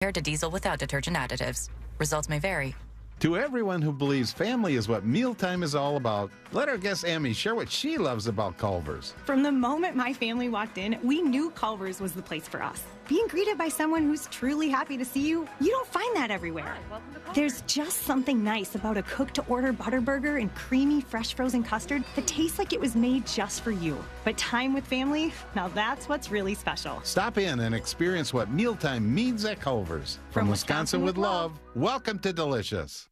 compared to diesel without detergent additives. Results may vary. To everyone who believes family is what mealtime is all about, let our guest Amy share what she loves about Culver's. From the moment my family walked in, we knew Culver's was the place for us. Being greeted by someone who's truly happy to see you, you don't find that everywhere. There's just something nice about a cook-to-order butter burger and creamy, fresh frozen custard that tastes like it was made just for you. But time with family, now that's what's really special. Stop in and experience what mealtime means at Culver's. From Wisconsin with love, welcome to Delicious.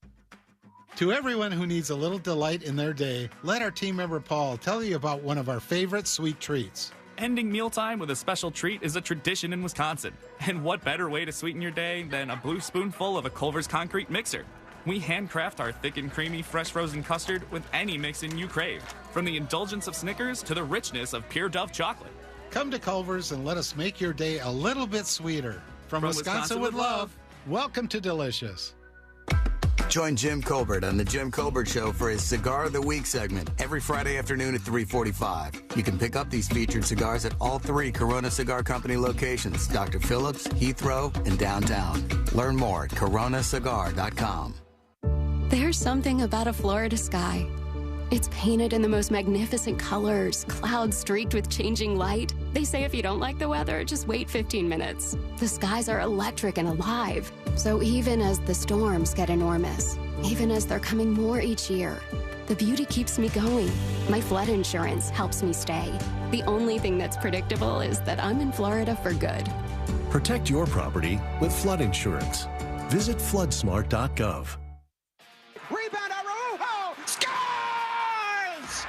To everyone who needs a little delight in their day, let our team member Paul tell you about one of our favorite sweet treats. Ending mealtime with a special treat is a tradition in Wisconsin. And what better way to sweeten your day than a blue spoonful of a Culver's concrete mixer? We handcraft our thick and creamy fresh frozen custard with any mix-in you crave, from the indulgence of Snickers to the richness of pure Dove chocolate. Come to Culver's and let us make your day a little bit sweeter. From Wisconsin with love, welcome to Delicious. Join Jim Colbert on The Jim Colbert Show for his Cigar of the Week segment every Friday afternoon at 3:45. You can pick up these featured cigars at all 3 Corona Cigar Company locations, Dr. Phillips, Heathrow, and downtown. Learn more at coronacigar.com. There's something about a Florida sky. It's painted in the most magnificent colors, clouds streaked with changing light. They say if you don't like the weather, just wait 15 minutes. The skies are electric and alive. So even as the storms get enormous, even as they're coming more each year, the beauty keeps me going. My flood insurance helps me stay. The only thing that's predictable is that I'm in Florida for good. Protect your property with flood insurance. Visit floodsmart.gov. Rebound, Araujo! Scores!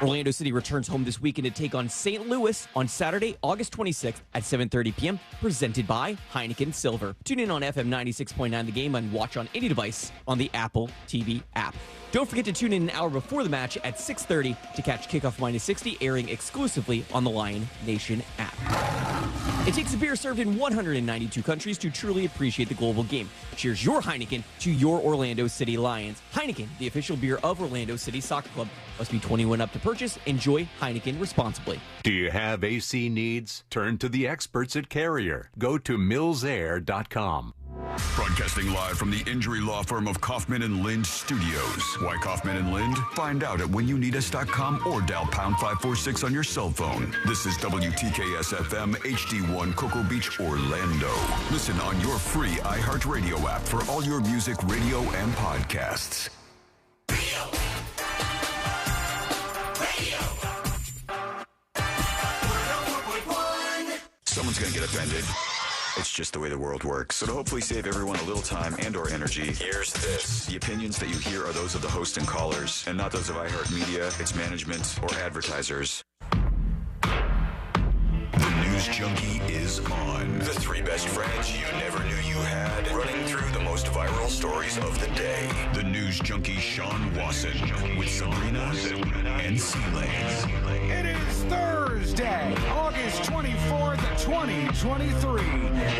Orlando City returns home this weekend to take on St. Louis on Saturday, August 26th at 7:30 p.m., presented by Heineken Silver. Tune in on FM 96.9 The Game and watch on any device on the Apple TV app. Don't forget to tune in an hour before the match at 6:30 to catch Kickoff Minus 60, airing exclusively on the Lion Nation app. It takes a beer served in 192 countries to truly appreciate the global game. Cheers your Heineken to your Orlando City Lions. Heineken, the official beer of Orlando City Soccer Club. Must be 21 up to purchase. Enjoy Heineken responsibly. Do you have AC needs? Turn to the experts at Carrier. Go to millsair.com. Broadcasting live from the injury law firm of Kaufman and Lind Studios. Why Kaufman and Lind? Find out at whenyouneedus.com or dial pound 546 on your cell phone. This is WTKS FM HD1 Cocoa Beach, Orlando. Listen on your free iHeartRadio app for all your music, radio, and podcasts. Someone's going to get offended. It's just the way the world works. So to hopefully save everyone a little time and or energy, here's this. The opinions that you hear are those of the host and callers, and not those of iHeartMedia, its management, or advertisers. The News Junkie is on. The 3 best friends you never knew you had, running through the most viral stories of the day. The News Junkie Sean Wasson with Sabrina and C-Lane. It is Thursday, August 24th, 2023.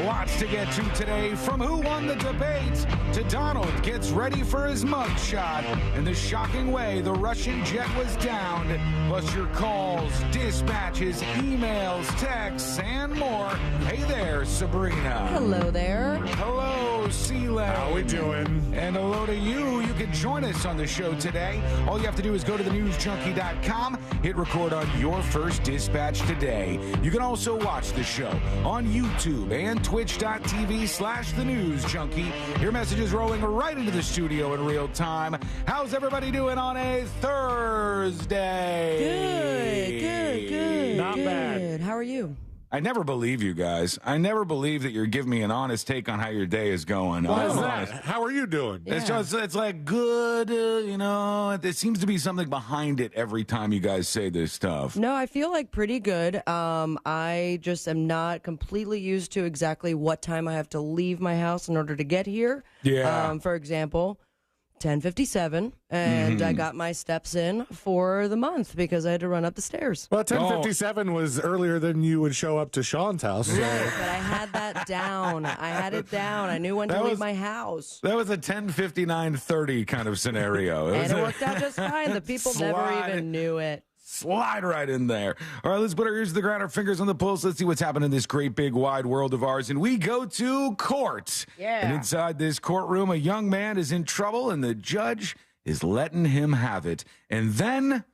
Lots to get to today, from who won the debate to Donald gets ready for his mugshot, and the shocking way the Russian jet was downed, plus your calls, dispatches, emails, texts, and more. Hey there, Sabrina. Hello there. Hello, C-Lane. How we doing? And hello to you. You can join us on the show today. All you have to do is go to thenewsjunkie.com, hit record on your first dispatch today. You can also watch the show on YouTube and twitch.tv/thenewsjunkie. Your message is rolling right into the studio in real time. How's everybody doing on a Thursday? Good. Not bad. How are you? I never believe you guys. I never believe that you're giving me an honest take on how your day is going. Why is that? How are you doing? Yeah. It's like good, there seems to be something behind it every time you guys say this stuff. No, I feel like pretty good. I just am not completely used to exactly what time I have to leave my house in order to get here. Yeah. For example, 10:57, and I got my steps in for the month because I had to run up the stairs. Well, 10:57 was earlier than you would show up to Sean's house. So. Right, but I had that down. I had it down. I knew when to leave my house. That was a 10:59:30 kind of scenario. And it worked out just fine. The people never even knew it. slide right in there. All right, let's put our ears to the ground, our fingers on the pulse. Let's see what's happening in this great big wide world of ours. And we go to court. Yeah. And inside this courtroom, a young man is in trouble, and the judge is letting him have it. And then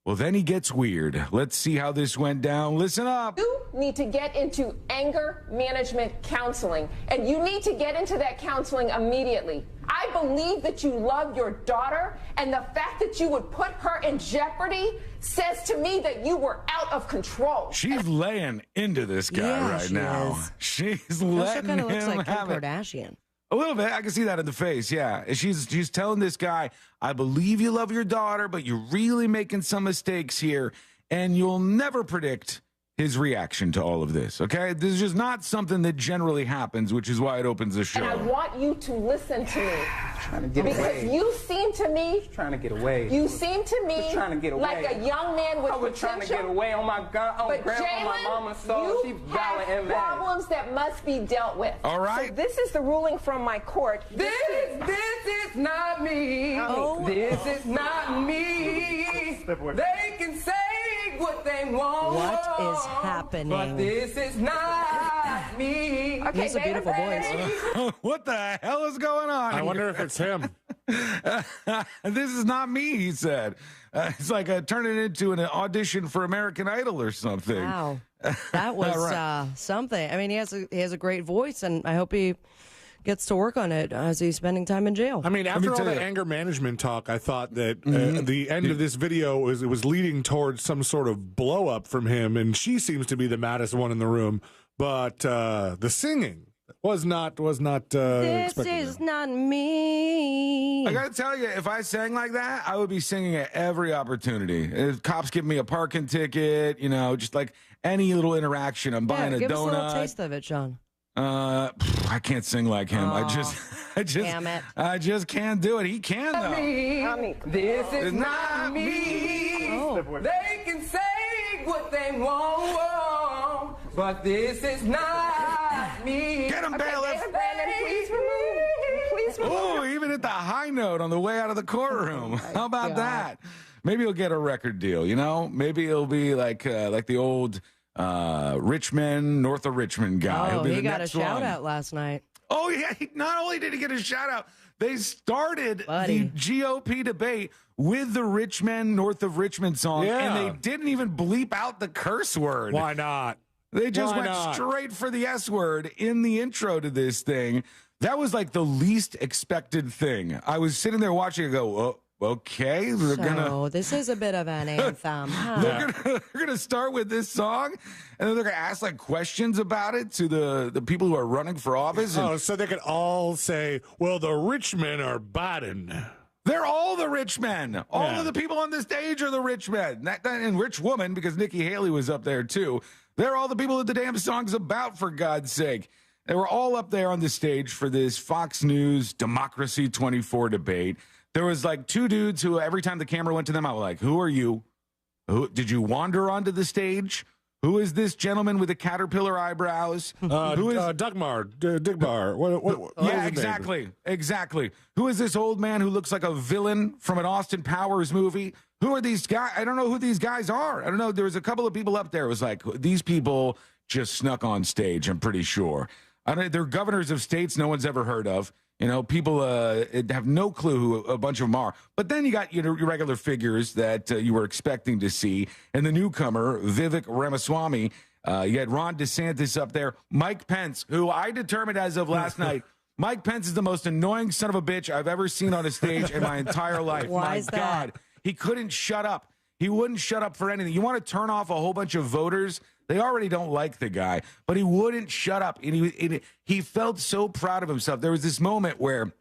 he gets weird. Let's see how this went down. Listen up. You need to get into anger management counseling, and you need to get into that counseling immediately. I believe that you love your daughter, and the fact that you would put her in jeopardy says to me that you were out of control. She's laying into this guy right now. She's letting kind of him looks like Kim have it. Kardashian. A little bit. I can see that in the face, yeah. She's telling this guy, I believe you love your daughter, but you're really making some mistakes here, and you'll never predict his reaction to all of this, okay? This is just not something that generally happens, which is why it opens the show. And I want you to listen to me. Trying to get because away. you seem to me. Trying to get away. You seem to me Just trying to get away. like a young man with I was potential. trying to get away on my gun. But grandma, my mama saw you she have violent and mad. problems that must be dealt with. All right. So this is the ruling from my court. This is not me. Oh. This is not me. They can say what they want. What is happening? But this is not me. He has a beautiful voice. What the hell is going on? I wonder if it's him. This is not me, he said. It's like turning it into an audition for American Idol or something. Wow. That was Right. something. I mean, he has a great voice, and I hope he gets to work on it as he's spending time in jail. I mean, after all the anger management talk, I thought that the end of this video was leading towards some sort of blow up from him, and she seems to be the maddest one in the room. But the singing was not This is not me. I gotta tell you, if I sang like that, I would be singing at every opportunity. If cops give me a parking ticket, just like any little interaction, I'm buying a give donut. us a little taste of it, Sean. I can't sing like him. I just damn it. I just can't do it. He can though. This is not me. Oh. They can say what they want, but this is not me. Get him, bailiff. Please remove. Oh, even at the high note on the way out of the courtroom. How about that? Maybe he'll get a record deal, Maybe he'll be like the old Richmond, north of Richmond guy. He'll be he the got a next shout one. out last night. Oh, yeah. Not only did he get a shout out, they started the GOP debate with the Richmond, north of Richmond song, and they didn't even bleep out the curse word. Why not? They just went straight for the S word in the intro to this thing. That was like the least expected thing. I was sitting there watching and go, oh, okay. This is a bit of an anthem. Huh? They're gonna start with this song, and then they're gonna ask like questions about it to the people who are running for office. And so they could all say, well, the rich men are Biden. They're all the rich men. All of the people on the stage are the rich men. And rich woman, because Nikki Haley was up there too. They're all the people that the damn song's about, for God's sake. They were all up there on the stage for this Fox News Democracy 24 debate. There was like two dudes who every time the camera went to them, I was like, who are you? Who did you wander onto the stage? Who is this gentleman with the caterpillar eyebrows? Who is Digbar. What yeah, is his name? exactly. Who is this old man who looks like a villain from an Austin Powers movie? Who are these guys? I don't know who these guys are. I don't know. There was a couple of people up there. It was like, these people just snuck on stage, I'm pretty sure. They're governors of states no one's ever heard of. People have no clue who a bunch of them are. But then you got your regular figures that you were expecting to see. And the newcomer, Vivek Ramaswamy, you had Ron DeSantis up there. Mike Pence, who I determined as of last night, Mike Pence is the most annoying son of a bitch I've ever seen on a stage in my entire life. Why is that? God, he couldn't shut up. He wouldn't shut up for anything. You want to turn off a whole bunch of voters? They already don't like the guy, but he wouldn't shut up. And he felt so proud of himself. There was this moment where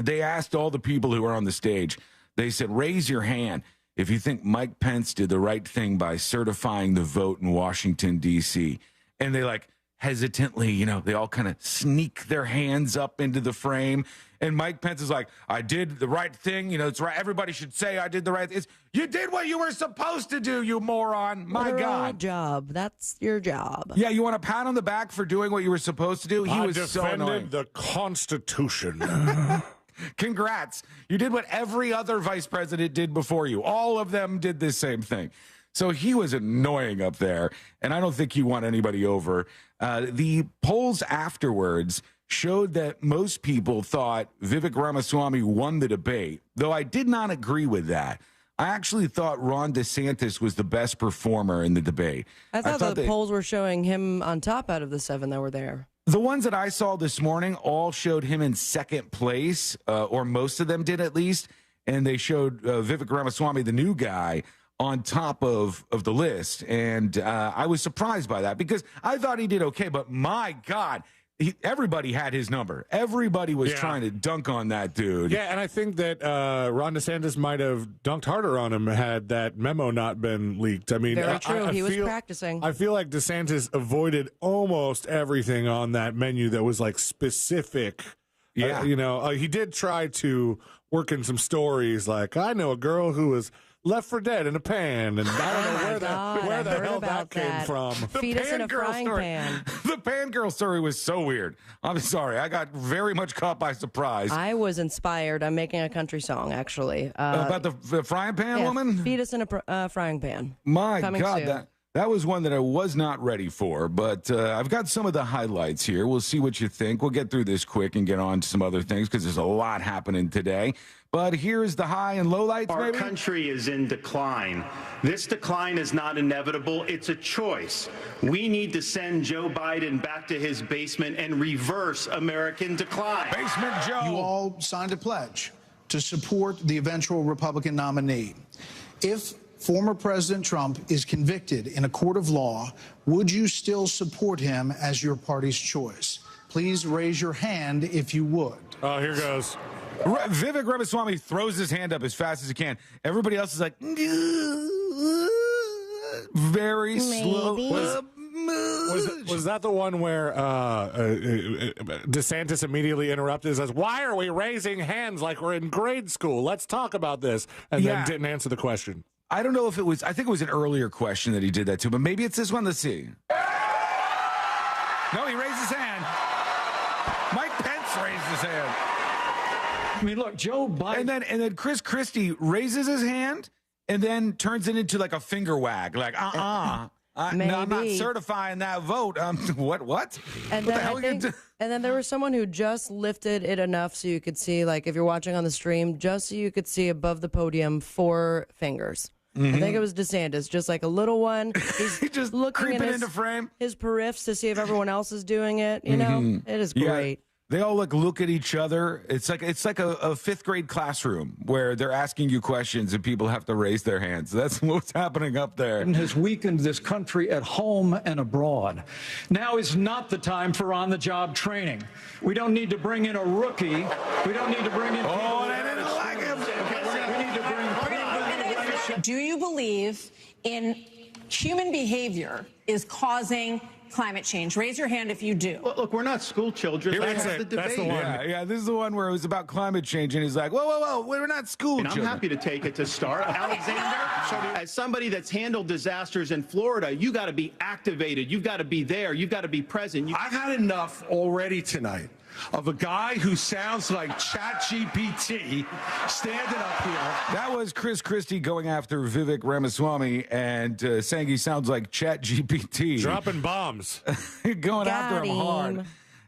they asked all the people who were on the stage, they said, raise your hand if you think Mike Pence did the right thing by certifying the vote in Washington, D.C. And they hesitantly, they all kind of sneak their hands up into the frame. And Mike Pence is like, I did the right thing. It's right. Everybody should say I did the right thing. You did what you were supposed to do, you moron. My God. Job. That's your job. Yeah, you want a pat on the back for doing what you were supposed to do? He was so annoying. I defended the Constitution. Congrats. You did what every other vice president did before you. All of them did the same thing. So he was annoying up there, and I don't think he won anybody over. The polls afterwards showed that most people thought Vivek Ramaswamy won the debate, though I did not agree with that. I actually thought Ron DeSantis was the best performer in the debate. I thought the polls were showing him on top out of the 7 that were there. The ones that I saw this morning all showed him in second place, or most of them did at least, and they showed Vivek Ramaswamy, the new guy, on top of the list. And I was surprised by that because I thought he did okay, but my God, everybody had his number. Everybody was trying to dunk on that dude. Yeah, and I think that Ron DeSantis might have dunked harder on him had that memo not been leaked. I mean, very true. He was practicing. I feel like DeSantis avoided almost everything on that menu that was like specific. Yeah. He did try to work in some stories like, I know a girl who was left for dead in a pan, and I don't know where the hell that came from. Feed us in a frying pan. The pan girl story was so weird. I'm sorry. I got very much caught by surprise. I was inspired. I'm making a country song, actually. About the frying pan woman? Feed us in a frying pan. My Coming God, soon. that was one that I was not ready for, but I've got some of the highlights here. We'll see what you think. We'll get through this quick and get on to some other things because there's a lot happening today. But here's the high and low lights, Our country is in decline. This decline is not inevitable. It's a choice. We need to send Joe Biden back to his basement and reverse American decline. Basement Joe. You all signed a pledge to support the eventual Republican nominee. If former President Trump is convicted in a court of law, would you still support him as your party's choice? Please raise your hand if you would. Oh, here goes. Vivek Ramaswamy throws his hand up as fast as he can. Everybody else is like, very slow. Was that the one where DeSantis immediately interrupted and says, why are we raising hands like we're in grade school? Let's talk about this. And then didn't answer the question. I don't know if it was, I think it was an earlier question that he did that to, but maybe it's this one. Let's see. No, he raised his hand. Mike Pence raised his hand. I mean, look, Joe Biden. And then Chris Christie raises his hand and then turns it into like a finger wag, like no, I'm not certifying that vote. What? And what then the hell are you doing? And then there was someone who just lifted it enough so you could see, like if you're watching on the stream, just so you could see above the podium 4 fingers. Mm-hmm. I think it was DeSantis, just like a little one. He's just looking creeping in into frame. His periffs to see if everyone else is doing it. You know, it is great. Yeah. They all look at each other. It's like a 5th grade classroom where they're asking you questions and people have to raise their hands. That's what's happening up there. And has weakened this country at home and abroad. Now is not the time for on-the-job training. We don't need to bring in a rookie. We don't need to bring in. Oh, they didn't like him. We need to bring. Do you believe in human behavior is causing climate change? Raise your hand if you do. Well, look, we're not school children. That's the debate. That's the one. Yeah, this is the one where it was about climate change, and he's like, whoa, we're not school children. I'm happy to take it to start. Alexander, as somebody that's handled disasters in Florida, you got to be activated. You've got to be there. You've got to be present. I've had enough already tonight of a guy who sounds like ChatGPT standing up here. That was Chris Christie going after Vivek Ramaswamy and saying he sounds like ChatGPT. Dropping bombs. Going after him hard.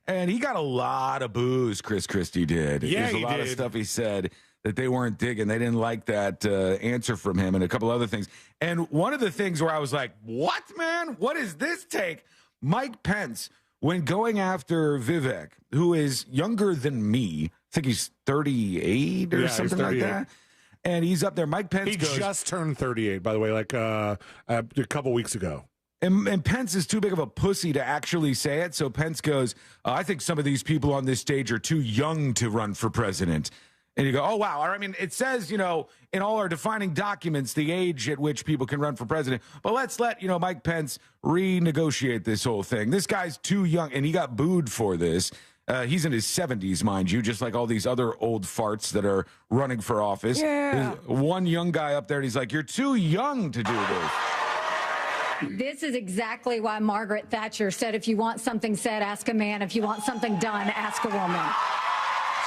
And he got a lot of boos, Chris Christie did. Yeah, There's a lot of stuff he said that they weren't digging. They didn't like that answer from him and a couple other things. And one of the things where I was like, what, man? What is this take? Mike Pence, when going after Vivek, who is younger than me, I think he's 38 or something like that. And he's up there. Mike Pence goes, just turned 38, by the way, like a couple weeks ago. And Pence is too big of a pussy to actually say it. So Pence goes, I think some of these people on this stage are too young to run for president. And you go, oh, wow. I mean, it says, in all our defining documents, the age at which people can run for president. But let's let, Mike Pence renegotiate this whole thing. This guy's too young, and he got booed for this. He's in his 70s, mind you, just like all these other old farts that are running for office. Yeah. There's one young guy up there, and he's like, you're too young to do this. This is exactly why Margaret Thatcher said, if you want something said, ask a man. If you want something done, ask a woman.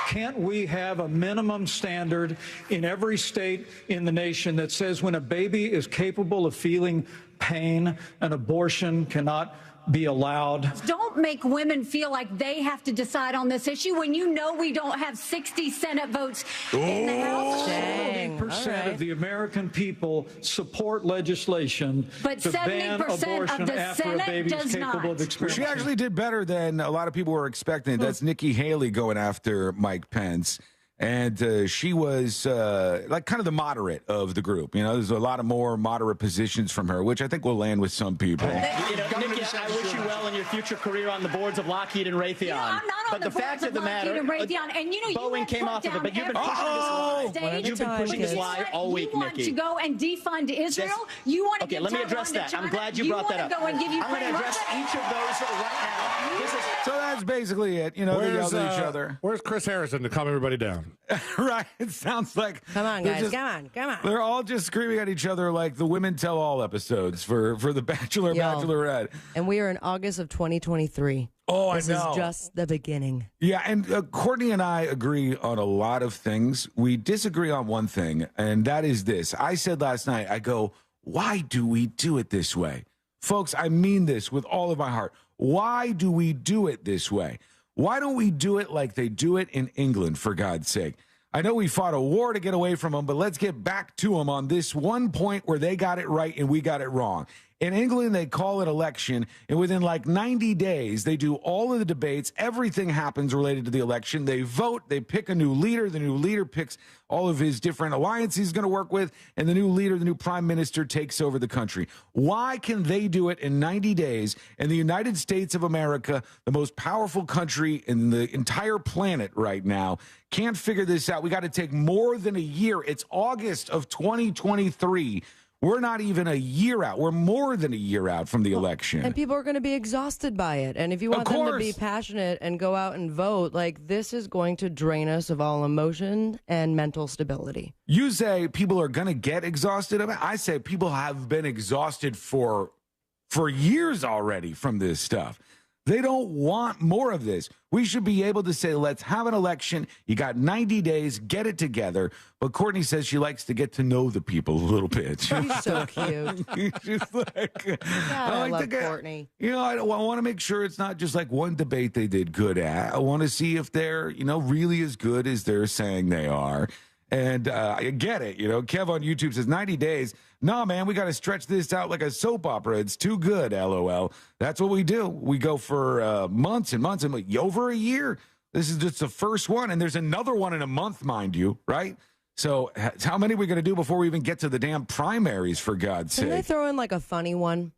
Can't we have a minimum standard in every state in the nation that says when a baby is capable of feeling pain, an abortion cannot be allowed? Don't make women feel like they have to decide on this issue when you know we don't have 60 Senate votes in the House. 70% of the American people support legislation But to ban 70% of abortion the after Senate a baby is does capable not. of experience. She actually did better than a lot of people were expecting. That's Nikki Haley going after Mike Pence. And she was like kind of the moderate of the group. You know, there's a lot of more moderate positions from her, which I think will land with some people. You know, Nikki, I wish you well in your future career on the boards of Lockheed and Raytheon. I'm not on but the fact of the matter, and you know, Boeing came off of it, but you've been pushing this lie. You've been pushing this lie all week, You want Nikki. to go and defund Israel? You want to Okay, give let me Taiwan address to that. China? I'm glad you brought that up. want to go and give I'm going to Ukraine address Russia? each of those right now. This is So that's basically it. You know, they yelled at each other. Where's Chris Harrison to calm everybody down? Right. It sounds like. Come on, they're guys. just- Come on. They're all just screaming at each other like the Women Tell All episodes for the Bachelor, Yo. Bachelorette. And we are in August of 2023. Oh, this I know. is just the beginning. Yeah, and Courtney and I agree on a lot of things. We disagree on one thing, and that is this. I said last night, I go, why do we do it this way? Folks, I mean this with all of my heart. Why do we do it this way? Why don't we do it like they do it in England, for God's sake? I know we fought a war to get away from them, but let's get back to them on this one point where they got it right and we got it wrong. In England, they call it election, and within like 90 days, they do all of the debates. Everything happens related to the election. They vote. They pick a new leader. The new leader picks all of his different alliances he's going to work with, and the new leader, the new prime minister, takes over the country. Why can they do it in 90 days, and the United States of America, the most powerful country in the entire planet right now, can't figure this out? We got to take more than a year. It's August of 2023. We're not even a year out. We're more than a year out from the election. And people are going to be exhausted by it. And if you want them to be passionate and go out and vote, like, this is going to drain us of all emotion and mental stability. You say people are going to get exhausted. I say people have been exhausted for years already from this stuff. They don't want more of this. We should be able to say, let's have an election. You got 90 days, get it together. But Courtney says she likes to get to know the people a little bit. She's so cute. She's like, I love Courtney. You know, I want to make sure it's not just like one debate they did good at. I want to see if they're, you know, really as good as they're saying they are. And I get it. You know, Kev on YouTube says 90 days. Nah, man, we got to stretch this out like a soap opera. It's too good, LOL. That's what we do. We go for months and months and over a year. This is just the first one. And there's another one in a month, mind you, right? So how many are we going to do before we even get to the damn primaries, for God's sake? Can they throw in like a funny one?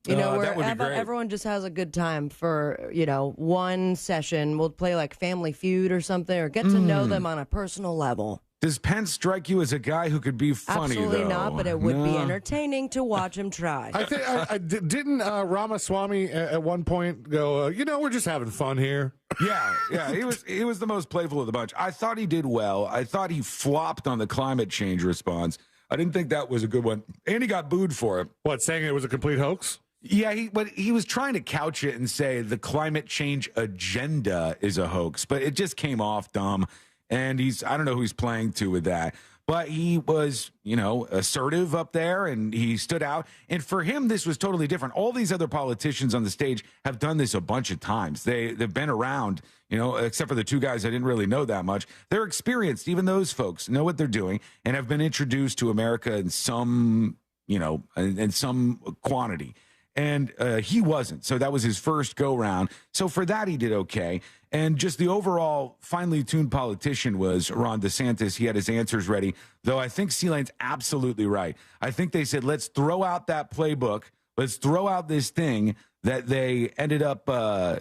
You know, where that would be great. everyone just has a good time for, you know, one session. We'll play like Family Feud or something, or get to know them on a personal level. Does Pence strike you as a guy who could be funny, Absolutely though? not, but it would be No. entertaining to watch him try. I think didn't Ramaswamy at one point go, you know, we're just having fun here. Yeah, he was the most playful of the bunch. I thought he did well. I thought he flopped on the climate change response. I didn't think that was a good one, and he got booed for it. What, saying it was a complete hoax? Yeah, but he was trying to couch it and say the climate change agenda is a hoax, but it just came off dumb. And I don't know who he's playing to with that. But he was, you know, assertive up there, and he stood out. And for him, this was totally different. All these other politicians on the stage have done this a bunch of times. They've been around, you know, except for the two guys I didn't really know that much. They're experienced. Even those folks know what they're doing and have been introduced to America in some, you know, in some quantity. And he wasn't. So that was his first go round. So for that, he did okay. And just the overall finely tuned politician was Ron DeSantis. He had his answers ready, though I think C-Lane's absolutely right. I think they said, let's throw out that playbook. Let's throw out this thing that they ended up,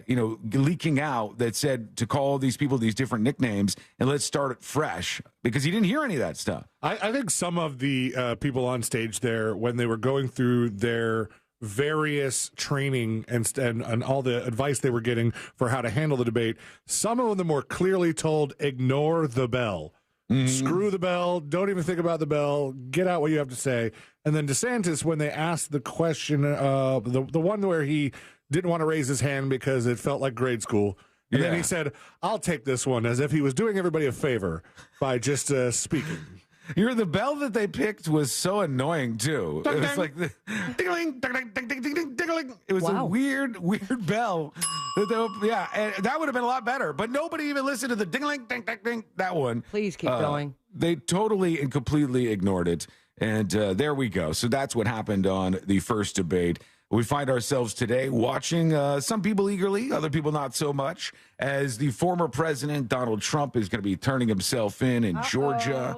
you know, leaking out that said to call these people these different nicknames, and let's start it fresh, because he didn't hear any of that stuff. I think some of the people on stage there, when they were going through their various training and all the advice they were getting for how to handle the debate, some of them were clearly told, ignore the bell. Screw the bell. Don't even think about the bell. Get out what you have to say. And then DeSantis, when they asked the question, the one where he didn't want to raise his hand because it felt like grade school, And then he said, I'll take this one, as if he was doing everybody a favor by just speaking. The bell that they picked was so annoying too. It was like the ding-a-ling, ding-a-ling, ding-a-ling, ding-a-ling. It was a weird bell. And that would have been a lot better. But nobody even listened to the ding-a-ling, ding-ding-ding, that one. Please keep going. They totally and completely ignored it. And there we go. So that's what happened on the first debate. We find ourselves today watching some people eagerly, other people not so much, as the former president, Donald Trump, is going to be turning himself in Georgia.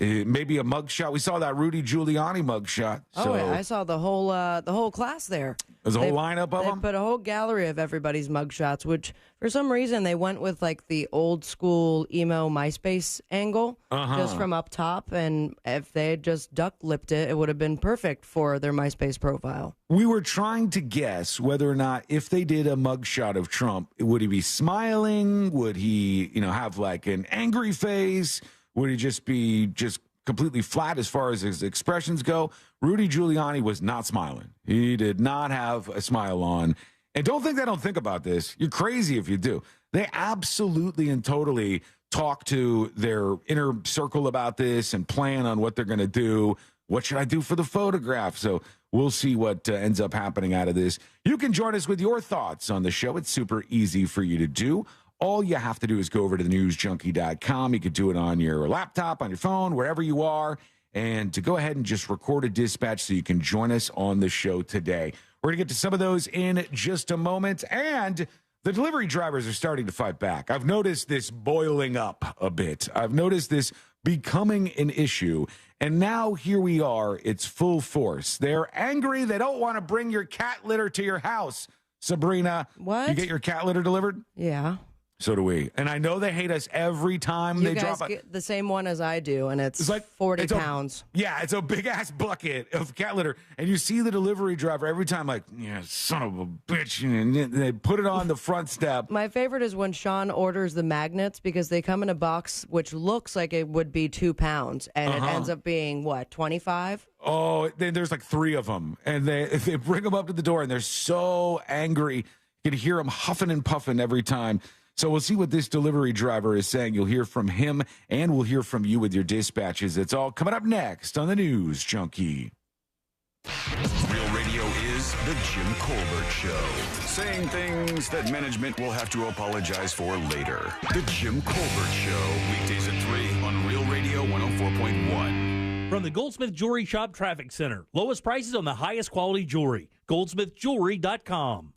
Maybe a mugshot. We saw that Rudy Giuliani mugshot. So I saw the whole class there. There's a whole lineup of them? They put a whole gallery of everybody's mugshots, which for some reason they went with like the old school emo MySpace angle, just from up top. And if they had just duck-lipped it, it would have been perfect for their MySpace profile. We were trying to guess whether or not if they did a mugshot of Trump, would he be smiling? Would he, have like an angry face? Would he just be completely flat as far as his expressions go? Rudy Giuliani was not smiling. He did not have a smile on. And don't think they don't think about this. You're crazy if you do. They absolutely and totally talk to their inner circle about this and plan on what they're going to do. What should I do for the photograph? So we'll see what ends up happening out of this. You can join us with your thoughts on the show. It's super easy for you to do. All you have to do is go over to thenewsjunkie.com. You could do it on your laptop, on your phone, wherever you are, and to go ahead and just record a dispatch so you can join us on the show today. We're going to get to some of those in just a moment, and the delivery drivers are starting to fight back. I've noticed this boiling up a bit. I've noticed this becoming an issue, and now here we are. It's full force. They're angry. They don't want to bring your cat litter to your house. Sabrina, what? You get your cat litter delivered? Yeah. So do we. And I know they hate us every time they drop it. You guys get the same one as I do, and it's like 40 pounds. It's a big-ass bucket of cat litter. And you see the delivery driver every time like, son of a bitch. And they put it on the front step. My favorite is when Sean orders the magnets because they come in a box which looks like it would be 2 pounds, and it ends up being, 25? Oh, there's like 3 of them. And they bring them up to the door, and they're so angry. You can hear them huffing and puffing every time. So we'll see what this delivery driver is saying. You'll hear from him, and we'll hear from you with your dispatches. It's all coming up next on the News Junkie. Real Radio is the Jim Colbert Show. Saying things that management will have to apologize for later. The Jim Colbert Show. Weekdays at 3 on Real Radio 104.1. From the Goldsmith Jewelry Shop Traffic Center. Lowest prices on the highest quality jewelry. GoldsmithJewelry.com.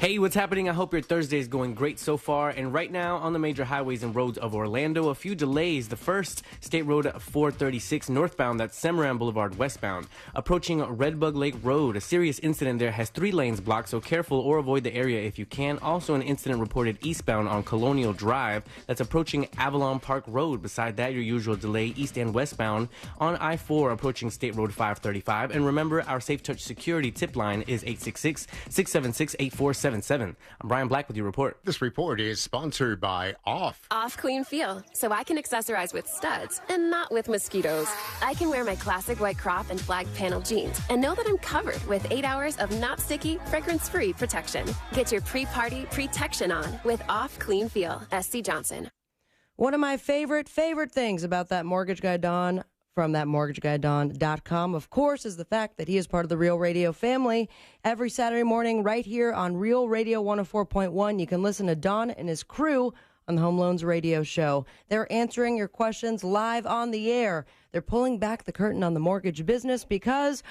Hey, what's happening? I hope your Thursday is going great so far. And right now, on the major highways and roads of Orlando, a few delays. The first, State Road 436 northbound, that's Semaran Boulevard westbound. Approaching Redbug Lake Road, a serious incident there has 3 lanes blocked, so careful or avoid the area if you can. Also, an incident reported eastbound on Colonial Drive, that's approaching Avalon Park Road. Beside that, your usual delay east and westbound on I-4 approaching State Road 535. And remember, our Safe Touch security tip line is 866-676-8477. I'm Brian Black with your report. This report is sponsored by Off. Off Clean Feel, so I can accessorize with studs and not with mosquitoes. I can wear my classic white crop and flag panel jeans and know that I'm covered with 8 hours of not sticky, fragrance-free protection. Get your pre-party protection on with Off Clean Feel. SC Johnson. One of my favorite things about that mortgage guy, Don, from that mortgageguydon.com, of course, is the fact that he is part of the Real Radio family. Every Saturday morning right here on Real Radio 104.1, you can listen to Don and his crew on the Home Loans Radio Show. They're answering your questions live on the air. They're pulling back the curtain on the mortgage business because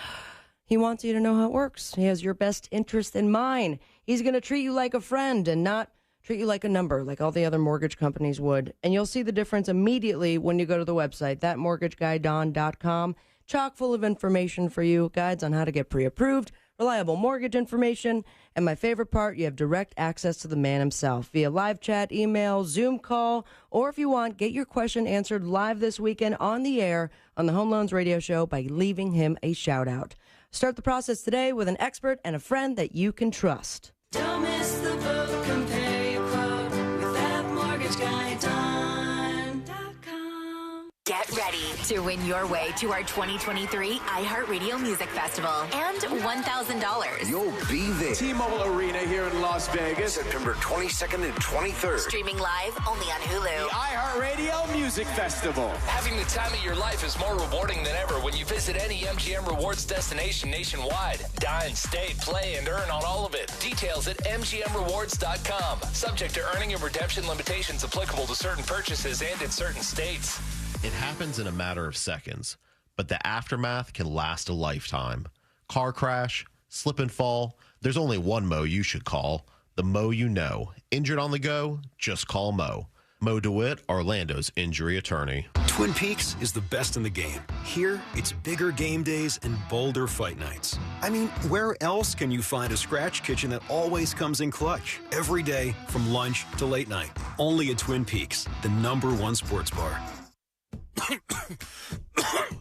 he wants you to know how it works. He has your best interest in mind. He's going to treat you like a friend and not treat you like a number, like all the other mortgage companies would. And you'll see the difference immediately when you go to the website, thatmortgageguydon.com. Chock full of information for you, guides on how to get pre-approved, reliable mortgage information, and my favorite part, you have direct access to the man himself via live chat, email, Zoom call, or if you want, get your question answered live this weekend on the air on the Home Loans Radio Show by leaving him a shout-out. Start the process today with an expert and a friend that you can trust. Don't miss the boat, compare your quote with thatmortgageguydon.com. Get Get ready to win your way to our 2023 iHeartRadio Music Festival and $1,000. You'll be there. T-Mobile Arena here in Las Vegas. September 22nd and 23rd. Streaming live only on Hulu. The iHeartRadio Music Festival. Having the time of your life is more rewarding than ever when you visit any MGM Rewards destination nationwide. Dine, stay, play, and earn on all of it. Details at MGMRewards.com. Subject to earning and redemption limitations applicable to certain purchases and in certain states. It happens in a matter of seconds, but the aftermath can last a lifetime. Car crash, slip and fall. There's only one Mo you should call. The Mo you know. Injured on the go? Just call Mo. Mo DeWitt, Orlando's injury attorney. Twin Peaks is the best in the game. Here, it's bigger game days and bolder fight nights. I mean, where else can you find a scratch kitchen that always comes in clutch? Every day, from lunch to late night. Only at Twin Peaks, the #1 sports bar.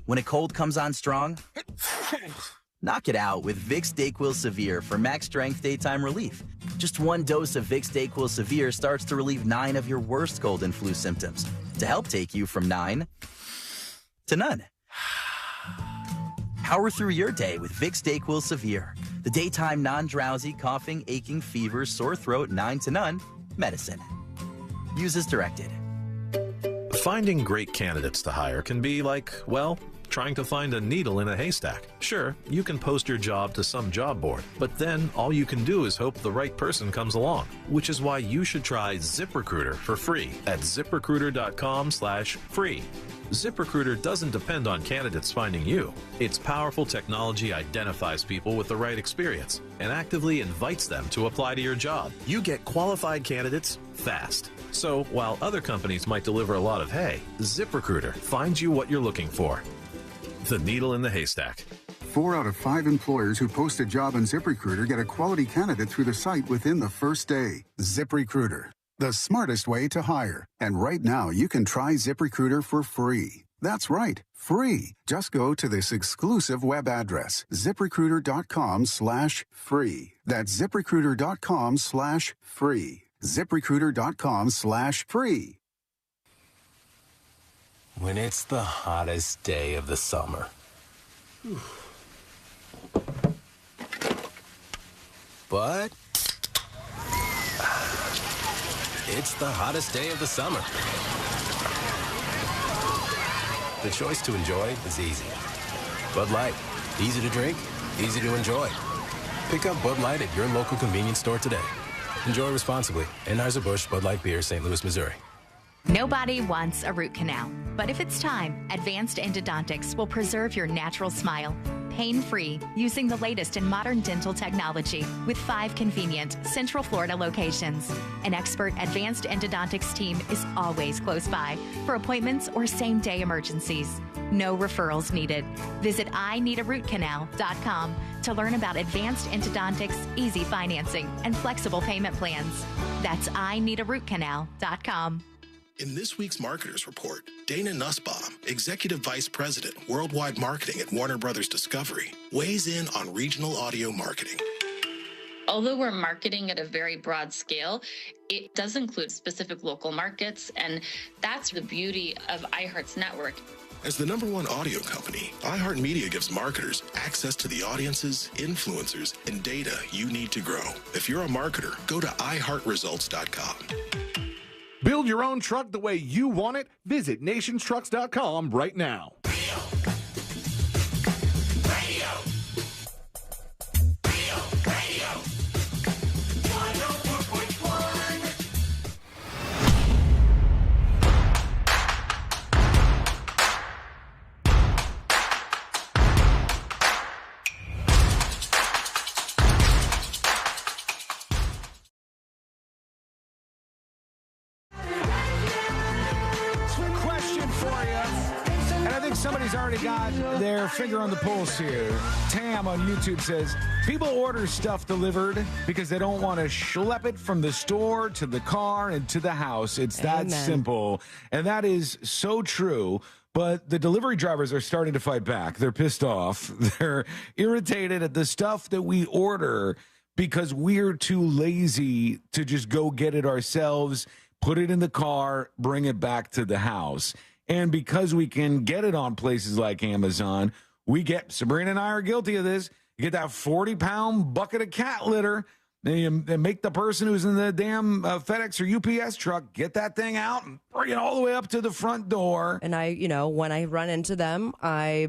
When a cold comes on strong, knock it out with Vicks DayQuil Severe for max strength daytime relief. Just one dose of Vicks DayQuil Severe starts to relieve 9 of your worst cold and flu symptoms to help take you from 9 to none. Power through your day with Vicks DayQuil Severe, the daytime non-drowsy, coughing, aching, fever, sore throat, 9 to none medicine. Use as directed. Finding great candidates to hire can be like, well, trying to find a needle in a haystack. Sure, you can post your job to some job board, but then all you can do is hope the right person comes along, which is why you should try ZipRecruiter for free at ZipRecruiter.com/free. ZipRecruiter doesn't depend on candidates finding you. Its powerful technology identifies people with the right experience and actively invites them to apply to your job. You get qualified candidates fast. So while other companies might deliver a lot of hay, ZipRecruiter finds you what you're looking for. The needle in the haystack. 4 out of 5 employers who post a job on ZipRecruiter get a quality candidate through the site within the first day. ZipRecruiter, the smartest way to hire. And right now, you can try ZipRecruiter for free. That's right, free. Just go to this exclusive web address, ZipRecruiter.com/free. That's ZipRecruiter.com/free. ZipRecruiter.com/free. When it's the hottest day of the summer. But it's the hottest day of the summer. The choice to enjoy is easy. Bud Light. Easy to drink, easy to enjoy. Pick up Bud Light at your local convenience store today. Enjoy responsibly. Anheuser-Busch Bud Light Beer, St. Louis, Missouri. Nobody wants a root canal, but if it's time, Advanced Endodontics will preserve your natural smile, pain-free, using the latest in modern dental technology with 5 convenient Central Florida locations. An expert Advanced Endodontics team is always close by for appointments or same-day emergencies. No referrals needed. Visit INeedARootCanal.com to learn about Advanced Endodontics, easy financing, and flexible payment plans. That's INeedARootCanal.com. In this week's Marketers Report, Dana Nussbaum, Executive Vice President, Worldwide Marketing at Warner Brothers Discovery, weighs in on regional audio marketing. Although we're marketing at a very broad scale, it does include specific local markets, and that's the beauty of iHeart's network. As the #1 audio company, iHeartMedia gives marketers access to the audiences, influencers, and data you need to grow. If you're a marketer, go to iHeartResults.com. Build your own truck the way you want it. Visit nationstrucks.com right now. Somebody's already got their finger on the pulse here. Tam on YouTube says, people order stuff delivered because they don't want to schlep it from the store to the car and to the house. It's that simple. And that is so true. But the delivery drivers are starting to fight back. They're pissed off. They're irritated at the stuff that we order because we're too lazy to just go get it ourselves, put it in the car, bring it back to the house. And because we can get it on places like Amazon, Sabrina and I are guilty of this. You get that 40-pound bucket of cat litter, and you make the person who's in the damn FedEx or UPS truck get that thing out and bring it all the way up to the front door. And when I run into them, I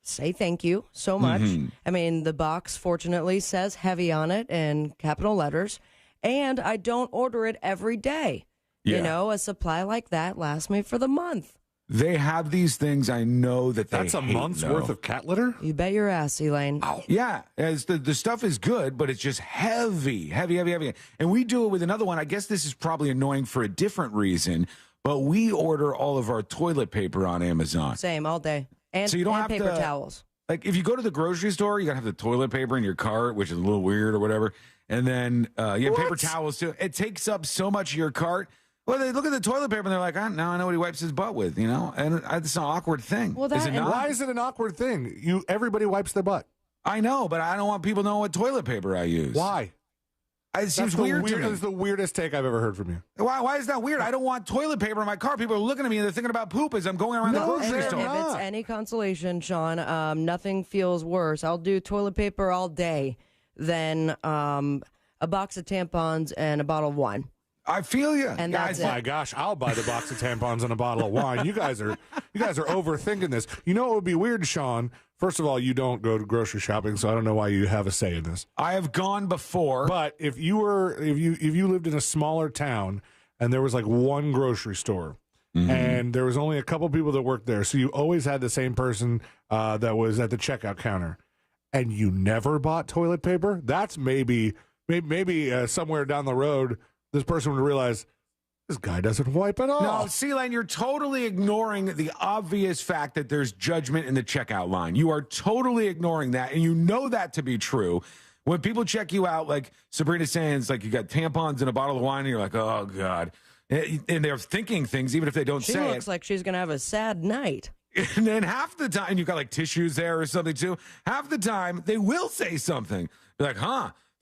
say thank you so much. Mm-hmm. I mean, the box fortunately says heavy on it in capital letters, and I don't order it every day. Yeah. A supply like that lasts me for the month. They have these things. I know that that's a month's worth of cat litter. You bet your ass, Elaine. Oh. Yeah, as the stuff is good, but it's just heavy. And we do it with another one. I guess this is probably annoying for a different reason, but we order all of our toilet paper on Amazon. Same all day, and so you don't and have paper to, towels. Like if you go to the grocery store, you gotta have the toilet paper in your cart, which is a little weird or whatever. And then you have paper towels too. It takes up so much of your cart. Well, they look at the toilet paper and they're like, now I know what he wipes his butt with, And it's an awkward thing. Well, is it not? Why is it an awkward thing? Everybody wipes their butt. I know, but I don't want people to know what toilet paper I use. Why? It seems weird to me. That's the weirdest take I've ever heard from you. Why is that weird? I don't want toilet paper in my car. People are looking at me and they're thinking about poop as I'm going around the grocery store. If it's any consolation, Sean, nothing feels worse. I'll do toilet paper all day than a box of tampons and a bottle of wine. I feel you. And that's it. My gosh, I'll buy the box of tampons and a bottle of wine. You guys are overthinking this. You know what would be weird, Sean? First of all, you don't go to grocery shopping, so I don't know why you have a say in this. I have gone before. But if you lived in a smaller town and there was like one grocery store and there was only a couple people that worked there, so you always had the same person that was at the checkout counter, and you never bought toilet paper, that's maybe somewhere down the road this person would realize this guy doesn't wipe at all. No, C-Lane, you're totally ignoring the obvious fact that there's judgment in the checkout line. You are totally ignoring that, and you know that to be true. When people check you out, like Sabrina's saying, it's like you got tampons and a bottle of wine, and you're like, oh, God. And they're thinking things, even if they don't say it. She looks like she's going to have a sad night. And then half the time, and you've got like tissues there or something too, half the time they will say something. Be like,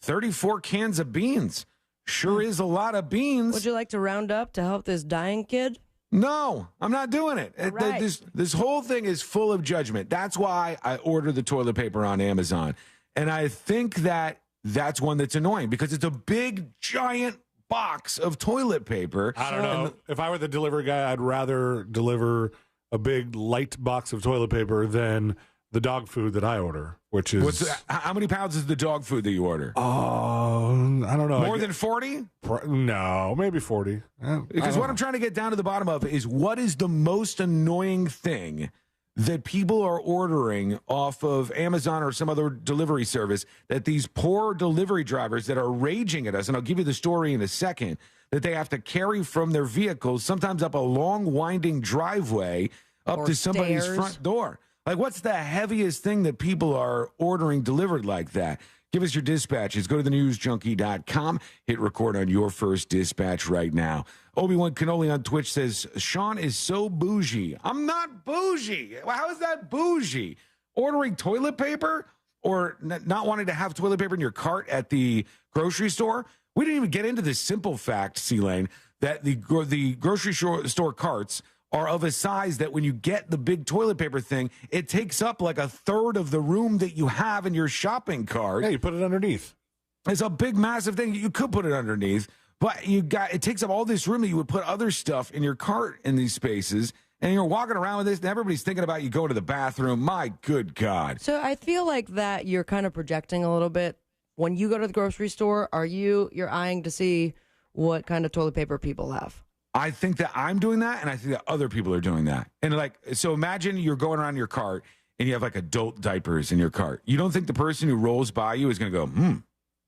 34 cans of beans. Sure is a lot of beans. Would you like to round up to help this dying kid? No, I'm not doing it. Right. This whole thing is full of judgment. That's why I order the toilet paper on Amazon. And I think that's one that's annoying because it's a big, giant box of toilet paper. I don't know. If I were the delivery guy, I'd rather deliver a big, light box of toilet paper than the dog food that I order, which is... how many pounds is the dog food that you order? I don't know. More than 40? No, maybe 40. Because what I'm trying to get down to the bottom of is what is the most annoying thing that people are ordering off of Amazon or some other delivery service that these poor delivery drivers that are raging at us, and I'll give you the story in a second, that they have to carry from their vehicles, sometimes up a long, winding driveway up to somebody's front door. Like, what's the heaviest thing that people are ordering delivered like that? Give us your dispatches. Go to thenewsjunkie.com. Hit record on your first dispatch right now. Obi-Wan Cannoli on Twitch says, Sean is so bougie. I'm not bougie. How is that bougie? Ordering toilet paper or not wanting to have toilet paper in your cart at the grocery store? We didn't even get into the simple fact, C-Lane, that the grocery store carts are of a size that when you get the big toilet paper thing, it takes up like a third of the room that you have in your shopping cart. Yeah, you put it underneath. It's a big, massive thing. You could put it underneath, but it takes up all this room that you would put other stuff in your cart in these spaces, and you're walking around with this, and everybody's thinking about you going to the bathroom. My good God. So I feel like that you're kind of projecting a little bit. When you go to the grocery store, you're eyeing to see what kind of toilet paper people have? I think that I'm doing that, and I think that other people are doing that. And so imagine you're going around your cart, and you have like adult diapers in your cart. You don't think the person who rolls by you is going to go,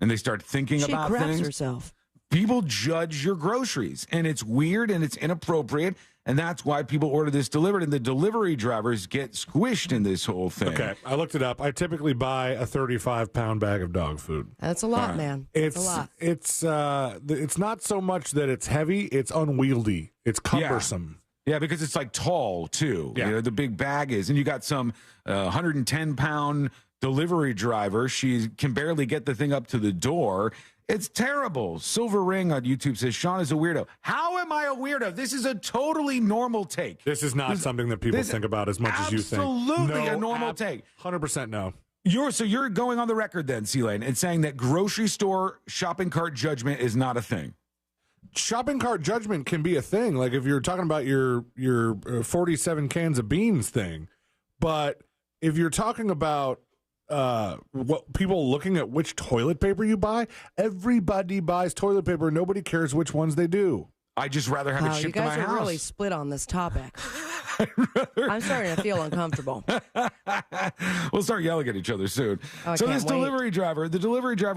and they start thinking about things? She craps herself. People judge your groceries, and it's weird, and it's inappropriate, and that's why people order this delivered, and the delivery drivers get squished in this whole thing. Okay, I looked it up. I typically buy a 35-pound bag of dog food. That's a lot, man. It's a lot. It's not so much that it's heavy; it's unwieldy. It's cumbersome. Yeah, because it's like tall too. Yeah. The big bag is, and you got some 110-pound delivery driver. She can barely get the thing up to the door. It's terrible. Silver Ring on YouTube says, Sean is a weirdo. How am I a weirdo? This is a totally normal take. This is not something that people think about as much as you think. Absolutely a normal take. 100% no. You're going on the record then, C-Lane, and saying that grocery store shopping cart judgment is not a thing. Shopping cart judgment can be a thing. Like if you're talking about your 47 cans of beans thing. But if you're talking about what people looking at which toilet paper you buy, everybody buys toilet paper. Nobody cares which ones they do. I just rather have it shipped to my house. You guys are really split on this topic. I'm starting to feel uncomfortable. We'll start yelling at each other soon. Oh, so this delivery driver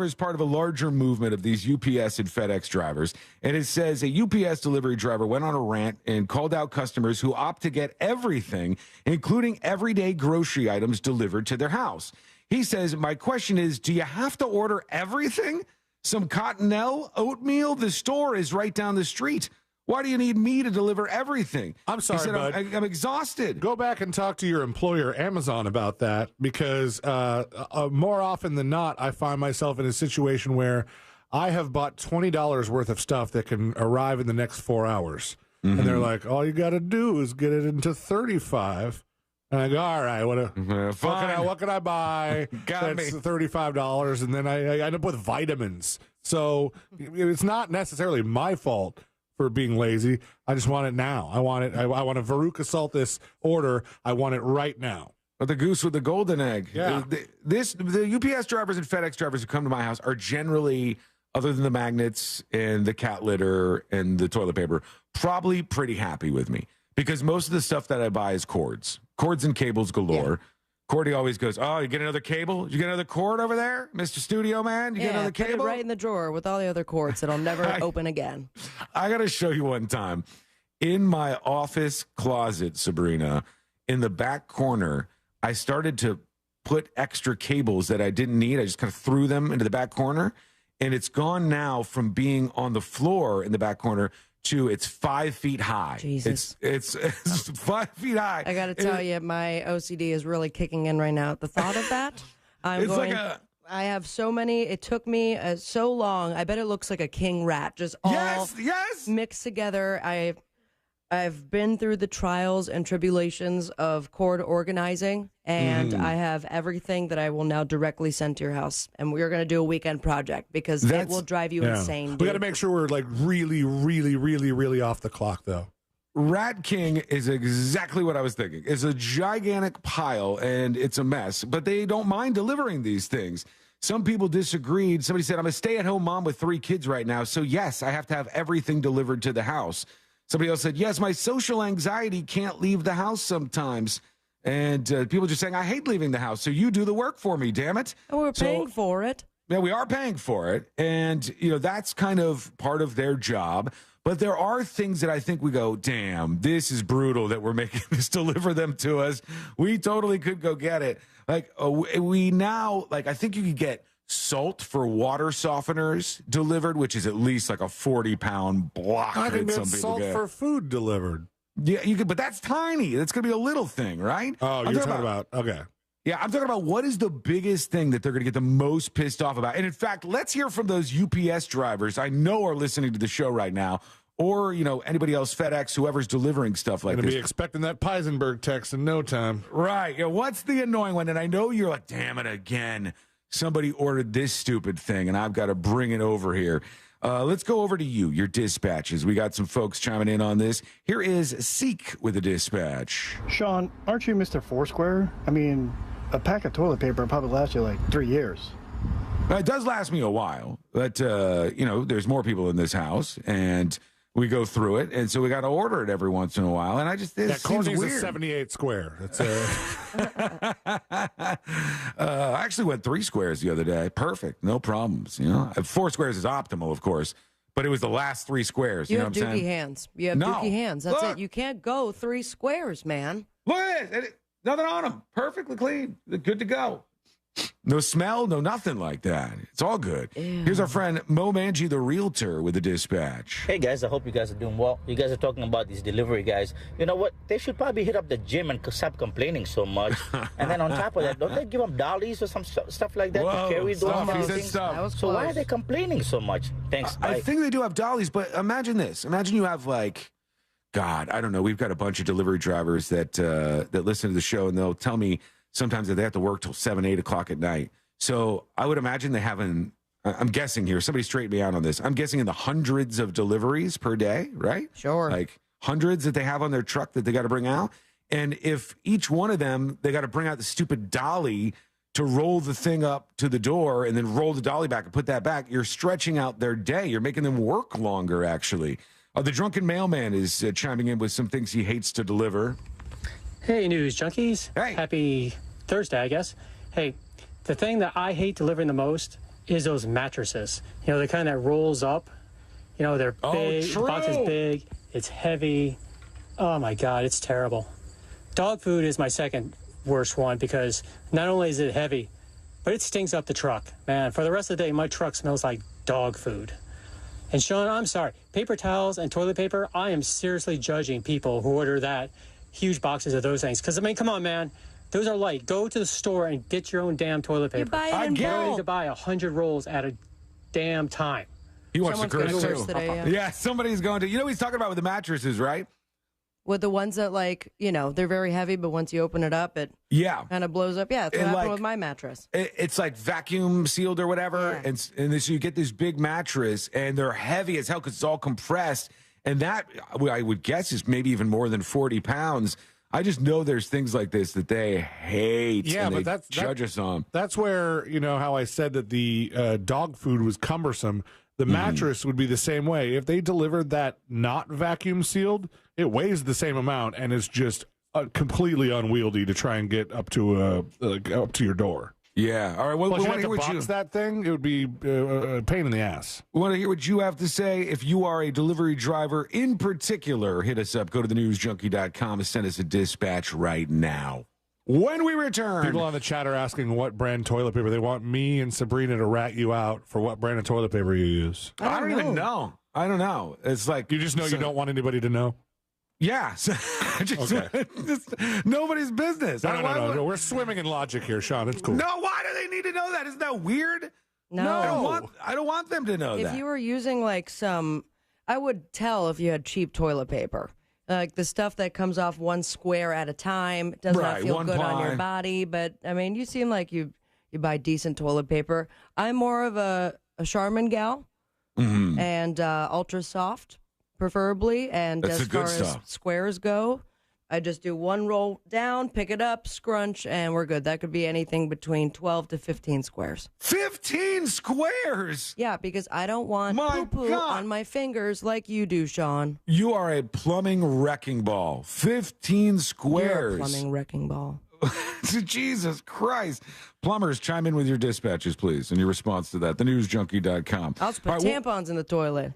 is part of a larger movement of these UPS and FedEx drivers. And it says a UPS delivery driver went on a rant and called out customers who opt to get everything, including everyday grocery items, delivered to their house. He says, my question is, do you have to order everything? Some Cottonelle oatmeal? The store is right down the street. Why do you need me to deliver everything? I'm sorry, he said, bud. I'm exhausted. Go back and talk to your employer, Amazon, about that, because more often than not, I find myself in a situation where I have bought $20 worth of stuff that can arrive in the next 4 hours. Mm-hmm. And they're like, all you got to do is get it into 35. And I go, all right, what can I buy? That's $35, and then I end up with vitamins. So it's not necessarily my fault for being lazy. I just want it now. I want it. I want to Veruca Salt this order. I want it right now. But the goose with the golden egg. Yeah. The UPS drivers and FedEx drivers who come to my house are generally, other than the magnets and the cat litter and the toilet paper, probably pretty happy with me. Because most of the stuff that I buy is cords and cables galore. Yeah. Cordy always goes, oh, you get another cable? Did you get another cord over there, Mr. Studio Man? You get another cable? Put it right in the drawer with all the other cords that'll never open again. I got to show you one time. In my office closet, Sabrina, in the back corner, I started to put extra cables that I didn't need. I just kind of threw them into the back corner. And it's gone now from being on the floor in the back corner to it's 5 feet high. Jesus. It's 5 feet high. I got to tell you, my OCD is really kicking in right now at the thought of that. I have so many. It took me so long. I bet it looks like a king rat, just all mixed together. I've been through the trials and tribulations of cord organizing, and I have everything that I will now directly send to your house. And we're going to do a weekend project because it will drive you insane. Dude. We got to make sure we're like really, really, really, really off the clock, though. Rat King is exactly what I was thinking. It's a gigantic pile, and it's a mess. But they don't mind delivering these things. Some people disagreed. Somebody said, I'm a stay-at-home mom with 3 kids right now, so yes, I have to have everything delivered to the house. Somebody else said, yes, my social anxiety can't leave the house sometimes. And people just saying, I hate leaving the house, so you do the work for me, damn it. And we're paying for it. Yeah, we are paying for it. And, that's kind of part of their job. But there are things that I think we go, damn, this is brutal that we're making this deliver them to us. We totally could go get it. Like, I think you could get salt for water softeners delivered, which is at least like a 40-pound block. I think that that's salt for food delivered. Yeah, you could, but that's tiny. That's going to be a little thing, right? Oh, you're talking about okay. Yeah, I'm talking about what is the biggest thing that they're going to get the most pissed off about. And in fact, let's hear from those UPS drivers I know are listening to the show right now, or anybody else, FedEx, whoever's delivering stuff like this. Going to be expecting that Peisenberg text in no time. Right. Yeah. What's the annoying one? And I know you're like, damn it again. Somebody ordered this stupid thing, and I've got to bring it over here. Let's go over to your dispatches. We got some folks chiming in on this. Here is Seek with a dispatch. Sean, aren't you Mr. Foursquare? I mean, a pack of toilet paper probably lasts you like 3 years. It does last me a while, but, there's more people in this house, and we go through it, and so we got to order it every once in a while. And I just Courtney's a 78 square. It's I actually went 3 squares the other day. Perfect, no problems. 4 squares is optimal, of course, but it was the last 3 squares. You know have what I'm saying? dookie hands. You have dookie hands. That's it. You can't go 3 squares, man. Look at it. Nothing on them. Perfectly clean. They're good to go. No smell, no nothing like that. It's all good. Here's our friend Mo Manji, the realtor, with the dispatch. Hey guys, I hope you guys are doing well. You guys are talking about these delivery guys. You know what? They should probably hit up the gym and stop complaining so much. And then on top of that, don't they give them dollies or some stuff like that to carry those things? So why are they complaining so much? Thanks. I think they do have dollies, but imagine this. Imagine you have like, God, I don't know. We've got a bunch of delivery drivers that listen to the show, and they'll tell me sometimes that they have to work till 7, 8 o'clock at night. So I would imagine they haven't, I'm guessing here, somebody straighten me out on this. I'm guessing in the hundreds of deliveries per day, right? Sure. Like hundreds that they have on their truck that they got to bring out. And if each one of them, they got to bring out the stupid dolly to roll the thing up to the door and then roll the dolly back and put that back, you're stretching out their day. You're making them work longer, actually. The drunken mailman is chiming in with some things he hates to deliver. Hey, news junkies. Hey. Happy Thursday, I guess. Hey, the thing that I hate delivering the most is those mattresses. You know, the kind that rolls up. You know, they're big. The box is big. It's heavy. Oh, my God, it's terrible. Dog food is my second worst one because not only is it heavy, but it stinks up the truck. Man, for the rest of the day, my truck smells like dog food. And Sean, I'm sorry, paper towels and toilet paper, I am seriously judging people who order that huge boxes of those things. Because, I mean, come on, man. Those are light. Go to the store and get your own damn toilet paper. You buy it in bulk. You're ready to buy 100 rolls at a damn time. He wants to curse too. Today, yeah, somebody's going to. You know what he's talking about with the mattresses, right? With the ones that, like, you know, they're very heavy, but once you open it up, it kind of blows up. Yeah, that's what happened with my mattress. It's like vacuum sealed or whatever. And so you get this big mattress, and they're heavy as hell because it's all compressed. And that, I would guess, is maybe even more than 40 pounds. I just know there's things like this that they hate. Yeah, and but they judge us on. That's where, you know, how I said that the dog food was cumbersome. The mattress would be the same way. If they delivered that not vacuum sealed, it weighs the same amount and is just completely unwieldy to try and get up to your door. Yeah. All right. Well, Plus, we you want to have hear to what box that thing. It would be a pain in the ass. We want to hear what you have to say. If you are a delivery driver in particular, hit us up. Go to thenewsjunkie.com and send us a dispatch right now. When we return, people on the chat are asking what brand toilet paper. They want me and Sabrina to rat you out for what brand of toilet paper you use. I don't even know. I don't know. It's like you just know you don't want anybody to know. Yeah, nobody's business. No. We're swimming in logic here, Sean. It's cool. No, why do they need to know that? Isn't that weird? No. I don't want them to know that. If you were using like I would tell if you had cheap toilet paper. Like the stuff that comes off one square at a time does not feel good on your body. But I mean, you seem like you buy decent toilet paper. I'm more of a Charmin gal and ultra soft, preferably. And that's as far as squares go, I just do one roll down, pick it up, scrunch, and we're good. That could be anything between 12 to 15 squares. 15 squares? Yeah, because I don't want poo-poo on my fingers like you do, Sean. You are a plumbing wrecking ball. 15 squares. You're a plumbing wrecking ball. Jesus Christ. Plumbers, chime in with your dispatches, please, and your response to that. TheNewsJunkie.com. I'll just put tampons in the toilet.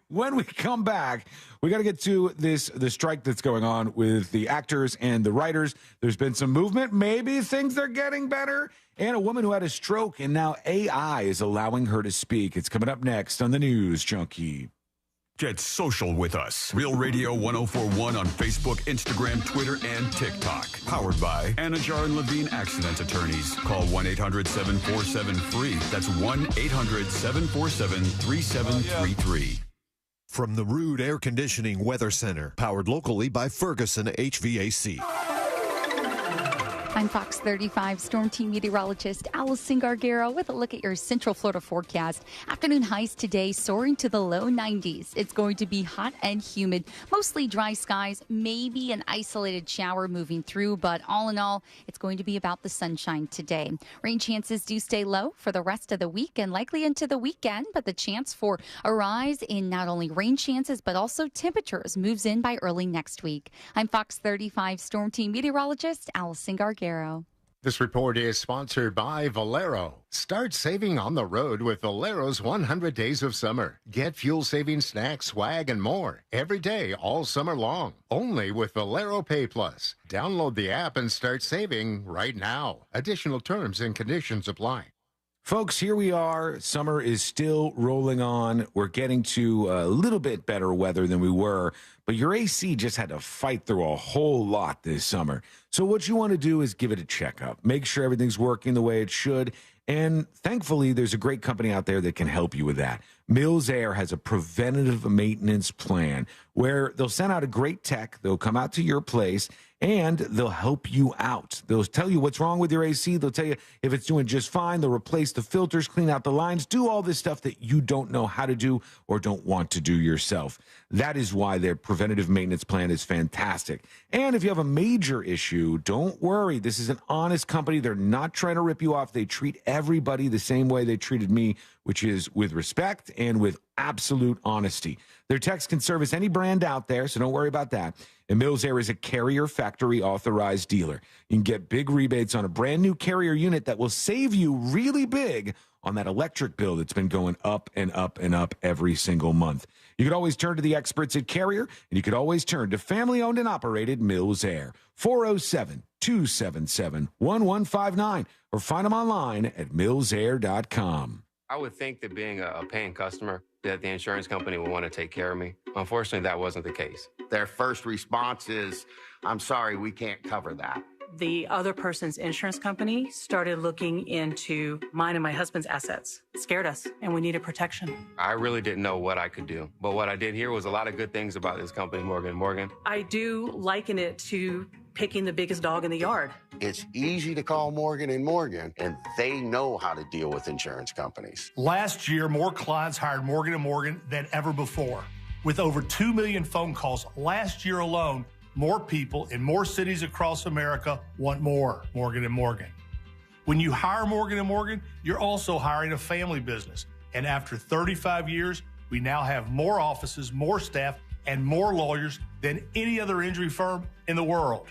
When we come back, we got to get to the strike that's going on with the actors and the writers. There's been some movement. Maybe things are getting better. And a woman who had a stroke, and now AI is allowing her to speak. It's coming up next on The News Junkie. Get social with us. Real Radio 1041 on Facebook, Instagram, Twitter, and TikTok. Powered by Anajar and Levine Accident Attorneys. Call 1-800-747-FREE. That's 1-800-747-3733. From the Rude Air Conditioning Weather Center, powered locally by Ferguson HVAC. I'm Fox 35 Storm Team meteorologist Allison Gargaro with a look at your Central Florida forecast. Afternoon highs today soaring to the low 90s. It's going to be hot and humid, mostly dry skies, maybe an isolated shower moving through, but all in all, it's going to be about the sunshine today. Rain chances do stay low for the rest of the week and likely into the weekend, but the chance for a rise in not only rain chances, but also temperatures moves in by early next week. I'm Fox 35 Storm Team meteorologist Allison Gargaro. This report is sponsored by Valero. Start saving on the road with Valero's 100 Days of Summer. Get fuel-saving snacks, swag, and more every day all summer long. Only with Valero Pay Plus. Download the app and start saving right now. Additional terms and conditions apply. Folks, here we are. Summer is still rolling on. We're getting to a little bit better weather than we were, but your AC just had to fight through a whole lot this summer. So what you want to do is give it a checkup. Make sure everything's working the way it should. And thankfully, there's a great company out there that can help you with that. Mills Air has a preventative maintenance plan where they'll send out a great tech. They'll come out to your place and they'll help you out. They'll tell you what's wrong with your AC. They'll tell you if it's doing just fine. They'll replace the filters, clean out the lines, do all this stuff that you don't know how to do or don't want to do yourself. That is why their preventative maintenance plan is fantastic. And if you have a major issue, don't worry. This is an honest company. They're not trying to rip you off. They treat everybody the same way they treated me, which is with respect and with absolute honesty. Their techs can service any brand out there, so don't worry about that. And Mills Air is a Carrier Factory authorized dealer. You can get big rebates on a brand new Carrier unit that will save you really big on that electric bill that's been going up and up and up every single month. You could always turn to the experts at Carrier, and you could always turn to family-owned and operated Mills Air. 407-277-1159, or find them online at millsair.com. I would think that being a paying customer, that the insurance company would want to take care of me. Unfortunately, that wasn't the case. Their first response is, I'm sorry, we can't cover that. The other person's insurance company started looking into mine and my husband's assets. It scared us, and we needed protection. I really didn't know what I could do. But what I did hear was a lot of good things about this company, Morgan & Morgan. I do liken it to picking the biggest dog in the yard. It's easy to call Morgan & Morgan, and they know how to deal with insurance companies. Last year, more clients hired Morgan & Morgan than ever before. With over 2 million phone calls last year alone, more people in more cities across America want more Morgan & Morgan. When you hire Morgan & Morgan, you're also hiring a family business. And after 35 years, we now have more offices, more staff, and more lawyers than any other injury firm in the world.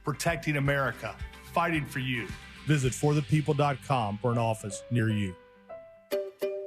Protecting America, fighting for you. Visit forthepeople.com for an office near you.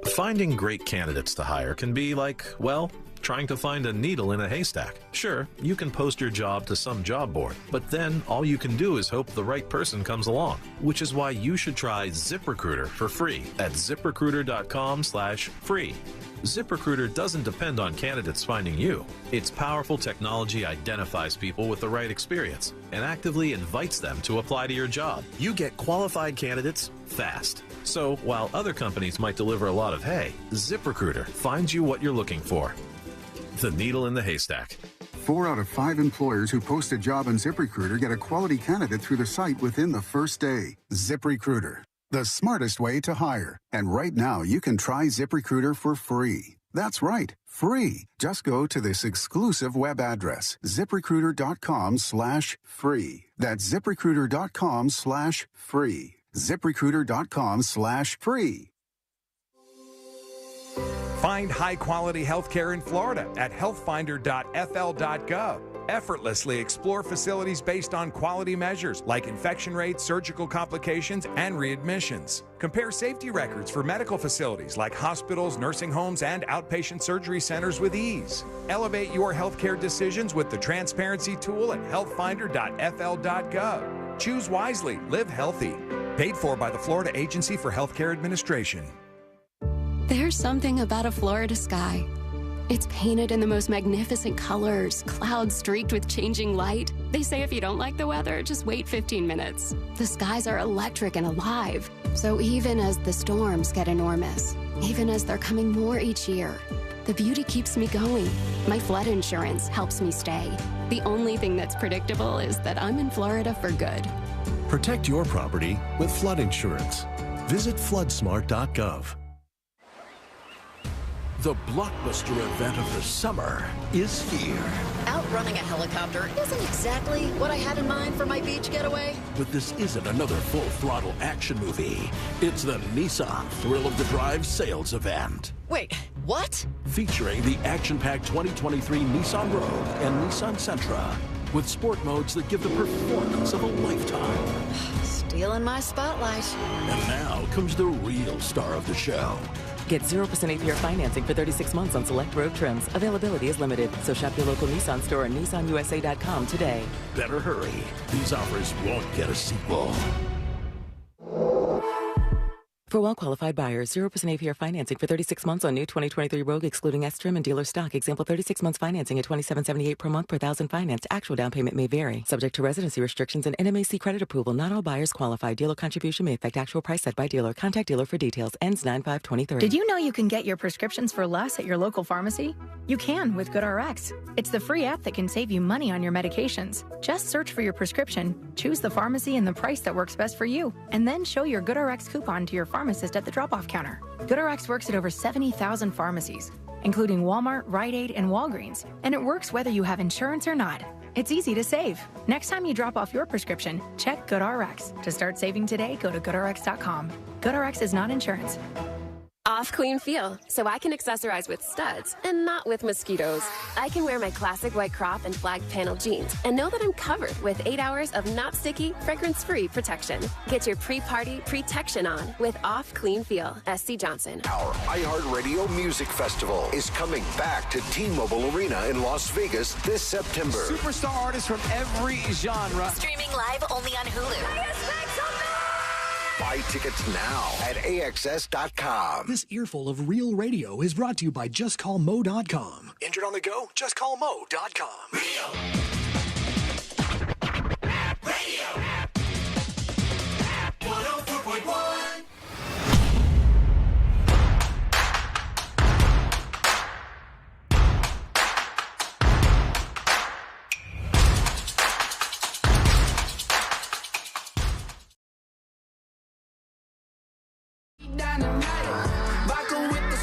Finding great candidates to hire can be like, well, trying to find a needle in a haystack. Sure, you can post your job to some job board, but then all you can do is hope the right person comes along, which is why you should try ZipRecruiter for free at ziprecruiter.com/free. ZipRecruiter doesn't depend on candidates finding you. Its powerful technology identifies people with the right experience and actively invites them to apply to your job. You get qualified candidates fast. So while other companies might deliver a lot of hay, ZipRecruiter finds you what you're looking for. The needle in the haystack. 4 out of 5 employers who post a job on ZipRecruiter get a quality candidate through the site within the first day. ZipRecruiter, the smartest way to hire. And right now, you can try ZipRecruiter for free. That's right, free. Just go to this exclusive web address, ziprecruiter.com/free. That's ziprecruiter.com/free. ZipRecruiter.com/free. Find high-quality healthcare in Florida at healthfinder.fl.gov. Effortlessly explore facilities based on quality measures like infection rates, surgical complications, and readmissions. Compare safety records for medical facilities like hospitals, nursing homes, and outpatient surgery centers with ease. Elevate your healthcare decisions with the transparency tool at healthfinder.fl.gov. Choose wisely, live healthy. Paid for by the Florida Agency for Healthcare Administration. There's something about a Florida sky. It's painted in the most magnificent colors, clouds streaked with changing light. They say if you don't like the weather, just wait 15 minutes. The skies are electric and alive. So even as the storms get enormous, even as they're coming more each year, the beauty keeps me going. My flood insurance helps me stay. The only thing that's predictable is that I'm in Florida for good. Protect your property with flood insurance. Visit floodsmart.gov. The blockbuster event of the summer is here. Outrunning a helicopter isn't exactly what I had in mind for my beach getaway. But this isn't another full-throttle action movie. It's the Nissan Thrill of the Drive sales event. Wait, what? Featuring the action-packed 2023 Nissan Rogue and Nissan Sentra, with sport modes that give the performance of a lifetime. Stealing my spotlight. And now comes the real star of the show. Get 0% APR financing for 36 months on select road trims. Availability is limited, so shop your local Nissan store and nissanusa.com today. Better hurry. These offers won't get a sequel. For well-qualified buyers, 0% APR financing for 36 months on new 2023 Rogue, excluding S-Trim and dealer stock. Example, 36 months financing at $27.78 per month per thousand financed. Actual down payment may vary. Subject to residency restrictions and NMAC credit approval. Not all buyers qualify. Dealer contribution may affect actual price set by dealer. Contact dealer for details. Ends 9/5/23. Did you know you can get your prescriptions for less at your local pharmacy? You can with GoodRx. It's the free app that can save you money on your medications. Just search for your prescription, choose the pharmacy and the price that works best for you, and then show your GoodRx coupon to your pharmacist at the drop-off counter. GoodRx works at over 70,000 pharmacies, including Walmart, Rite Aid, and Walgreens, and it works whether you have insurance or not. It's easy to save. Next time you drop off your prescription, check GoodRx. To start saving today, go to GoodRx.com. GoodRx is not insurance. Off clean feel, so I can accessorize with studs and not with mosquitoes. I can wear my classic white crop and flag panel jeans and know that I'm covered with 8 hours of not sticky, fragrance-free protection. Get your pre-party protection on with Off Clean Feel. SC Johnson. Our iHeartRadio Music Festival is coming back to T-Mobile Arena in Las Vegas this September. Superstar artists from every genre. Streaming live only on Hulu. Buy tickets now at AXS.com. This earful of real radio is brought to you by JustCallMo.com. Injured on the go? JustCallMo.com. Radio. 104.1. I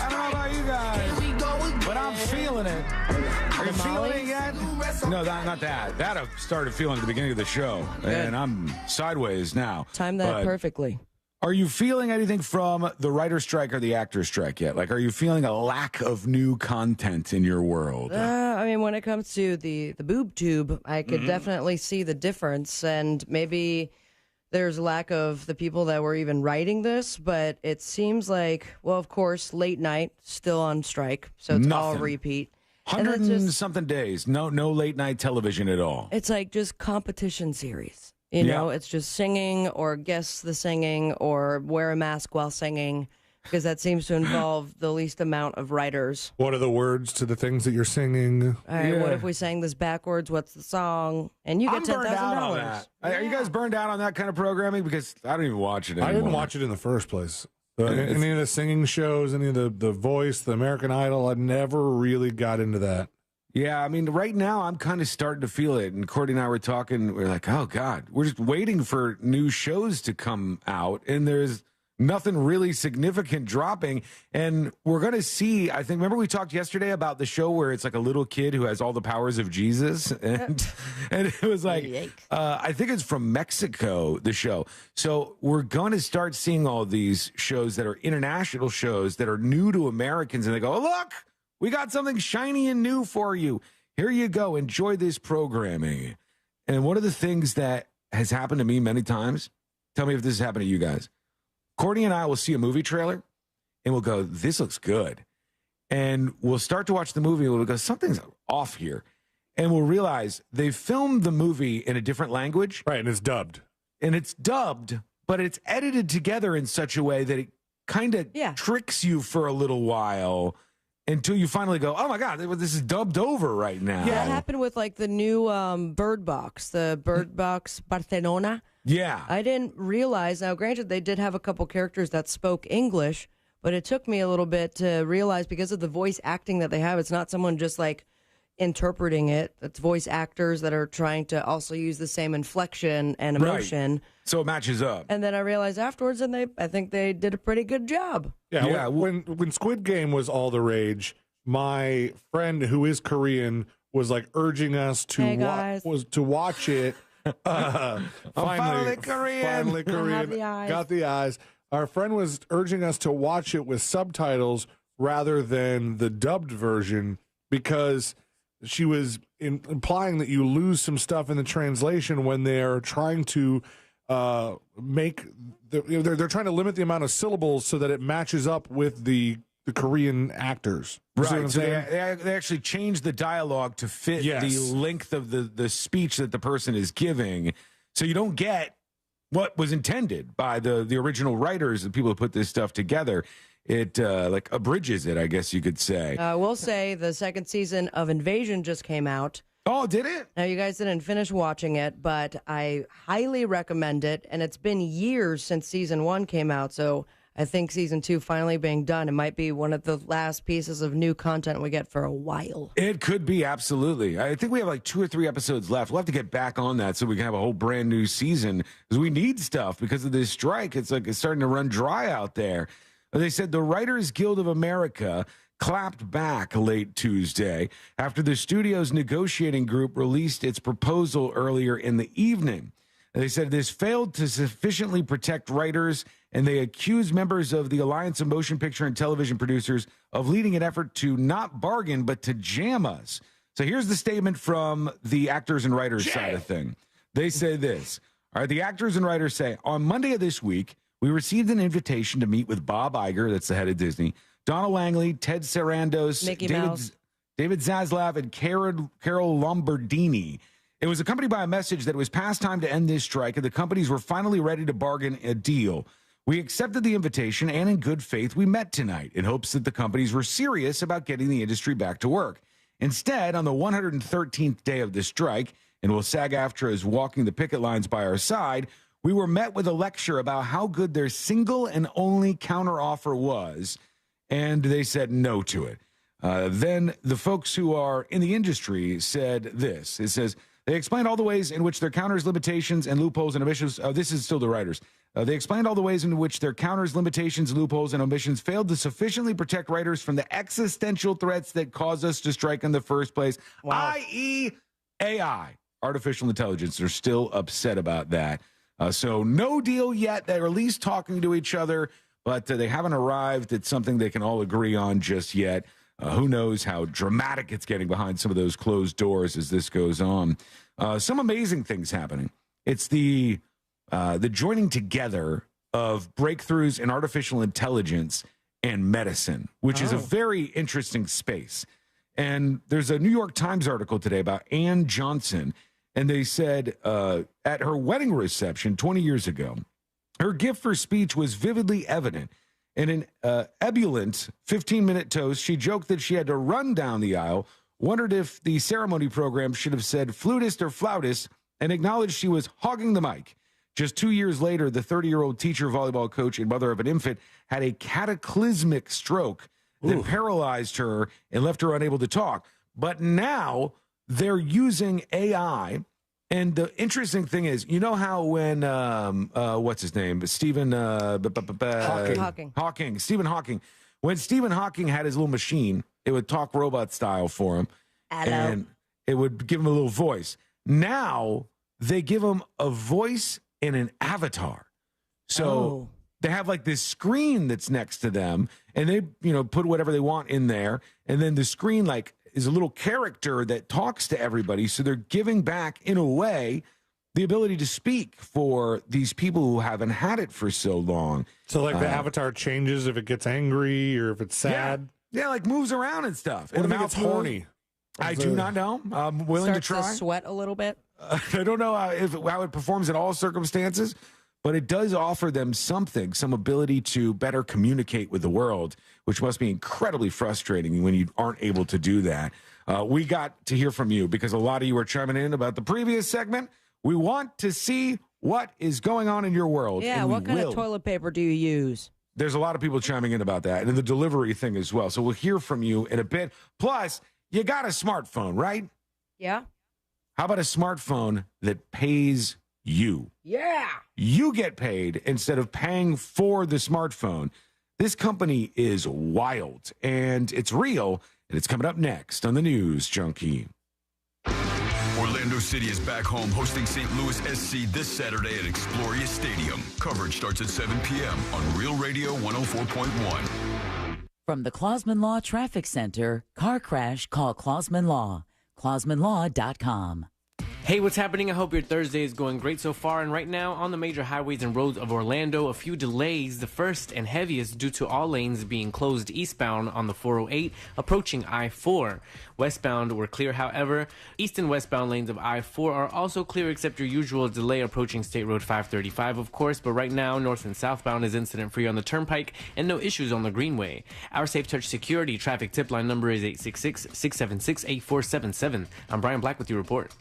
don't know about you guys, but I'm feeling it. Are you feeling it yet? No, not that. That I started feeling at the beginning of the show, and I'm sideways now. Time that perfectly. Are you feeling anything from the writer's strike or the actor's strike yet? Like, are you feeling a lack of new content in your world? I mean, when it comes to the boob tube, I could definitely see the difference, and maybe there's a lack of the people that were even writing this, but it seems like, well, of course, late night, still on strike, so it's all repeat. 100 and something days, no late night television at all. It's like just competition series. You know, it's just singing or guess the singing or wear a mask while singing, because that seems to involve the least amount of writers. What are the words to the things that you're singing? All right, what if we sang this backwards? What's the song? And you get $10,000. Are you guys burned out on that kind of programming? Because I don't even watch it anymore. I didn't watch it in the first place. Any of the singing shows, any of the Voice, the American Idol, I never really got into that. Yeah, I mean, right now I'm kind of starting to feel it. And Courtney and I were talking, we're like, oh, God, we're just waiting for new shows to come out. And there's nothing really significant dropping. And we're going to see, I think, remember we talked yesterday about the show where it's like a little kid who has all the powers of Jesus? And it was like, I think it's from Mexico, the show. So we're going to start seeing all these shows that are international shows that are new to Americans. And they go, oh, look, we got something shiny and new for you. Here you go. Enjoy this programming. And one of the things that has happened to me many times, tell me if this has happened to you guys. Courtney and I will see a movie trailer and we'll go, this looks good. And we'll start to watch the movie and we'll go, something's off here. And we'll realize they filmed the movie in a different language. Right, and it's dubbed. And it's dubbed, but it's edited together in such a way that it kind of tricks you for a little while until you finally go, oh, my God, this is dubbed over right now. Yeah, that happened with, like, the new Bird Box, the Bird Box Barcelona. Yeah. I didn't realize. Now, granted, they did have a couple characters that spoke English, but it took me a little bit to realize because of the voice acting that they have, it's not someone just, like, interpreting it. It's voice actors that are trying to also use the same inflection and emotion. Right. So it matches up. And then I realized afterwards, and I think they did a pretty good job. Yeah. When Squid Game was all the rage, my friend who is Korean was like urging us to to watch it. Finally Korean. Got the eyes. Our friend was urging us to watch it with subtitles rather than the dubbed version because she was implying that you lose some stuff in the translation when they're trying to make they're trying to limit the amount of syllables so that it matches up with the Korean actors. You see what Right. I'm So saying? they actually changed the dialogue to fit Yes. the length of the speech that the person is giving. So you don't get what was intended by the original writers, the people who put this stuff together. It like abridges it, I guess you could say. I will say the second season of Invasion just came out. Oh, did it? Now, you guys didn't finish watching it, but I highly recommend it. And it's been years since season 1 came out, so I think season 2 finally being done. It might be one of the last pieces of new content we get for a while. It could be, absolutely. I think we have like 2 or 3 episodes left. We'll have to get back on that so we can have a whole brand new season because we need stuff because of this strike. It's like it's starting to run dry out there. They said the Writers Guild of America clapped back late Tuesday after the studio's negotiating group released its proposal earlier in the evening. They said this failed to sufficiently protect writers, and they accused members of the Alliance of Motion Picture and Television Producers of leading an effort to not bargain, but to jam us. So here's the statement from the actors and writers side of thing. They say this. All right, the actors and writers say, on Monday of this week, we received an invitation to meet with Bob Iger, that's the head of Disney, Donna Langley, Ted Sarandos, Mickey Mouse. David Zaslav, and Carol Lombardini. It was accompanied by a message that it was past time to end this strike, and the companies were finally ready to bargain a deal. We accepted the invitation, and in good faith, we met tonight in hopes that the companies were serious about getting the industry back to work. Instead, on the 113th day of the strike, and while SAG-AFTRA is walking the picket lines by our side, we were met with a lecture about how good their single and only counteroffer was, and they said no to it. Then the folks who are in the industry said this. It says, they explained all the ways in which their counters, limitations, and loopholes and omissions. This is still the writers. They explained all the ways in which their counters, limitations, loopholes, and omissions failed to sufficiently protect writers from the existential threats that caused us to strike in the first place, i.e. AI, artificial intelligence. They're still upset about that. So no deal yet. They're at least talking to each other, but they haven't arrived at something they can all agree on just yet. Who knows how dramatic it's getting behind some of those closed doors as this goes on. Some amazing things happening. It's the joining together of breakthroughs in artificial intelligence and medicine, which is a very interesting space. And there's a New York Times article today about Ann Johnson, and they said at her wedding reception 20 years ago, her gift for speech was vividly evident. In an ebullient 15-minute toast, she joked that she had to run down the aisle, wondered if the ceremony program should have said flutist or flautist, and acknowledged she was hogging the mic. Just 2 years later, the 30-year-old teacher, volleyball coach, and mother of an infant had a cataclysmic stroke that paralyzed her and left her unable to talk. But now they're using AI. And the interesting thing is, you know how when, what's his name? Stephen Hawking. Stephen Hawking. When Stephen Hawking had his little machine, it would talk robot style for him. And it would give him a little voice. Now they give him a voice and an avatar. So they have like this screen that's next to them, and they, put whatever they want in there. And then the screen like is a little character that talks to everybody. So they're giving back, in a way, the ability to speak for these people who haven't had it for so long. So like the avatar changes if it gets angry or if it's sad? Yeah, like moves around and stuff. What And if it gets horny? I do not know. I'm willing to try. Starts to sweat a little bit. I don't know how it performs in all circumstances, but it does offer them some ability to better communicate with the world, which must be incredibly frustrating when you aren't able to do that. We got to hear from you because a lot of you were chiming in about the previous segment. We want to see what is going on in your world. Yeah, what kind of toilet paper do you use? There's a lot of people chiming in about that and the delivery thing as well. So we'll hear from you in a bit. Plus, you got a smartphone, right? Yeah. How about a smartphone that pays you? Yeah. You get paid instead of paying for the smartphone. This company is wild, and it's real, and it's coming up next on the News Junkie. Orlando City is back home hosting St. Louis SC this Saturday at Exploria Stadium. Coverage starts at 7 p.m. on Real Radio 104.1. From the Clausman Law Traffic Center, car crash, call Clausman Law. ClausmanLaw.com. Hey, what's happening? I hope your Thursday is going great so far. And right now, on the major highways and roads of Orlando, a few delays. The first and heaviest due to all lanes being closed eastbound on the 408, approaching I-4. Westbound were clear, however. East and westbound lanes of I-4 are also clear, except your usual delay approaching State Road 535, of course. But right now, north and southbound is incident-free on the Turnpike and no issues on the Greenway. Our Safe Touch Security traffic tip line number is 866-676-8477. I'm Brian Black with your report.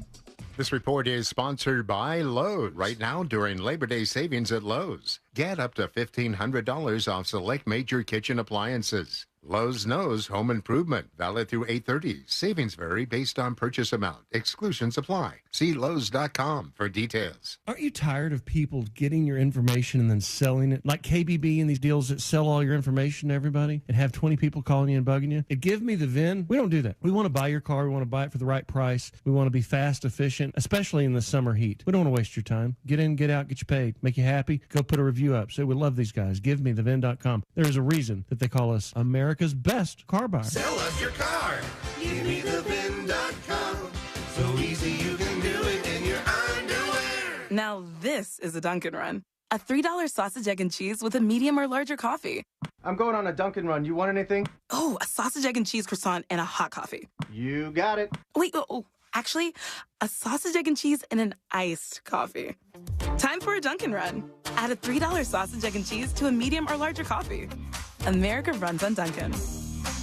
This report is sponsored by Lowe's. Right now, during Labor Day savings at Lowe's, get up to $1,500 off select major kitchen appliances. Lowe's knows home improvement. Valid through 8/30. Savings vary based on purchase amount. Exclusions apply. See Lowe's.com for details. Aren't you tired of people getting your information and then selling it? Like KBB and these deals that sell all your information to everybody and have 20 people calling you and bugging you? Give me the VIN. We don't do that. We want to buy your car. We want to buy it for the right price. We want to be fast, efficient, especially in the summer heat. We don't want to waste your time. Get in, get out, get you paid. Make you happy. Go put a review up. Say we love these guys. GiveMeTheVIN.com. There is a reason that they call us America's best car buyer. Sell us your car. GiveMeTheVIN.com. So easy you can do it in your underwear. Now this is a Dunkin' Run. A $3 sausage, egg, and cheese with a medium or larger coffee. I'm going on a Dunkin' Run. You want anything? Oh, a sausage, egg, and cheese croissant and a hot coffee. You got it. Wait, actually, a sausage, egg, and cheese and an iced coffee. Time for a Dunkin' Run. Add a $3 sausage, egg, and cheese to a medium or larger coffee. America runs on Dunkin'.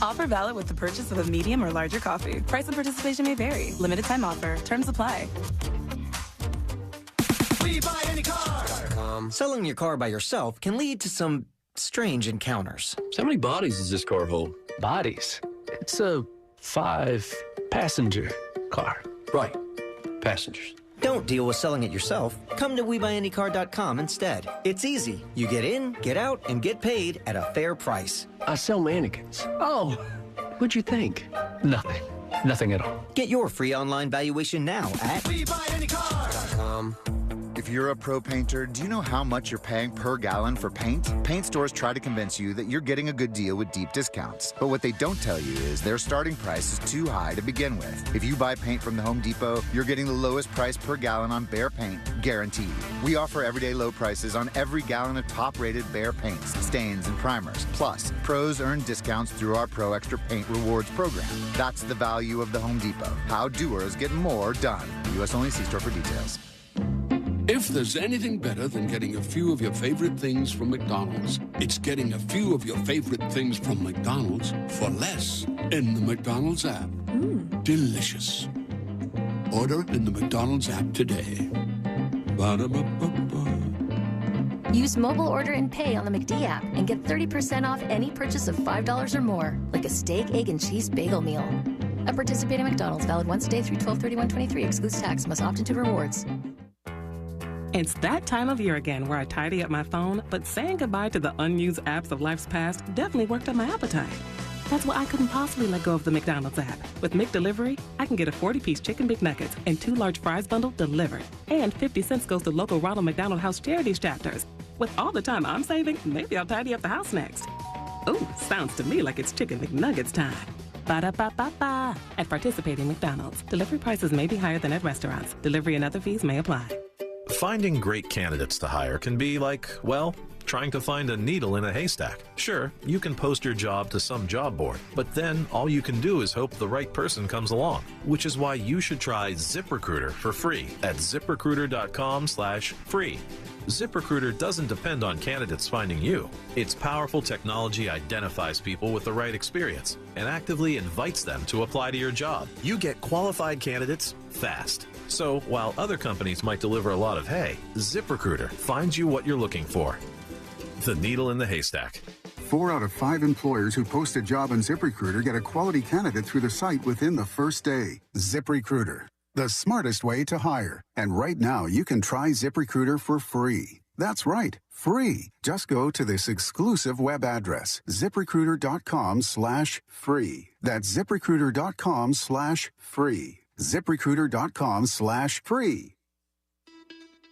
Offer valid with the purchase of a medium or larger coffee. Price and participation may vary. Limited time offer. Terms apply. We buy any car. Selling your car by yourself can lead to some strange encounters. So how many bodies does this car hold? Bodies? It's a 5-passenger car. Right. Passengers. Don't deal with selling it yourself. Come to WeBuyAnyCar.com instead. It's easy. You get in, get out, and get paid at a fair price. I sell mannequins. Oh, what'd you think? Nothing. Nothing at all. Get your free online valuation now at WeBuyAnyCar.com. If you're a pro painter, do you know how much you're paying per gallon for paint? Paint stores try to convince you that you're getting a good deal with deep discounts. But what they don't tell you is their starting price is too high to begin with. If you buy paint from the Home Depot, you're getting the lowest price per gallon on Behr paint, guaranteed. We offer everyday low prices on every gallon of top-rated Behr paints, stains, and primers. Plus, pros earn discounts through our Pro Extra Paint Rewards program. That's the value of the Home Depot. How doers get more done. U.S. only. See store for details. If there's anything better than getting a few of your favorite things from McDonald's, it's getting a few of your favorite things from McDonald's for less in the McDonald's app. Delicious. Order in the McDonald's app today. Ba-da-ba-ba-ba. Use mobile order and pay on the McD app and get 30% off any purchase of $5 or more, like a steak, egg, and cheese bagel meal. At participating McDonald's, valid once a day through 12/31/23, excludes tax, must opt into rewards. It's that time of year again where I tidy up my phone, but saying goodbye to the unused apps of life's past definitely worked up my appetite. That's why I couldn't possibly let go of the McDonald's app. With McDelivery, I can get a 40-piece chicken McNuggets and 2 large fries bundle delivered. And 50 cents goes to local Ronald McDonald House Charities chapters. With all the time I'm saving, maybe I'll tidy up the house next. Ooh, sounds to me like it's chicken McNuggets time. Ba-da-ba-ba-ba. At participating McDonald's, delivery prices may be higher than at restaurants. Delivery and other fees may apply. Finding great candidates to hire can be like, well, trying to find a needle in a haystack. Sure, you can post your job to some job board, but then all you can do is hope the right person comes along, which is why you should try ZipRecruiter for free at ZipRecruiter.com/free. ZipRecruiter doesn't depend on candidates finding you. Its powerful technology identifies people with the right experience and actively invites them to apply to your job. You get qualified candidates fast. So while other companies might deliver a lot of hay, ZipRecruiter finds you what you're looking for. The needle in the haystack. 4 out of 5 employers who post a job on ZipRecruiter get a quality candidate through the site within the first day. ZipRecruiter, the smartest way to hire. And right now, you can try ZipRecruiter for free. That's right, free. Just go to this exclusive web address, ZipRecruiter.com/free. That's ZipRecruiter.com/free. ZipRecruiter.com/free.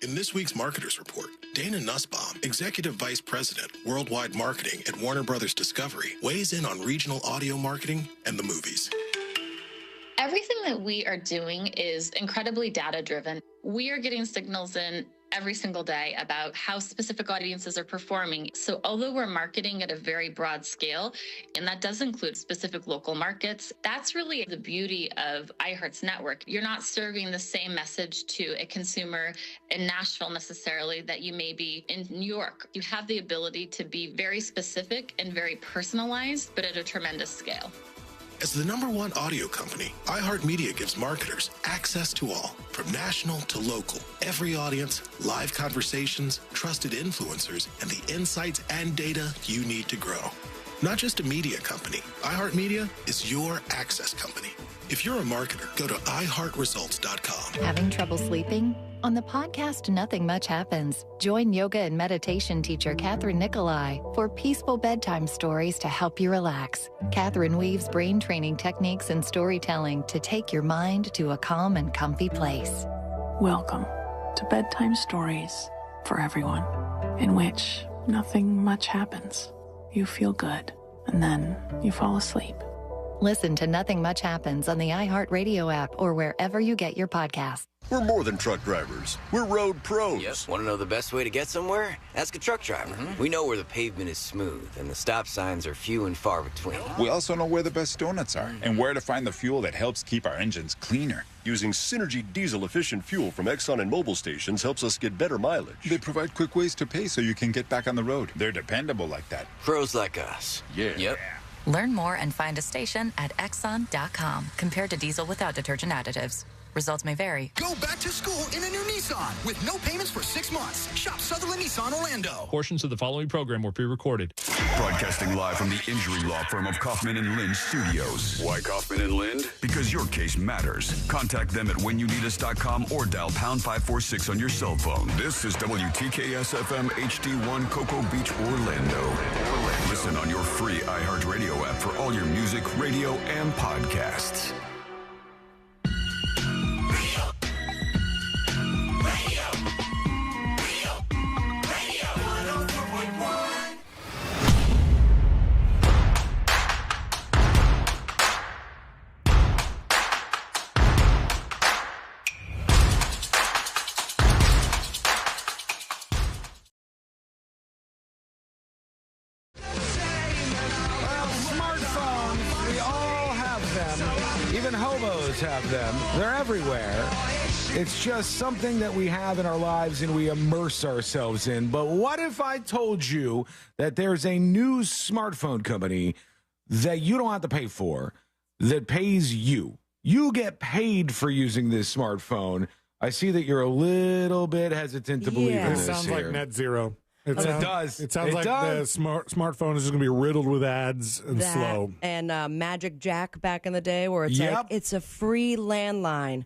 In this week's Marketers Report, Dana Nussbaum, Executive Vice President, Worldwide Marketing at Warner Brothers Discovery, weighs in on regional audio marketing and the movies. Everything that we are doing is incredibly data-driven. We are getting signals in every single day about how specific audiences are performing. So although we're marketing at a very broad scale, and that does include specific local markets, that's really the beauty of iHeart's network. You're not serving the same message to a consumer in Nashville necessarily that you may be in New York. You have the ability to be very specific and very personalized, but at a tremendous scale. As the #1 audio company, iHeartMedia gives marketers access to all, from national to local, every audience, live conversations, trusted influencers, and the insights and data you need to grow. Not just a media company, iHeartMedia is your access company. If you're a marketer, go to iHeartResults.com. Having trouble sleeping? On the podcast Nothing Much Happens, join yoga and meditation teacher Catherine Nicolai for peaceful bedtime stories to help you relax. Catherine weaves brain training techniques and storytelling to take your mind to a calm and comfy place. Welcome to Bedtime Stories for Everyone, in which nothing much happens. You feel good, and then you fall asleep. Listen to Nothing Much Happens on the iHeartRadio app or wherever you get your podcasts. We're more than truck drivers. We're road pros. Yep. Want to know the best way to get somewhere? Ask a truck driver. We know where the pavement is smooth and the stop signs are few and far between. We also know where the best donuts are and where to find the fuel that helps keep our engines cleaner. Using Synergy diesel-efficient fuel from Exxon and Mobil stations helps us get better mileage. They provide quick ways to pay so you can get back on the road. They're dependable like that. Pros like us. Yeah. Yep. Learn more and find a station at Exxon.com compared to diesel without detergent additives. Results may vary. Go back to school in a new Nissan with no payments for 6 months. Shop Sutherland Nissan Orlando. Portions of the following program were pre-recorded. Broadcasting live from the injury law firm of Kaufman and Lind Studios. Why Kaufman and Lind? Because your case matters. Contact them at whenyouneedus.com or dial pound 546 on your cell phone. This is WTKS FM HD1 Cocoa Beach, Orlando. Listen on your free iHeartRadio app for all your music, radio, and podcasts. Have them. They're everywhere. It's just something that we have in our lives and we immerse ourselves in. But what if I told you that there's a new smartphone company that you don't have to pay for, that pays you? You get paid for using this smartphone. I see that you're a little bit hesitant to believe in this. It sounds like net zero. It does. It sounds like the smartphone is just going to be riddled with ads and slow. And Magic Jack back in the day where it's like, it's a free landline.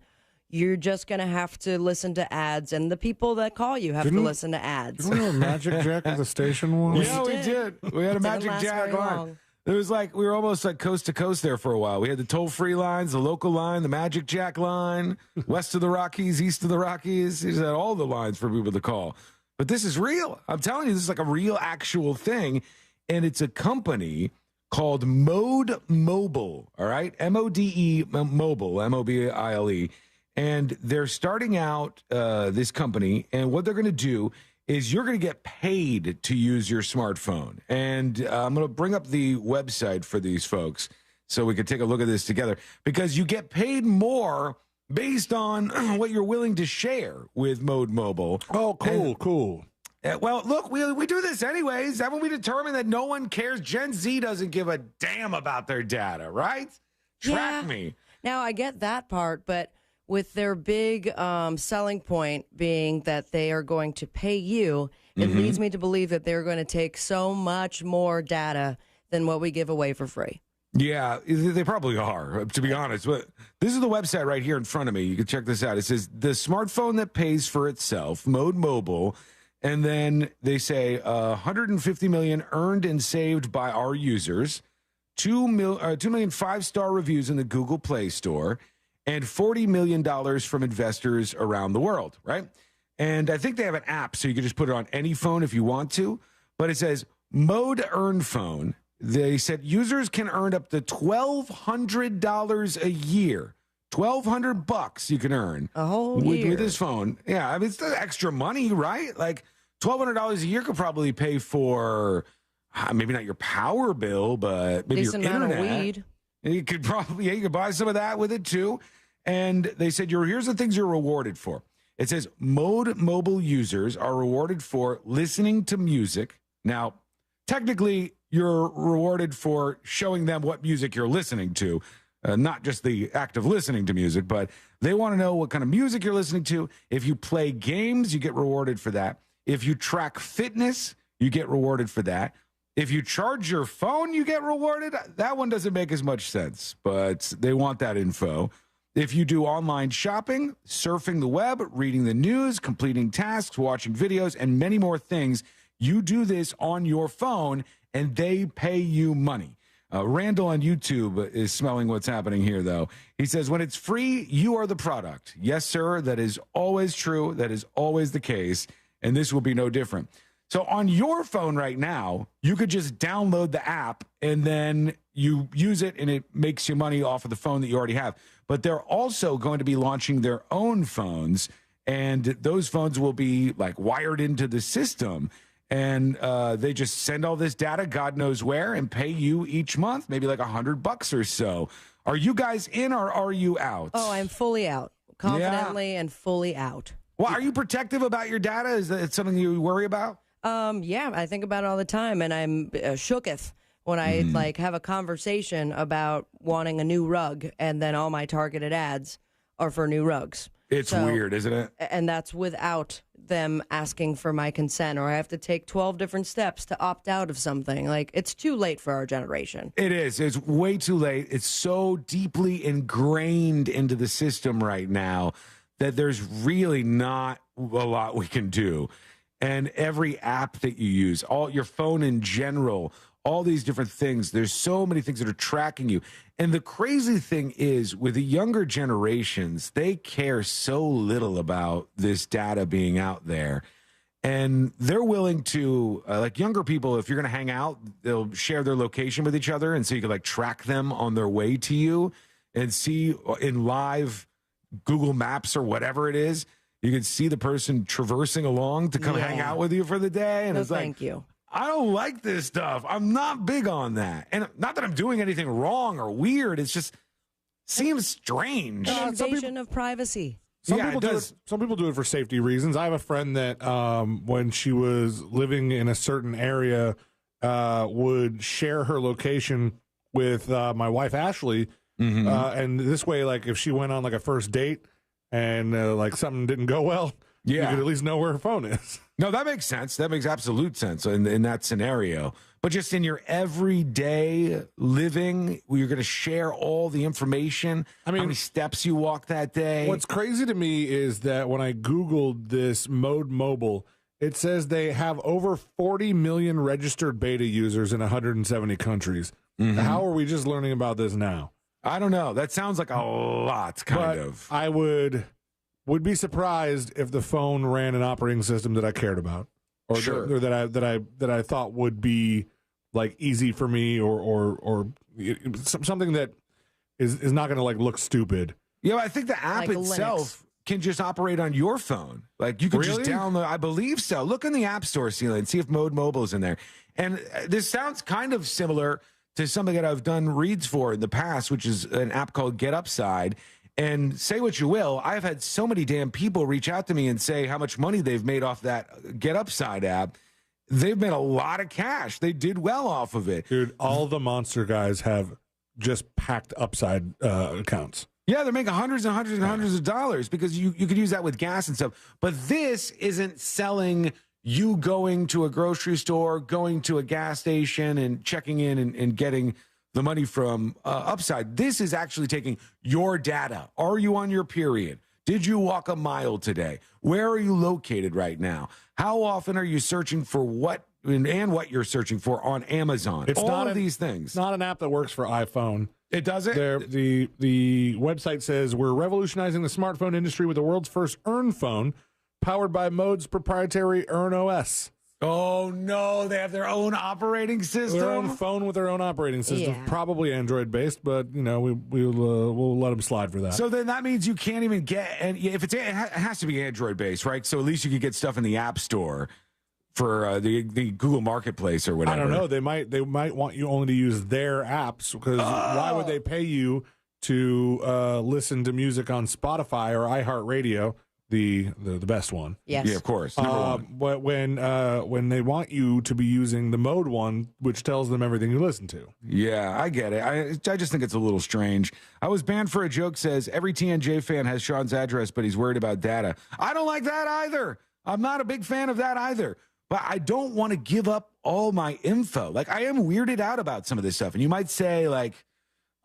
You're just going to have to listen to ads, and the people that call you have to listen to ads. Didn't we have a Magic Jack at the station once? Yeah, we did. We had a Magic Jack line. It was like, we were almost like coast to coast there for a while. We had the toll-free lines, the local line, the Magic Jack line, west of the Rockies, east of the Rockies. These had all the lines for people to call. But this is real. I'm telling you, this is like a real actual thing. And it's a company called Mode Mobile, all right? M-O-D-E, Mobile, M-O-B-I-L-E. And they're starting out this company. And what they're going to do is you're going to get paid to use your smartphone. And I'm going to bring up the website for these folks so we can take a look at this together. Because you get paid more based on what you're willing to share with Mode Mobile. Oh, cool. Well, look, we do this anyways. Haven't we determined that no one cares? Gen Z doesn't give a damn about their data, right? Track me. Now, I get that part, but with their big selling point being that they are going to pay you, it leads me to believe that they're going to take so much more data than what we give away for free. Yeah, they probably are, to be honest. But this is the website right here in front of me. You can check this out. It says, the smartphone that pays for itself, Mode Mobile. And then they say 150 million earned and saved by our users, 2 million five-star reviews in the Google Play Store, and $40 million from investors around the world, right? And I think they have an app, so you can just put it on any phone if you want to. But it says Mode Earn Phone. They said users can earn up to $1,200 a year $1,200 you can earn a whole with his phone. Yeah, I mean, it's the extra money, right? Like $1,200 a year could probably pay for maybe not your power bill, but maybe decent your amount internet. of weed. And you could probably, you could buy some of that with it too. And they said, here's the things you're rewarded for. It says Mode Mobile users are rewarded for listening to music. Now, technically, you're rewarded for showing them what music you're listening to, not just the act of listening to music, but they want to know what kind of music you're listening to. If you play games, you get rewarded for that. If you track fitness, you get rewarded for that. If you charge your phone, you get rewarded. That one doesn't make as much sense, but they want that info. If you do online shopping, surfing the web, reading the news, completing tasks, watching videos, and many more things, you do this on your phone, and they pay you money. Randall on YouTube is smelling what's happening here, though. He says, when it's free, you are the product. Yes, sir, that is always true. That is always the case, and this will be no different. So on your phone right now, you could just download the app, and then you use it, and it makes you money off of the phone that you already have. But they're also going to be launching their own phones, and those phones will be like wired into the system. And they just send all this data, God knows where, and pay you each month, maybe like $100 or so. Are you guys in or are you out? Oh, I'm fully out. Confidently and fully out. Well, are you protective about your data? Is that something you worry about? Yeah, I think about it all the time, and I'm shooketh when I like have a conversation about wanting a new rug, and then all my targeted ads are for new rugs. It's weird, isn't it? And that's without them asking for my consent, or I have to take 12 different steps to opt out of something. Like, it's too late for our generation. It is. It's way too late. It's so deeply ingrained into the system right now that there's really not a lot we can do. And every app that you use, all your phone in general, all these different things, there's so many things that are tracking you. And the crazy thing is, with the younger generations, they care so little about this data being out there. And they're willing to, like younger people, if you're going to hang out, they'll share their location with each other. And so you can like track them on their way to you and see in live Google Maps or whatever it is. You can see the person traversing along to come hang out with you for the day. And it's like, thank you. I don't like this stuff. I'm not big on that. And not that I'm doing anything wrong or weird. It's just seems strange. An invasion of privacy. Some people do it for safety reasons. I have a friend that when she was living in a certain area would share her location with my wife, Ashley. And this way, like if she went on like a first date and like something didn't go well, you could at least know where her phone is. No, that makes sense. That makes absolute sense in that scenario. But just in your everyday living, where you're going to share all the information, how many steps you walk that day. What's crazy to me is that when I Googled this Mode Mobile, it says they have over 40 million registered beta users in 170 countries. How are we just learning about this now? I don't know. That sounds like a lot, kind of. I would be surprised if the phone ran an operating system that I cared about, or, or that I thought would be like easy for me, or something that is not going to like look stupid. Yeah, I think the app like itself can just operate on your phone. Like you can just download. I believe so. Look in the App Store, Celia, and see if Mode Mobile is in there. And this sounds kind of similar to something that I've done reads for in the past, which is an app called Get Upside. And say what you will, I've had so many damn people reach out to me and say how much money they've made off that Get Upside app. They've made a lot of cash. They did well off of it. Dude, all the monster guys have just packed Upside accounts. Yeah, they're making hundreds and hundreds and hundreds of dollars because you could use that with gas and stuff. But this isn't selling you going to a grocery store, going to a gas station and checking in and getting the money from Upside. This is actually taking your data. Are you on your period? Did you walk a mile today? Where are you located right now? How often are you searching for what and what you're searching for on Amazon? It's all not of these things. It's not an app that works for iPhone. It doesn't? The website says, we're revolutionizing the smartphone industry with the world's first Earn phone, powered by Mode's proprietary Earn OS. Oh, no. They have their own operating system? Their own phone with their own operating system. Yeah. Probably Android-based, but, we'll let them slide for that. So then that means you can't even get, and if it has to be Android-based, right? So at least you could get stuff in the App Store for the Google Marketplace or whatever. I don't know. They might want you only to use their apps, because why would they pay you to listen to music on Spotify or iHeartRadio, the best one? Yes. Yeah, of course. Number one. But when they want you to be using the mode one, which tells them everything you listen to. Yeah, I get it. I just think it's a little strange. I was banned for a joke says every TNJ fan has Sean's address, but he's worried about data. I don't like that either. I'm not a big fan of that either. But I don't want to give up all my info. Like, I am weirded out about some of this stuff. And you might say, like,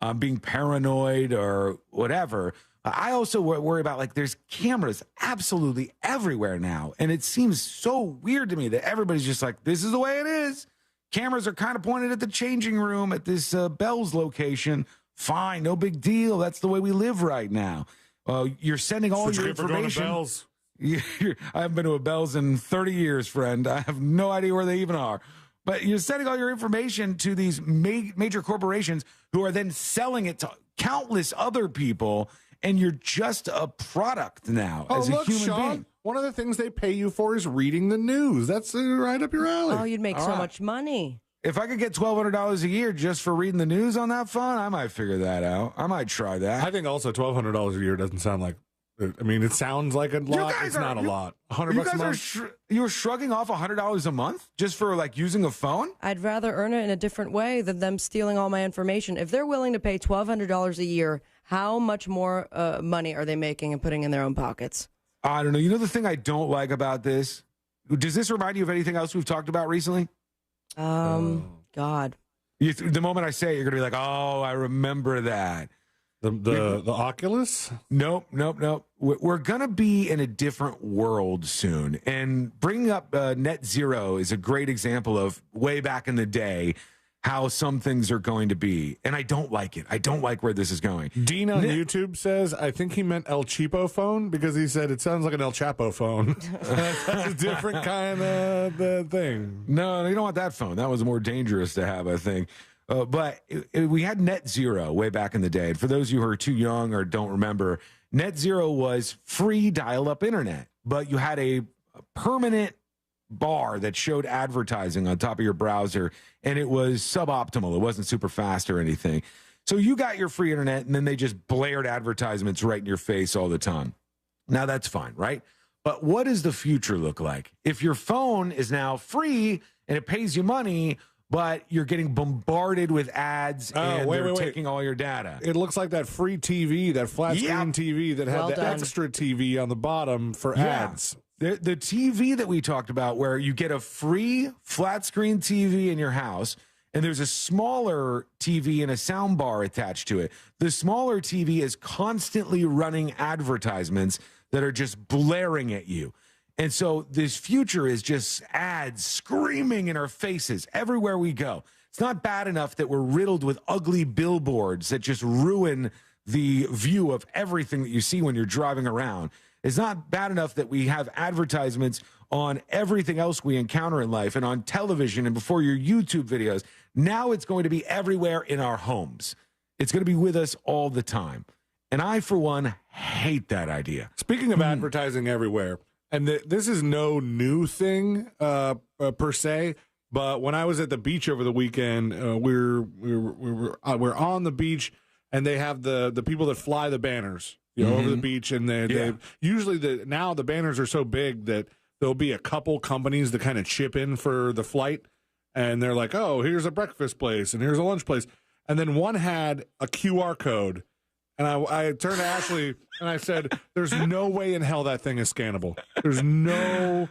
I'm being paranoid or whatever. I also worry about, like, there's cameras absolutely everywhere now. And it seems so weird to me that everybody's just like, this is the way it is. Cameras are kind of pointed at the changing room at this Bell's location. Fine, no big deal. That's the way we live right now. You're sending all your information. Bell's. I haven't been to a Bell's in 30 years, friend. I have no idea where they even are. But you're sending all your information to these major corporations who are then selling it to countless other people, and you're just a product now as a human being. One of the things they pay you for is reading the news. That's right up your alley. Oh, you'd make so much money. If I could get $1,200 a year just for reading the news on that phone, I might figure that out. I might try that. I think also $1,200 a year doesn't sound like, I mean, it sounds like a lot. It's not a lot. $100 a month. You were shrugging off $100 a month just for, like, using a phone? I'd rather earn it in a different way than them stealing all my information. If they're willing to pay $1,200 a year, how much more money are they making and putting in their own pockets? I don't know. You know the thing I don't like about this? Does this remind you of anything else we've talked about recently? God. The moment I say it, you're going to be like, oh, I remember that. The Oculus? Nope. We're going to be in a different world soon. And bringing up net zero is a great example of way back in the day how some things are going to be. And I don't like it. I don't like where this is going. Dean on YouTube says, I think he meant El Cheapo phone, because he said it sounds like an El Chapo phone. That's a different kind of thing. No, you don't want that phone. That was more dangerous to have, I think. But we had net zero way back in the day. And for those of you who are too young or don't remember, net zero was free dial-up internet. But you had a permanent bar that showed advertising on top of your browser, and it was suboptimal. It wasn't super fast or anything. So you got your free internet, and then they just blared advertisements right in your face all the time. Now that's fine, right? But what does the future look like? If your phone is now free and it pays you money, but you're getting bombarded with ads and they're taking all your data. It looks like that free TV, that flat screen TV that had the extra TV on the bottom for ads. The TV that we talked about, where you get a free flat screen TV in your house, and there's a smaller TV and a sound bar attached to it. The smaller TV is constantly running advertisements that are just blaring at you. And so this future is just ads screaming in our faces everywhere we go. It's not bad enough that we're riddled with ugly billboards that just ruin the view of everything that you see when you're driving around. It's not bad enough that we have advertisements on everything else we encounter in life and on television and before your YouTube videos. Now it's going to be everywhere in our homes. It's going to be with us all the time. And I, for one, hate that idea. Speaking of advertising everywhere, and this is no new thing per se, but when I was at the beach over the weekend, we're on the beach, and they have the people that fly the banners, over the beach, and they usually now the banners are so big that there'll be a couple companies that kind of chip in for the flight, and they're like, oh, here's a breakfast place and here's a lunch place, and then one had a QR code, and I turned to Ashley and I said, there's no way in hell that thing is scannable. There's no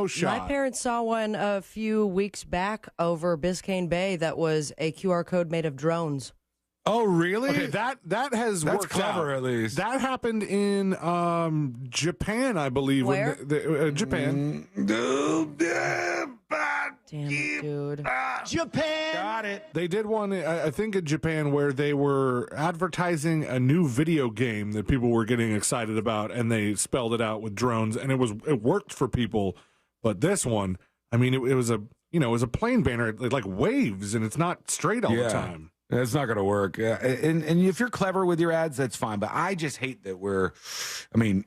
shot. My parents saw one a few weeks back over Biscayne Bay that was a QR code made of drones. Oh, really? Okay, that has That's worked clever, out. At least. That happened in Japan, I believe. Where? Japan. Damn, dude. Japan. Got it. They did one, I think, in Japan where they were advertising a new video game that people were getting excited about, and they spelled it out with drones, and it worked for people. But this one, I mean, it was a plain banner. It like waves, and it's not straight all the time. That's not going to work. And if you're clever with your ads, that's fine. But I just hate that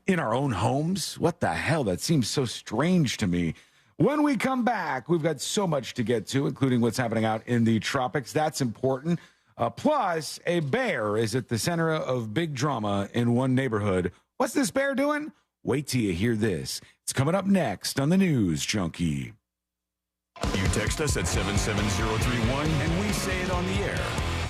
in our own homes. What the hell? That seems so strange to me. When we come back, we've got so much to get to, including what's happening out in the tropics. That's important. Plus, a bear is at the center of big drama in one neighborhood. What's this bear doing? Wait till you hear this. It's coming up next on the News Junkie. You text us at 77031 and we say it on the air.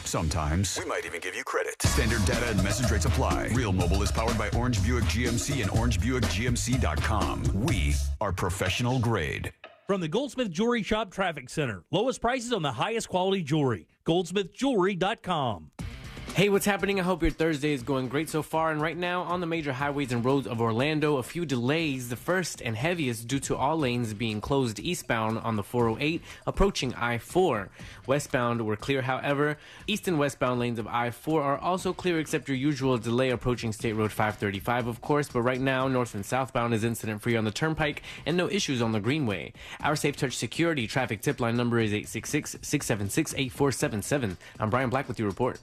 Sometimes. We might even give you credit. Standard data and message rates apply. Real Mobile is powered by Orange Buick GMC and OrangeBuickGMC.com. We are professional grade. From the Goldsmith Jewelry Shop Traffic Center. Lowest prices on the highest quality jewelry. GoldsmithJewelry.com. Hey, what's happening? I hope your Thursday is going great so far. And right now, on the major highways and roads of Orlando, a few delays. The first and heaviest due to all lanes being closed eastbound on the 408, approaching I-4. Westbound were clear, however. East and westbound lanes of I-4 are also clear, except your usual delay approaching State Road 535, of course. But right now, north and southbound is incident-free on the Turnpike and no issues on the Greenway. Our Safe Touch Security traffic tip line number is 866-676-8477. I'm Brian Black with your report.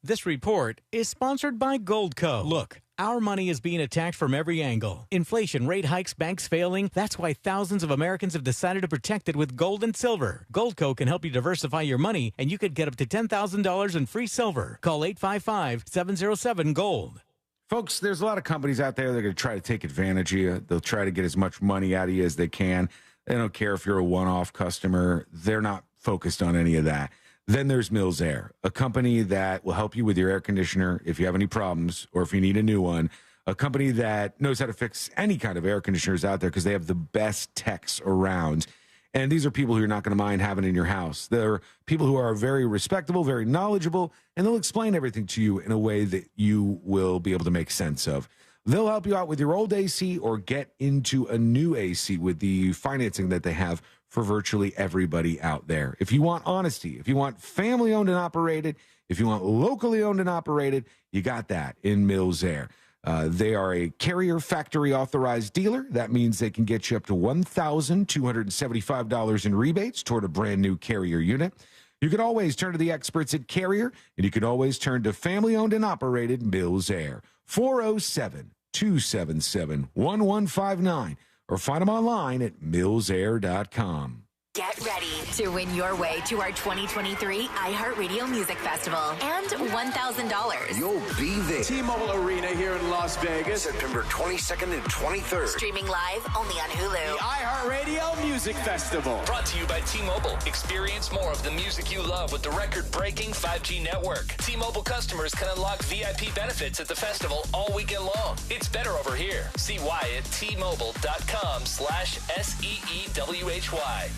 This report is sponsored by Goldco. Look, our money is being attacked from every angle. Inflation, rate hikes, banks failing. That's why thousands of Americans have decided to protect it with gold and silver. Goldco can help you diversify your money, and you could get up to $10,000 in free silver. Call 855-707-GOLD. Folks, there's a lot of companies out there that are going to try to take advantage of you. They'll try to get as much money out of you as they can. They don't care if you're a one-off customer. They're not focused on any of that. Then there's Mills Air, a company that will help you with your air conditioner if you have any problems or if you need a new one. A company that knows how to fix any kind of air conditioners out there because they have the best techs around. And these are people who you're not going to mind having in your house. They're people who are very respectable, very knowledgeable, and they'll explain everything to you in a way that you will be able to make sense of. They'll help you out with your old AC or get into a new AC with the financing that they have for virtually everybody out there. If you want honesty, if you want family owned and operated, if you want locally owned and operated, you got that in Mills Air. They are a Carrier factory authorized dealer. That means they can get you up to $1,275 in rebates toward a brand new Carrier unit. You can always turn to the experts at Carrier, and you can always turn to family owned and operated Mills Air. 407-277-1159. Or find them online at millsair.com. Get ready to win your way to our 2023 iHeartRadio Music Festival and $1,000. You'll be there. T-Mobile Arena here in Las Vegas. September 22nd and 23rd. Streaming live only on Hulu. The iHeartRadio Music Festival. Brought to you by T-Mobile. Experience more of the music you love with the record-breaking 5G network. T-Mobile customers can unlock VIP benefits at the festival all weekend long. It's better over here. See why at T-Mobile.com/SEEWHY.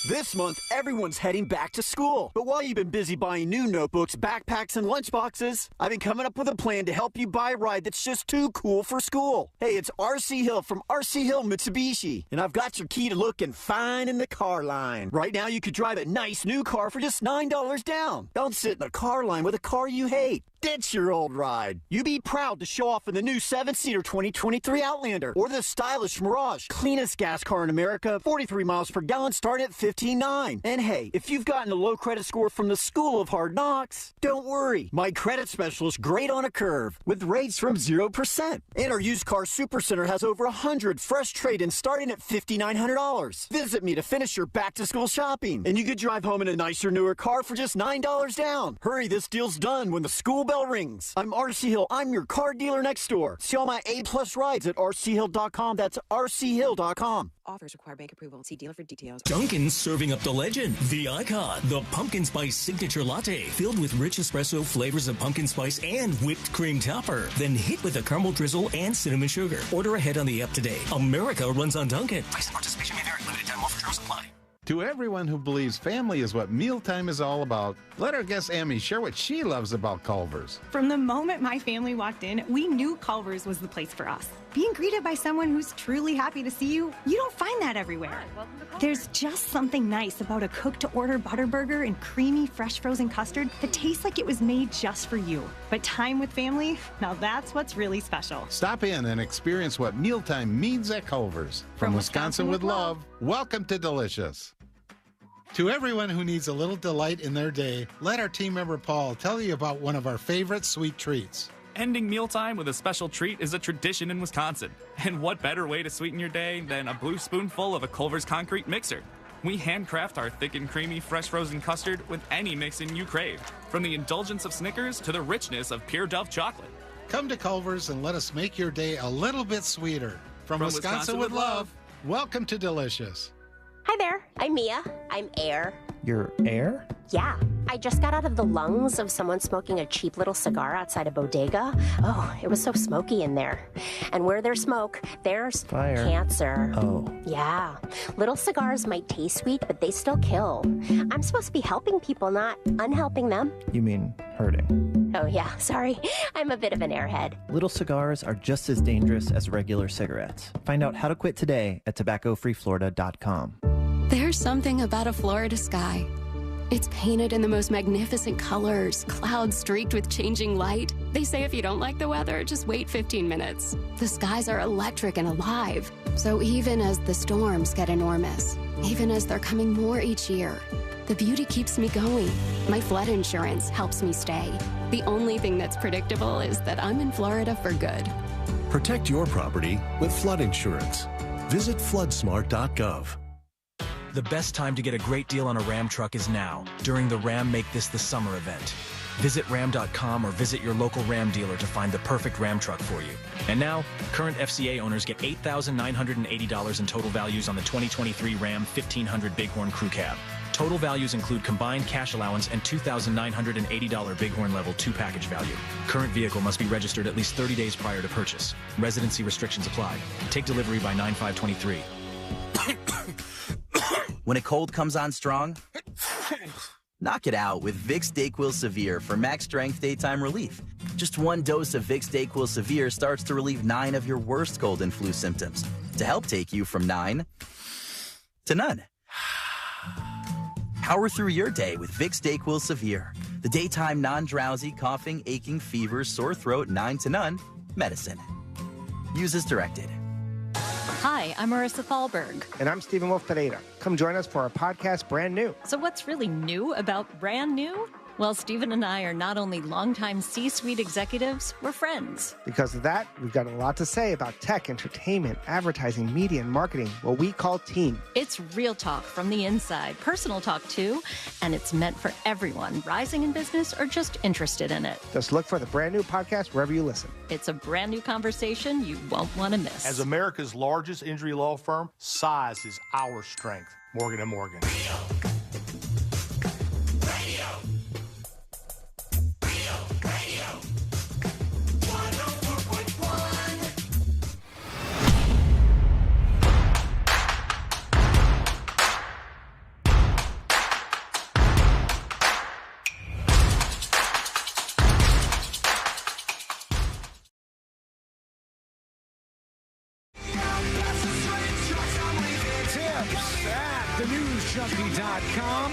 This month, everyone's heading back to school. But while you've been busy buying new notebooks, backpacks, and lunchboxes, I've been coming up with a plan to help you buy a ride that's just too cool for school. Hey, it's RC Hill from RC Hill Mitsubishi, and I've got your key to looking fine in the car line. Right now, you could drive a nice new car for just $9 down. Don't sit in a car line with a car you hate. Ditch your old ride. You be proud to show off in the new 7-seater 2023 Outlander or the stylish Mirage. Cleanest gas car in America, 43 miles per gallon, starting at $15,900. And hey, if you've gotten a low credit score from the School of Hard Knocks, don't worry. My credit specialist, great on a curve, with rates from 0%. And our used car supercenter has over 100 fresh trade-ins starting at $5,900. Visit me to finish your back-to-school shopping, and you could drive home in a nicer, newer car for just $9 down. Hurry, this deal's done when the school bell rings. I'm RC Hill. I'm your car dealer next door. See all my A-plus rides at rchill.com. That's rchill.com. Offers require bank approval. See dealer for details. Dunkin's serving up the legend, the icon, the pumpkin spice signature latte, filled with rich espresso flavors of pumpkin spice and whipped cream topper. Then hit with a caramel drizzle and cinnamon sugar. Order ahead on the app today. America runs on Dunkin'. Price and participation may vary. Limited time offer. Terms apply. To everyone who believes family is what mealtime is all about, let our guest Emmy share what she loves about Culver's. From the moment my family walked in, we knew Culver's was the place for us. being greeted by someone who's truly happy to see you, you don't find that everywhere. There's just something nice about a cook-to-order Butterburger and creamy, fresh frozen custard that tastes like it was made just for you. But time with family, now that's what's really special. Stop in and experience what mealtime means at Culver's. From Wisconsin with love, welcome to Delicious. To everyone who needs a little delight in their day, let our team member Paul tell you about one of our favorite sweet treats. Ending mealtime with a special treat is a tradition in Wisconsin. And what better way to sweeten your day than a blue spoonful of a Culver's concrete mixer? We handcraft our thick and creamy fresh frozen custard with any mix-in you crave, from the indulgence of Snickers to the richness of pure Dove chocolate. Come to Culver's and let us make your day a little bit sweeter. From Wisconsin with love, welcome to Delicious. Hi there, I'm Mia. I'm Air. You're Air? Yeah, I just got out of the lungs of someone smoking a cheap little cigar outside a bodega. Oh, it was so smoky in there. And where there's smoke, there's fire. Cancer. Oh. Yeah, little cigars might taste sweet, but they still kill. I'm supposed to be helping people, not unhelping them. You mean hurting? Oh yeah, sorry. I'm a bit of an airhead. Little cigars are just as dangerous as regular cigarettes. Find out how to quit today at tobaccofreeflorida.com. There's something about a Florida sky. It's painted in the most magnificent colors, clouds streaked with changing light. They say if you don't like the weather, just wait 15 minutes. The skies are electric and alive. So even as the storms get enormous, even as they're coming more each year, the beauty keeps me going. My flood insurance helps me stay. The only thing that's predictable is that I'm in Florida for good. Protect your property with flood insurance. Visit floodsmart.gov. The best time to get a great deal on a Ram truck is now, during the Ram Make This the Summer event. Visit ram.com or visit your local Ram dealer to find the perfect Ram truck for you. And now, current FCA owners get $8,980 in total values on the 2023 Ram 1500 Bighorn Crew Cab. Total values include combined cash allowance and $2,980 Bighorn Level 2 package value. Current vehicle must be registered at least 30 days prior to purchase. Residency restrictions apply. Take delivery by 9/5/23. When a cold comes on strong, knock it out with Vicks DayQuil Severe for max strength daytime relief. Just one dose of Vicks DayQuil Severe starts to relieve 9 of your worst cold and flu symptoms to help take you from 9 to none. Power through your day with Vicks DayQuil Severe, the daytime non-drowsy, coughing, aching, fever, sore throat, 9 to none medicine. Use as directed. Hi, I'm Marissa Thalberg. And I'm Stephen Wolf Pereira. Come join us for our podcast, Brand New. So what's really new about Brand New? Well, Stephen and I are not only longtime C-suite executives, we're friends. Because of that, we've got a lot to say about tech, entertainment, advertising, media, and marketing, what we call team. It's real talk from the inside, personal talk too, and it's meant for everyone rising in business or just interested in it. Just look for the Brand New podcast wherever you listen. It's a brand new conversation you won't want to miss. As America's largest injury law firm, size is our strength. Morgan & Morgan. ThenewsJunkie.com,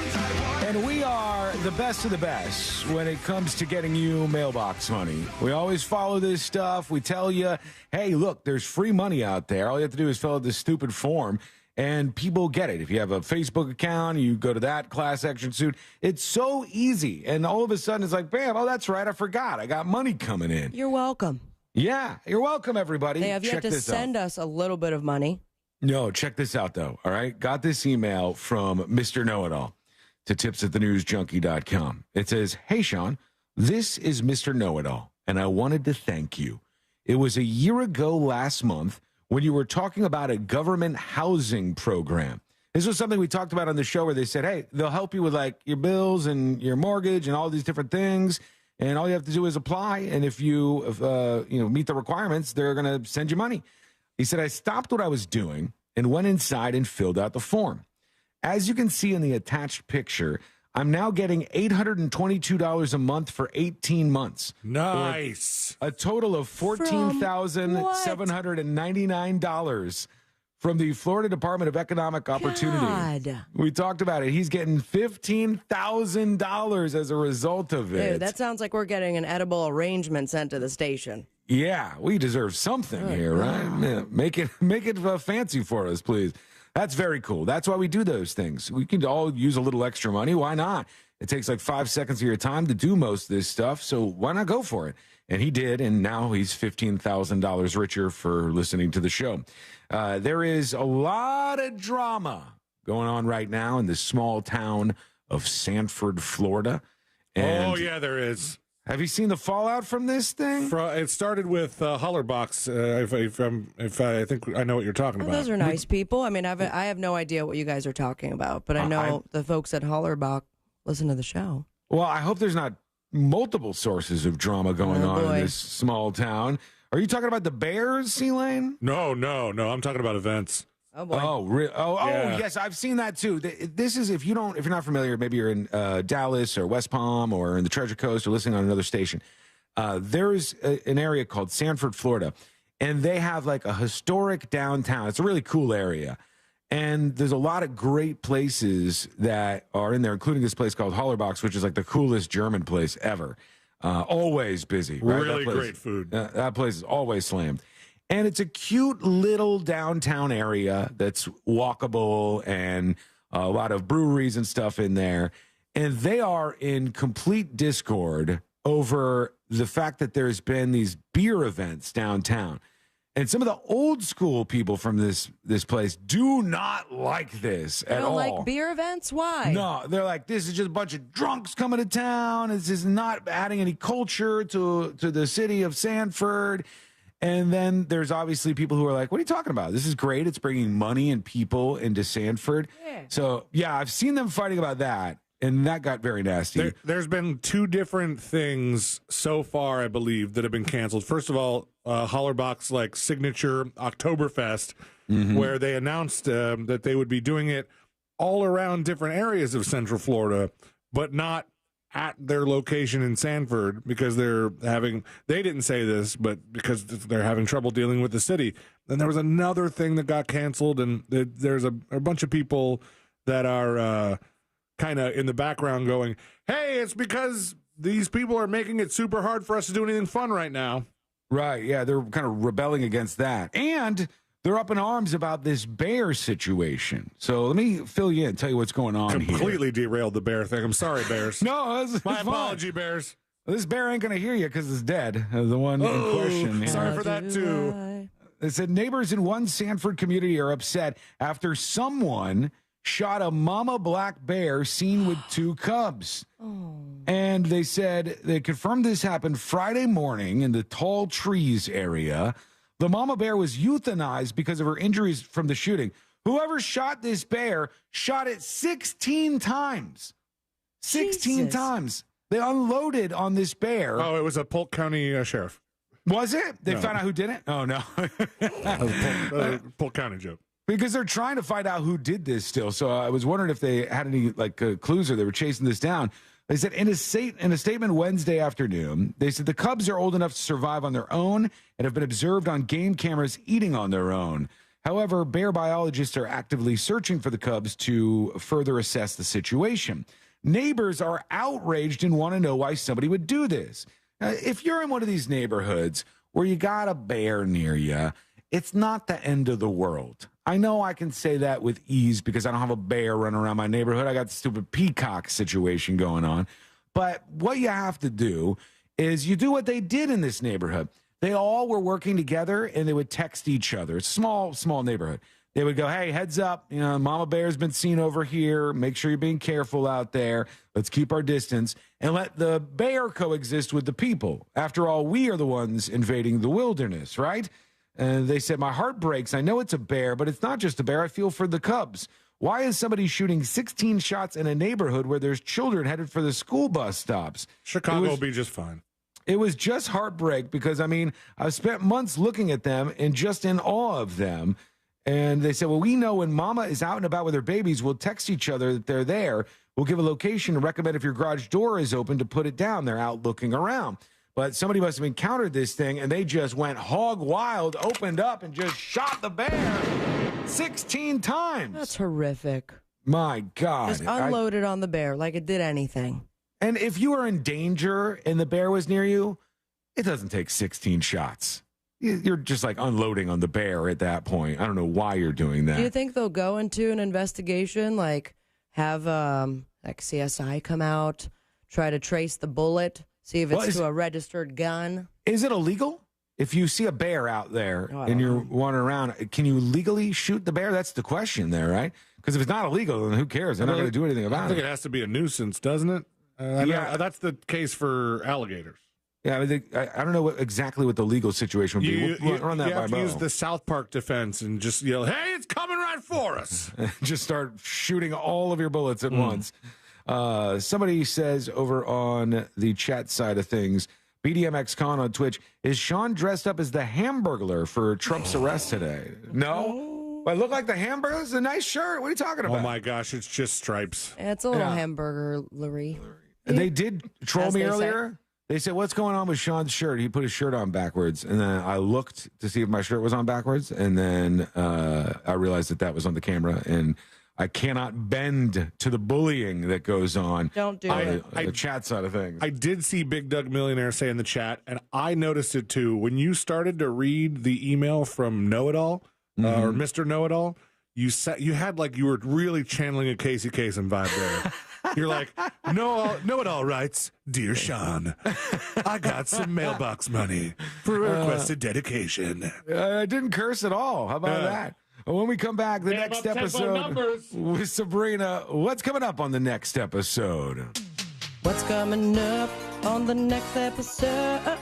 and we are the best of the best when it comes to getting you mailbox money. We always follow this stuff. We tell you, hey, look, there's free money out there. All you have to do is fill out this stupid form, and people get it. If you have a Facebook account, you go to that class action suit. It's so easy, and all of a sudden it's like, bam, oh, that's right, I forgot. I got money coming in. You're welcome. Yeah, you're welcome, everybody. They have yet to send us a little bit of money. No, check this out, though, all right? Got this email from Mr. Know-It-All to tips@thenewsjunkie.com. It says, hey, Sean, this is Mr. Know-It-All, and I wanted to thank you. It was a year ago last month when you were talking about a government housing program. This was something we talked about on the show where they said, hey, they'll help you with, like, your bills and your mortgage and all these different things, and all you have to do is apply, and if you meet the requirements, they're going to send you money. He said, I stopped what I was doing and went inside and filled out the form. As you can see in the attached picture, I'm now getting $822 a month for 18 months. Nice. A total of $14,799 from the Florida Department of Economic Opportunity. God. We talked about it. He's getting $15,000 as a result of it. Dude, that sounds like we're getting an edible arrangement sent to the station. Yeah, we deserve something here, right? Yeah, make it fancy for us, please. That's very cool. That's why we do those things. We can all use a little extra money. Why not? It takes like 5 seconds of your time to do most of this stuff, so why not go for it? And he did, and now he's $15,000 richer for listening to the show. There is a lot of drama going on right now in the small town of Sanford, Florida. And yeah, there is. have you seen the fallout from this thing? It started with Hollerbox. If I think I know what you're talking about. Those are nice people. I mean, I have no idea what you guys are talking about, but I know the folks at Hollerbach listen to the show. Well, I hope there's not multiple sources of drama going on in this small town. Are you talking about the Bears, C-Lane? No. I'm talking about events. Oh boy. Yes, I've seen that too. This is if you're not familiar, maybe you're in Dallas or West Palm or in the Treasure Coast or listening on another station. There is an area called Sanford, Florida, and they have like a historic downtown. It's a really cool area, and there's a lot of great places that are in there, including this place called Hollerbox, which is like the coolest German place ever. Always busy, right? Really great food. That place is always slammed. And it's a cute little downtown area that's walkable and a lot of breweries and stuff in there. And they are in complete discord over the fact that there's been these beer events downtown. And some of the old school people from this place do not like this at all. They don't like beer events? Why? No, they're like, this is just a bunch of drunks coming to town. This is not adding any culture to the city of Sanford. And then there's obviously people who are like, what are you talking about? This is great. It's bringing money and people into Sanford. Yeah. So, yeah, I've seen them fighting about that, and that got very nasty. There's been two different things so far, I believe, that have been canceled. First of all, Hollerbach's like signature Oktoberfest, where they announced that they would be doing it all around different areas of Central Florida, but not at their location in Sanford because they didn't say this, but because they're having trouble dealing with the city. Then there was another thing that got canceled, and there's a bunch of people that are kind of in the background going, hey, it's because these people are making it super hard for us to do anything fun right now. Right, yeah, they're kind of rebelling against that. And they're up in arms about this bear situation. So let me fill you in, tell you what's going on here. Completely derailed the bear thing. I'm sorry, Bears. No, my apology, Bears. This bear ain't going to hear you because it's dead. The one in question. Sorry for that, too. They said neighbors in one Sanford community are upset after someone shot a mama black bear seen with two cubs. And they said they confirmed this happened Friday morning in the Tall Trees area. The mama bear was euthanized because of her injuries from the shooting. Whoever shot this bear shot it 16 times. 16 times. They unloaded on this bear. Oh, it was a Polk County sheriff. Was it? They found out who did it? Oh, no. That was a Polk County joke. Because they're trying to find out who did this still. So I was wondering if they had any clues or they were chasing this down. They said in a statement Wednesday afternoon, they said the cubs are old enough to survive on their own and have been observed on game cameras eating on their own. However, bear biologists are actively searching for the cubs to further assess the situation. Neighbors are outraged and want to know why somebody would do this. If you're in one of these neighborhoods where you got a bear near you, it's not the end of the world. I know I can say that with ease because I don't have a bear running around my neighborhood. I got the stupid peacock situation going on. But what you have to do is you do what they did in this neighborhood. They all were working together and they would text each other. It's a small neighborhood. They would go, hey, heads up, Mama Bear's been seen over here. Make sure you're being careful out there. Let's keep our distance and let the bear coexist with the people. After all, we are the ones invading the wilderness, right? And they said, my heart breaks. I know it's a bear, but it's not just a bear. I feel for the cubs. Why is somebody shooting 16 shots in a neighborhood where there's children headed for the school bus stops? Chicago will be just fine. It was just heartbreak because, I've spent months looking at them and just in awe of them. And they said, well, we know when mama is out and about with her babies, we'll text each other that they're there. We'll give a location and recommend if your garage door is open to put it down. They're out looking around. But somebody must have encountered this thing, and they just went hog wild, opened up, and just shot the bear 16 times. That's horrific. My God. Just unloaded on the bear like it did anything. And if you were in danger and the bear was near you, it doesn't take 16 shots. You're just like unloading on the bear at that point. I don't know why you're doing that. Do you think they'll go into an investigation, like have like CSI come out, try to trace the bullet, see if it's to a registered gun? Is it illegal? If you see a bear out there and you're wandering around, can you legally shoot the bear? That's the question there, right? Because if it's not illegal, then who cares? They're not going to do anything about it. I think it has to be a nuisance, doesn't it? Yeah, that's the case for alligators. Yeah, I don't know exactly what the legal situation would be. We'll run that by Mo. You have to use the South Park defense and just yell, hey, it's coming right for us. Just start shooting all of your bullets at once. Somebody says over on the chat side of things, BDMX Con on Twitch, is Sean dressed up as the Hamburglar for Trump's arrest today? No? I look like the Hamburglar? It's a nice shirt. What are you talking about? Oh, my gosh, it's just stripes. It's a little hamburger-lery. They did troll me earlier. They said, what's going on with Sean's shirt? He put his shirt on backwards. And then I looked to see if my shirt was on backwards. And then I realized that was on the camera. And I cannot bend to the bullying that goes on. Don't do it. The chat side of things. I did see Big Doug Millionaire say in the chat, and I noticed it too. When you started to read the email from Know-It-All, or Mr. Know-It-All, you had like you were really channeling a Casey Kasem vibe there. You're like, Know-It-All writes, Dear Sean, I got some mailbox money for a requested dedication. I didn't curse at all. How about that? When we come back, the next episode with Sabrina, what's coming up on the next episode? What's coming up on the next episode?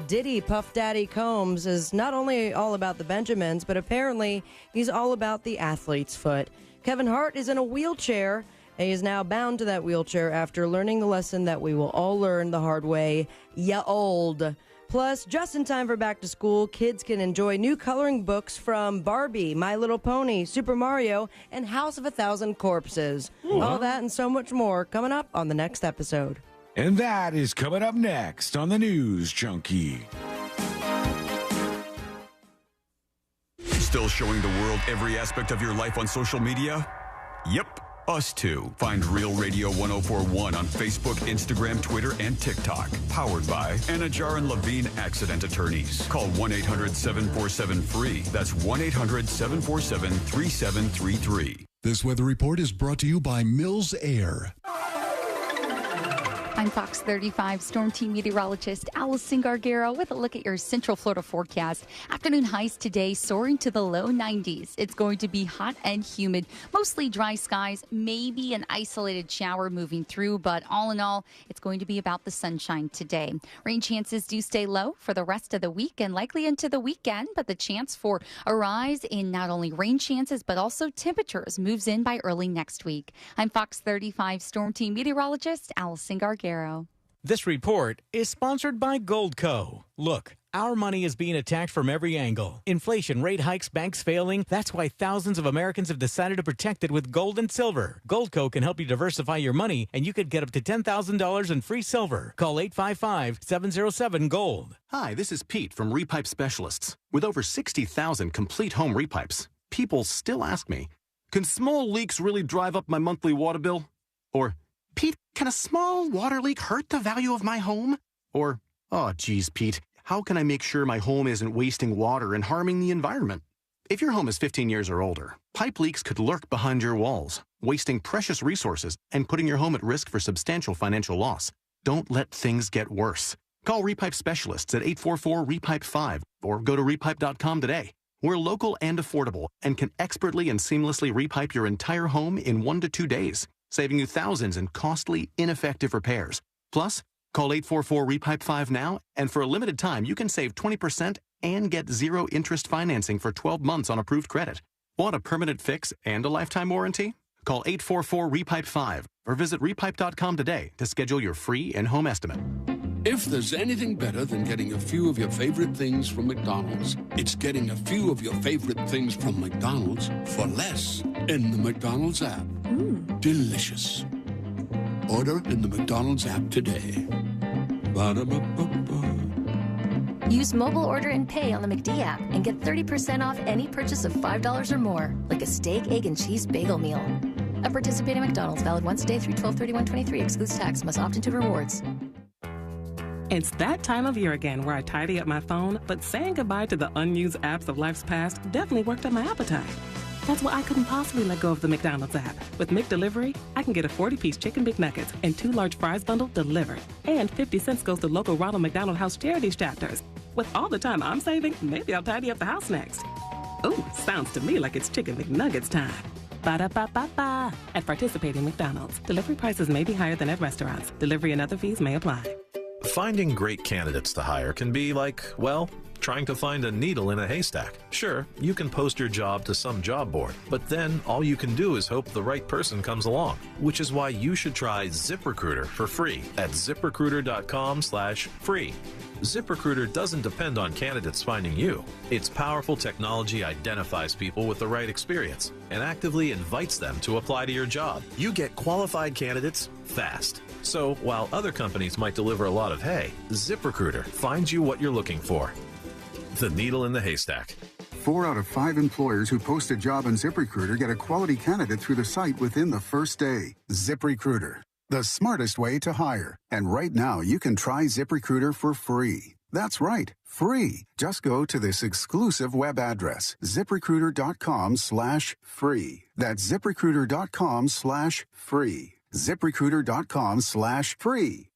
Diddy Puff Daddy Combs is not only all about the Benjamins, but apparently he's all about the athlete's foot. Kevin Hart is in a wheelchair, and he is now bound to that wheelchair after learning the lesson that we will all learn the hard way. Ya old. Plus, just in time for back to school, kids can enjoy new coloring books from Barbie, My Little Pony, Super Mario, and House of 1,000 Corpses. All that and so much more coming up on the next episode. And that is coming up next on the News Junkie. Still showing the world every aspect of your life on social media? Yep. Us too. Find Real Radio 104.1 on Facebook, Instagram, Twitter, and TikTok. Powered by Anajar and Levine Accident Attorneys. Call 1-800-747-FREE. That's 1-800-747-3733. This weather report is brought to you by Mills Air. I'm Fox 35 Storm Team meteorologist Allison Gargaro with a look at your Central Florida forecast. Afternoon highs today soaring to the low 90s. It's going to be hot and humid, mostly dry skies, maybe an isolated shower moving through, but all in all, it's going to be about the sunshine today. Rain chances do stay low for the rest of the week and likely into the weekend, but the chance for a rise in not only rain chances, but also temperatures moves in by early next week. I'm Fox 35 Storm Team meteorologist Allison Gargaro. This report is sponsored by Goldco. Look, our money is being attacked from every angle. Inflation, rate hikes, banks failing. That's why thousands of Americans have decided to protect it with gold and silver. Goldco can help you diversify your money, and you could get up to $10,000 in free silver. Call 855-707-GOLD. Hi, this is Pete from Repipe Specialists. With over 60,000 complete home repipes, people still ask me, can small leaks really drive up my monthly water bill? Or, Pete, can a small water leak hurt the value of my home? Or, oh, geez, Pete, how can I make sure my home isn't wasting water and harming the environment? If your home is 15 years or older, pipe leaks could lurk behind your walls, wasting precious resources and putting your home at risk for substantial financial loss. Don't let things get worse. Call Repipe Specialists at 844-REPIPE-5 or go to repipe.com today. We're local and affordable and can expertly and seamlessly repipe your entire home in 1 to 2 days, saving you thousands in costly, ineffective repairs. Plus, call 844-REPIPE-5 now, and for a limited time, you can save 20% and get zero interest financing for 12 months on approved credit. Want a permanent fix and a lifetime warranty? Call 844-REPIPE-5 or visit repipe.com today to schedule your free in-home estimate. If there's anything better than getting a few of your favorite things from McDonald's, it's getting a few of your favorite things from McDonald's for less in the McDonald's app. Delicious. Order in the McDonald's app today. Ba-da-ba-ba-ba. Use mobile order and pay on the McD app and get 30% off any purchase of $5 or more, like a steak, egg, and cheese bagel meal. At participating McDonald's, valid once a day through 12/31/23, excludes tax, must opt into rewards. It's that time of year again where I tidy up my phone, but saying goodbye to the unused apps of life's past definitely worked up my appetite. That's why I couldn't possibly let go of the McDonald's app. With McDelivery, I can get a 40-piece chicken McNuggets and 2 large fries bundle delivered. And 50 cents goes to local Ronald McDonald House Charities chapters. With all the time I'm saving, maybe I'll tidy up the house next. Ooh, sounds to me like it's chicken McNuggets time. Ba-da-ba-ba-ba. At participating McDonald's, delivery prices may be higher than at restaurants. Delivery and other fees may apply. Finding great candidates to hire can be like, well, trying to find a needle in a haystack. Sure, you can post your job to some job board, but then all you can do is hope the right person comes along, which is why you should try ZipRecruiter for free at ZipRecruiter.com/free. ZipRecruiter doesn't depend on candidates finding you. Its powerful technology identifies people with the right experience and actively invites them to apply to your job. You get qualified candidates fast. So while other companies might deliver a lot of hay, ZipRecruiter finds you what you're looking for. The needle in the haystack. 4 out of 5 employers who post a job on ZipRecruiter get a quality candidate through the site within the first day. ZipRecruiter, the smartest way to hire. And right now, you can try ZipRecruiter for free. That's right, free. Just go to this exclusive web address, ZipRecruiter.com/free. That's ZipRecruiter.com/free. ZipRecruiter.com/free.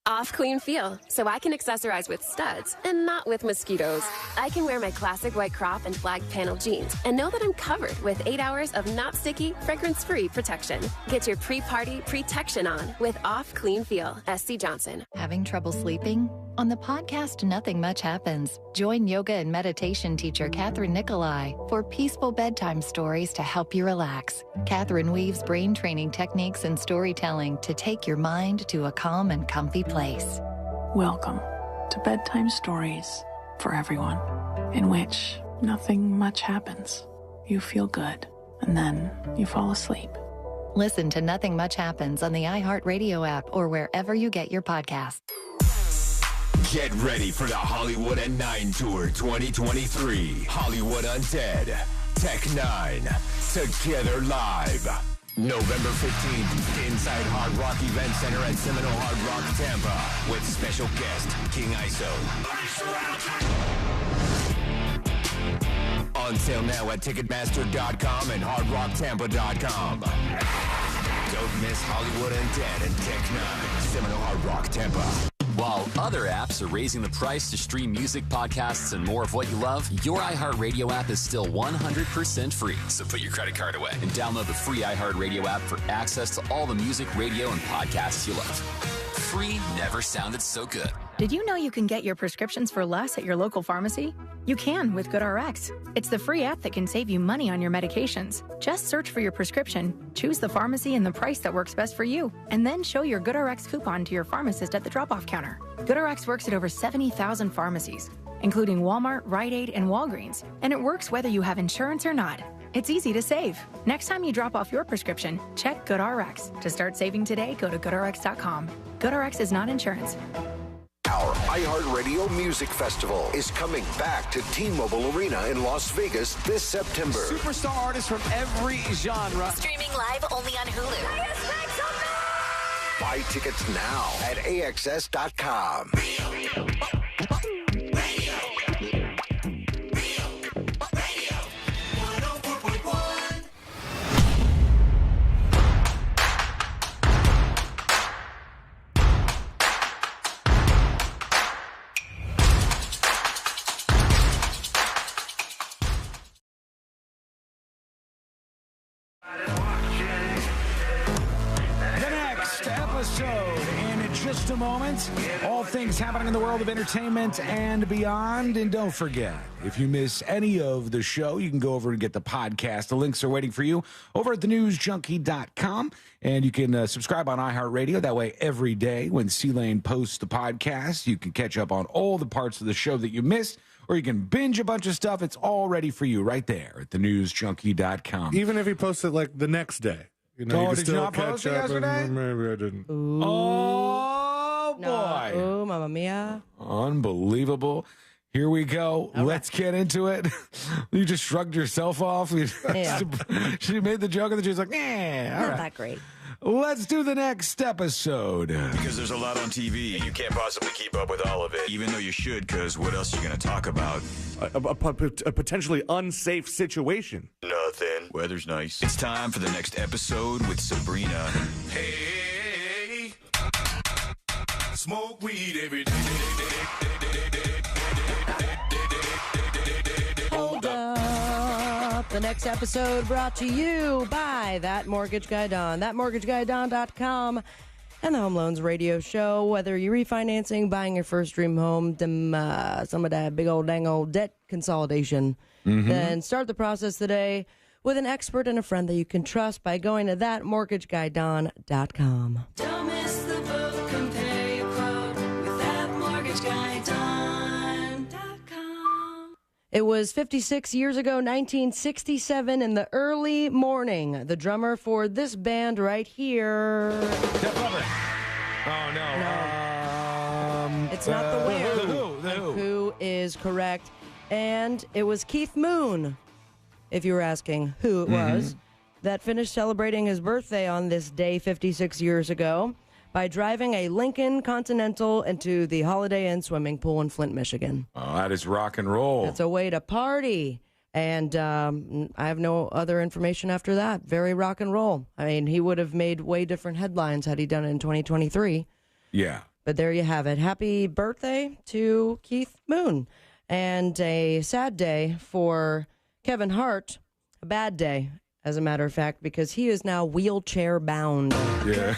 Off clean feel, so I can accessorize with studs and not with mosquitoes. I can wear my classic white crop and flag panel jeans and know that I'm covered with 8 hours of not sticky, fragrance-free protection. Get your pre-party protection on with Off Clean Feel. SC Johnson. Having trouble sleeping? On the podcast Nothing Much Happens, join yoga and meditation teacher Catherine Nicolai for peaceful bedtime stories to help you relax. Catherine weaves brain training techniques and storytelling to take your mind to a calm and comfy place. Welcome to Bedtime Stories for Everyone, in which nothing much happens. You feel good, and then you fall asleep. Listen to Nothing Much Happens on the iHeartRadio app or wherever you get your podcasts. Get ready for the Hollywood at 9 Tour 2023. Hollywood Undead, Tech 9, together live. November 15th, inside Hard Rock Event Center at Seminole Hard Rock, Tampa, with special guest King ISO. On sale now at Ticketmaster.com and HardRockTampa.com. Don't miss Hollywood Undead and Tech 9, Seminole Hard Rock, Tampa. While other apps are raising the price to stream music, podcasts, and more of what you love, your iHeartRadio app is still 100% free. So put your credit card away and download the free iHeartRadio app for access to all the music, radio, and podcasts you love. Free never sounded so good. Did you know you can get your prescriptions for less at your local pharmacy? You can with GoodRx. It's the free app that can save you money on your medications. Just search for your prescription, choose the pharmacy and the price that works best for you, and then show your GoodRx coupon to your pharmacist at the drop-off counter. GoodRx works at over 70,000 pharmacies, including Walmart, Rite Aid, and Walgreens, and it works whether you have insurance or not. It's easy to save. Next time you drop off your prescription, check GoodRx. To start saving today, go to GoodRx.com. GoodRx is not insurance. Our iHeartRadio Music Festival is coming back to T-Mobile Arena in Las Vegas this September. Superstar artists from every genre. Streaming live only on Hulu. Buy tickets now at AXS.com. just a moment. All things happening in the world of entertainment and beyond. And don't forget, if you miss any of the show, you can go over and get the podcast. The links are waiting for you over at thenewsjunkie.com. And you can subscribe on iHeartRadio. That way, every day when C-Lane posts the podcast, you can catch up on all the parts of the show that you missed. Or you can binge a bunch of stuff. It's all ready for you right there at thenewsjunkie.com. Even if you post it like the next day. You know, Oh, you can did still you not catch post it up yesterday? and maybe I didn't. Oh, boy. Oh, Mamma Mia. Unbelievable. Here we go. Let's get into it. You just shrugged yourself off. Yeah. She made the joke and then she was like, Not that great. Let's do the next episode. Because there's a lot on TV, and you can't possibly keep up with all of it, even though you should, because what else are you going to talk about? A potentially unsafe situation. Nothing. Weather's nice. It's time for the next episode with Sabrina. Hey, smoke weed every day. Hold up. The next episode brought to you by That Mortgage Guy Don, thatmortgageguyDon.com, and the Home Loans Radio Show. Whether you're refinancing, buying your first dream home, some of that big old dang old debt consolidation, then start the process today with an expert and a friend that you can trust by going to thatmortgageguyDon.com. Don't miss the boat, compare your quote with thatmortgageguyDon.com. It was 56 years ago, 1967, in the early morning. The drummer for this band right here. Def Leppard. Oh, no. It's not the Who. The Who. The Who is correct. And it was Keith Moon, if you were asking who it was, that finished celebrating his birthday on this day 56 years ago by driving a Lincoln Continental into the Holiday Inn swimming pool in Flint, Michigan. Oh, that is rock and roll. That's a way to party. And I have no other information after that. Very rock and roll. I mean, he would have made way different headlines had he done it in 2023. Yeah. But there you have it. Happy birthday to Keith Moon. And a sad day for Kevin Hart. A bad day, as a matter of fact, because he is now wheelchair bound. Yeah,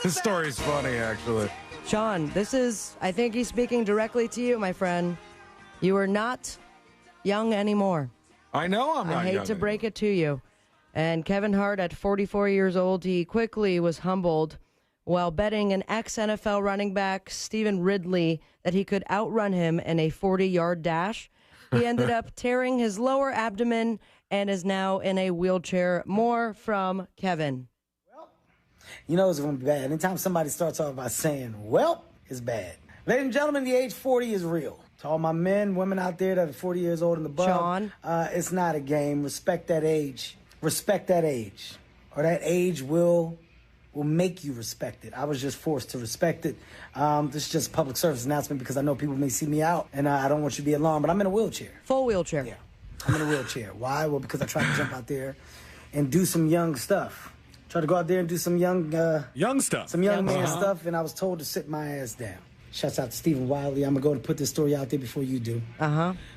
this story's funny, actually. Sean, I think he's speaking directly to you, my friend. You are not young anymore. I know I'm not I hate young to break it to you. And Kevin Hart, at 44 years old, he quickly was humbled while betting an ex-NFL running back, Stephen Ridley, that he could outrun him in a 40-yard dash. He ended up tearing his lower abdomen and is now in a wheelchair. More from Kevin. You know it's going to be bad. Anytime somebody starts off by saying, well, it's bad. Ladies and gentlemen, the age 40 is real. To all my men, women out there that are 40 years old and above, Sean. It's not a game. Respect that age. Respect that age. Or that age will make you respect it. I was just forced to respect it. This is just a public service announcement because I know people may see me out, and I don't want you to be alarmed, but I'm in a wheelchair. Full wheelchair. Yeah, I'm in a wheelchair. Why? Well, because I tried to jump out there and do some young stuff. Try to go out there and do some young stuff. Some young man stuff, and I was told to sit my ass down. Shouts out to Stephen Wiley. I'm going to go and put this story out there before you do.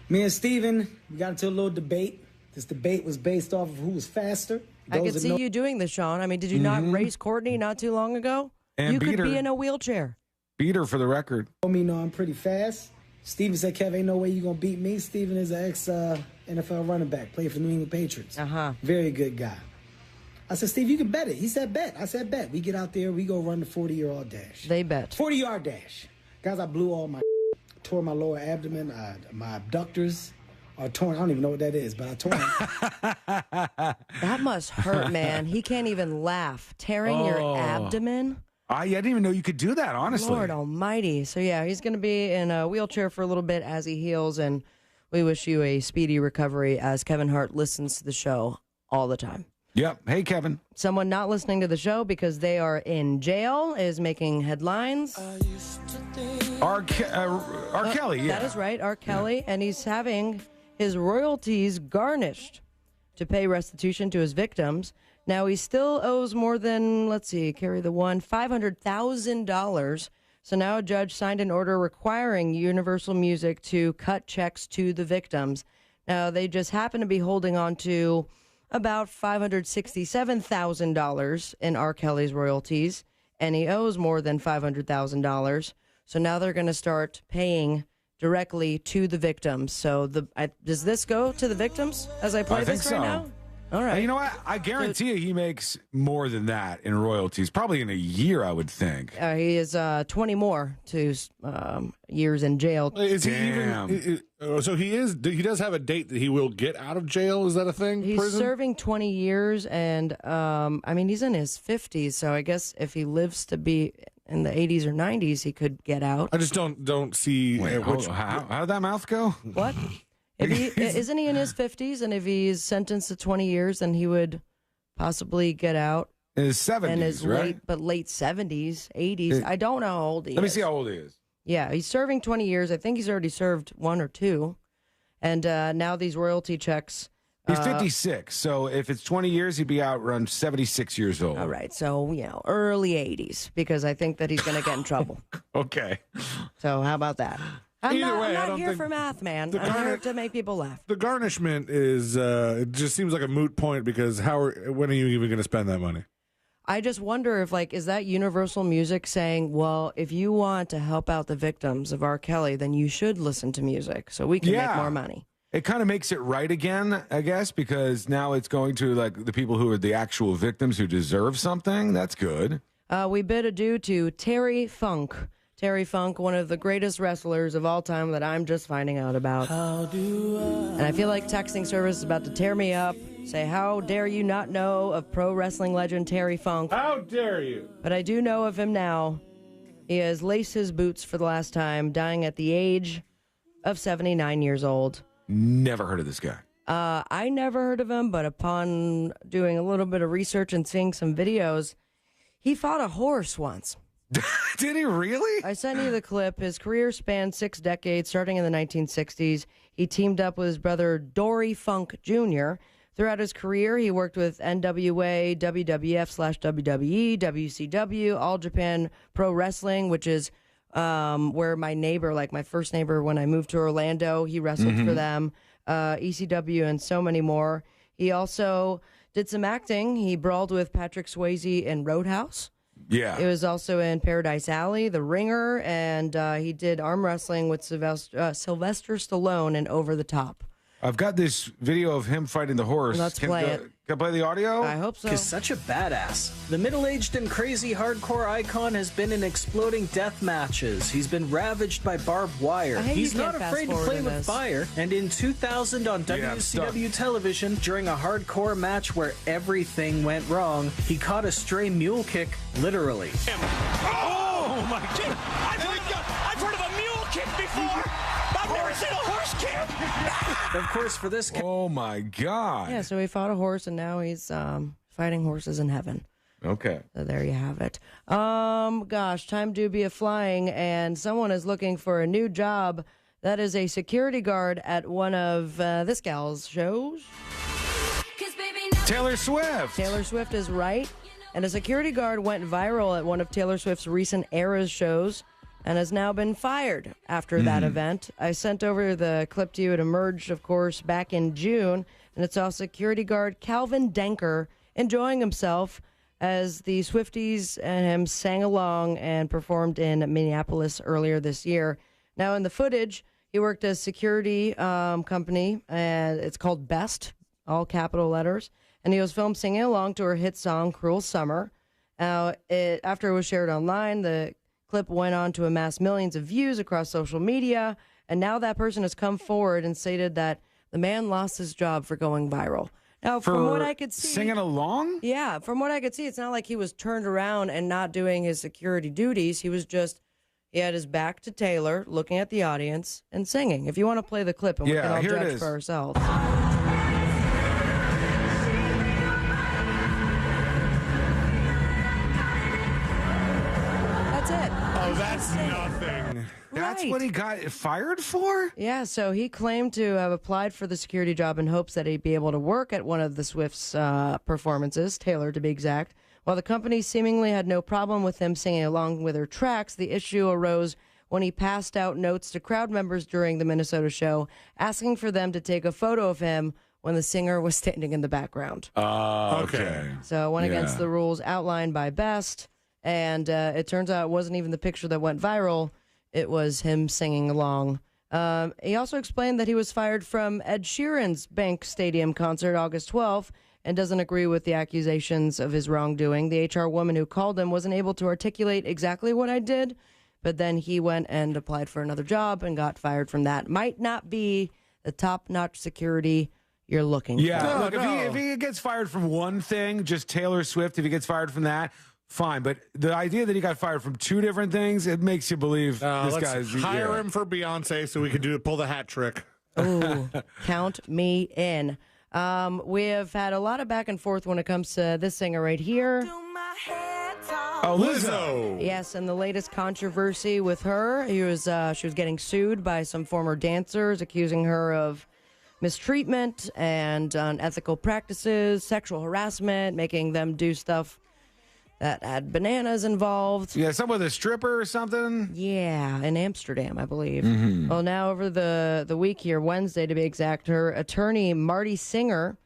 Me and Stephen, we got into a little debate. This debate was based off of who was faster. I could see you doing this, Sean. I mean, did you not race Courtney not too long ago? And you beat could her. be in a wheelchair. Beat her for the record. Me know I'm pretty fast. Steven said, Kev, ain't no way you going to beat me. Steven is an ex-NFL running back, played for New England Patriots. Very good guy. I said, Steve, you can bet it. He said, bet. I said, bet. We get out there, we go run the 40-yard dash. They bet. 40-yard dash. Guys, I blew all my tore my lower abdomen, my abductors are torn. I don't even know what that is, but I tore them. That must hurt, man. He can't even laugh. Tearing your abdomen? I didn't even know you could do that, honestly. Lord almighty. So, yeah, he's going to be in a wheelchair for a little bit as he heals, and we wish you a speedy recovery as Kevin Hart listens to the show all the time. Yep. Hey, Kevin. Someone not listening to the show because they are in jail is making headlines. R. Kelly, yeah. That is right, R. Kelly, and he's having his royalties garnished to pay restitution to his victims. Now, he still owes more than, $500,000. So now a judge signed an order requiring Universal Music to cut checks to the victims. Now, they just happen to be holding on to about $567,000 in R. Kelly's royalties. and he owes more than $500,000. So now they're going to start paying directly to the victims. So does this go to the victims as I play this right now? All right. And you know what? I guarantee you he makes more than that in royalties, probably in a year, I would think. He is 20 more to years in jail. Is he even? So he does have a date that he will get out of jail. Is that a thing? He's Prison? serving 20 years, and I mean, he's in his 50s, so I guess if he lives to be in the 80s or 90s, he could get out. I just don't see. Wait, how did that mouth go? What? Isn't he in his 50s? And if he's sentenced to 20 years, then he would possibly get out. In his 70s, in his right? late 70s, 80s. I don't know how old he is. Let me see how old he is. Yeah, he's serving 20 years. I think he's already served 1 or 2. And now these royalty checks. He's 56, so if it's 20 years, he'd be out around 76 years old. All right, so, early 80s, because I think that he's going to get in trouble. Okay. So how about that? I'm Either way, not I don't here think for math, man. I'm here to make people laugh. The garnishment is it just seems like a moot point because when are you even going to spend that money? I just wonder if, is that Universal Music saying, well, if you want to help out the victims of R. Kelly, then you should listen to music so we can make more money. It kind of makes it right again, I guess, because now it's going to the people who are the actual victims who deserve something. That's good. We bid adieu to Terry Funk. Terry Funk, one of the greatest wrestlers of all time that I'm just finding out about. And I feel like texting service is about to tear me up. Say, how dare you not know of pro wrestling legend Terry Funk? How dare you? But I do know of him now. He has laced his boots for the last time, dying at the age of 79 years old. Never heard of this guy. I never heard of him, but upon doing a little bit of research and seeing some videos, he fought a horse once. Did he really? I sent you the clip. His career spanned 6 decades, starting in the 1960s. He teamed up with his brother Dory Funk Jr. Throughout his career, he worked with NWA, WWF/WWE, WCW, All Japan Pro Wrestling, which is where my first neighbor when I moved to Orlando, he wrestled for them, ECW, and so many more. He also did some acting. He brawled with Patrick Swayze in Roadhouse. Yeah. It was also in Paradise Alley, The Ringer, and he did arm wrestling with Sylvester Stallone in Over the Top. I've got this video of him fighting the horse. Let's play it. Can I play the audio? I hope so. He's such a badass. The middle-aged and crazy hardcore icon has been in exploding death matches. He's been ravaged by barbed wire. He's not afraid to play with fire. And in 2000 on WCW television, during a hardcore match where everything went wrong, he caught a stray mule kick, literally. Oh my God! I've heard of a mule kick before. I've never seen a horse kick. Of course, for this. Oh my God! Yeah, so he fought a horse, and now he's fighting horses in heaven. Okay. So there you have it. Gosh, time to be a-flying, and someone is looking for a new job. That is a security guard at one of this gal's shows. Taylor Swift. Taylor Swift is right. And a security guard went viral at one of Taylor Swift's recent Eras shows and has now been fired after that event. I sent over the clip to you. It emerged, of course, back in June. And it's all security guard Calvin Denker enjoying himself as the Swifties and him sang along and performed in Minneapolis earlier this year. Now, in the footage, he worked at a security company, and it's called Best, all capital letters. And he was filmed singing along to her hit song, Cruel Summer. After it was shared online, the clip went on to amass millions of views across social media. And now that person has come forward and stated that the man lost his job for going viral. Now, from what I could see... Singing along? Yeah, from what I could see, it's not like he was turned around and not doing his security duties. He was just... He had his back to Taylor, looking at the audience, and singing. If you want to play the clip, and we can all judge for ourselves. Oh, that's nothing. That's what he got fired for? Yeah, so he claimed to have applied for the security job in hopes that he'd be able to work at one of the Swift's performances, Taylor to be exact. While the company seemingly had no problem with him singing along with her tracks, the issue arose when he passed out notes to crowd members during the Minnesota show, asking for them to take a photo of him when the singer was standing in the background. Okay. So it went against the rules outlined by Best. And it turns out it wasn't even the picture that went viral. It was him singing along. He also explained that he was fired from Ed Sheeran's Bank Stadium concert August 12th and doesn't agree with the accusations of his wrongdoing. The HR woman who called him wasn't able to articulate exactly what I did, but then he went and applied for another job and got fired from that. Might not be the top-notch security you're looking for. Yeah, look, if he gets fired from one thing, just Taylor Swift, if he gets fired from that, fine. But the idea that he got fired from two different things, it makes you believe this let's guy's... hire him for Beyonce so we could pull the hat trick. Ooh, count me in. We have had a lot of back and forth when it comes to this singer right here. Oh, Lizzo. Yes, and the latest controversy with her, she was getting sued by some former dancers, accusing her of mistreatment and unethical practices, sexual harassment, making them do stuff that had bananas involved. Yeah, some with a stripper or something. Yeah, in Amsterdam, I believe. Mm-hmm. Well, now over the week here, Wednesday to be exact, her attorney, Marty Singer,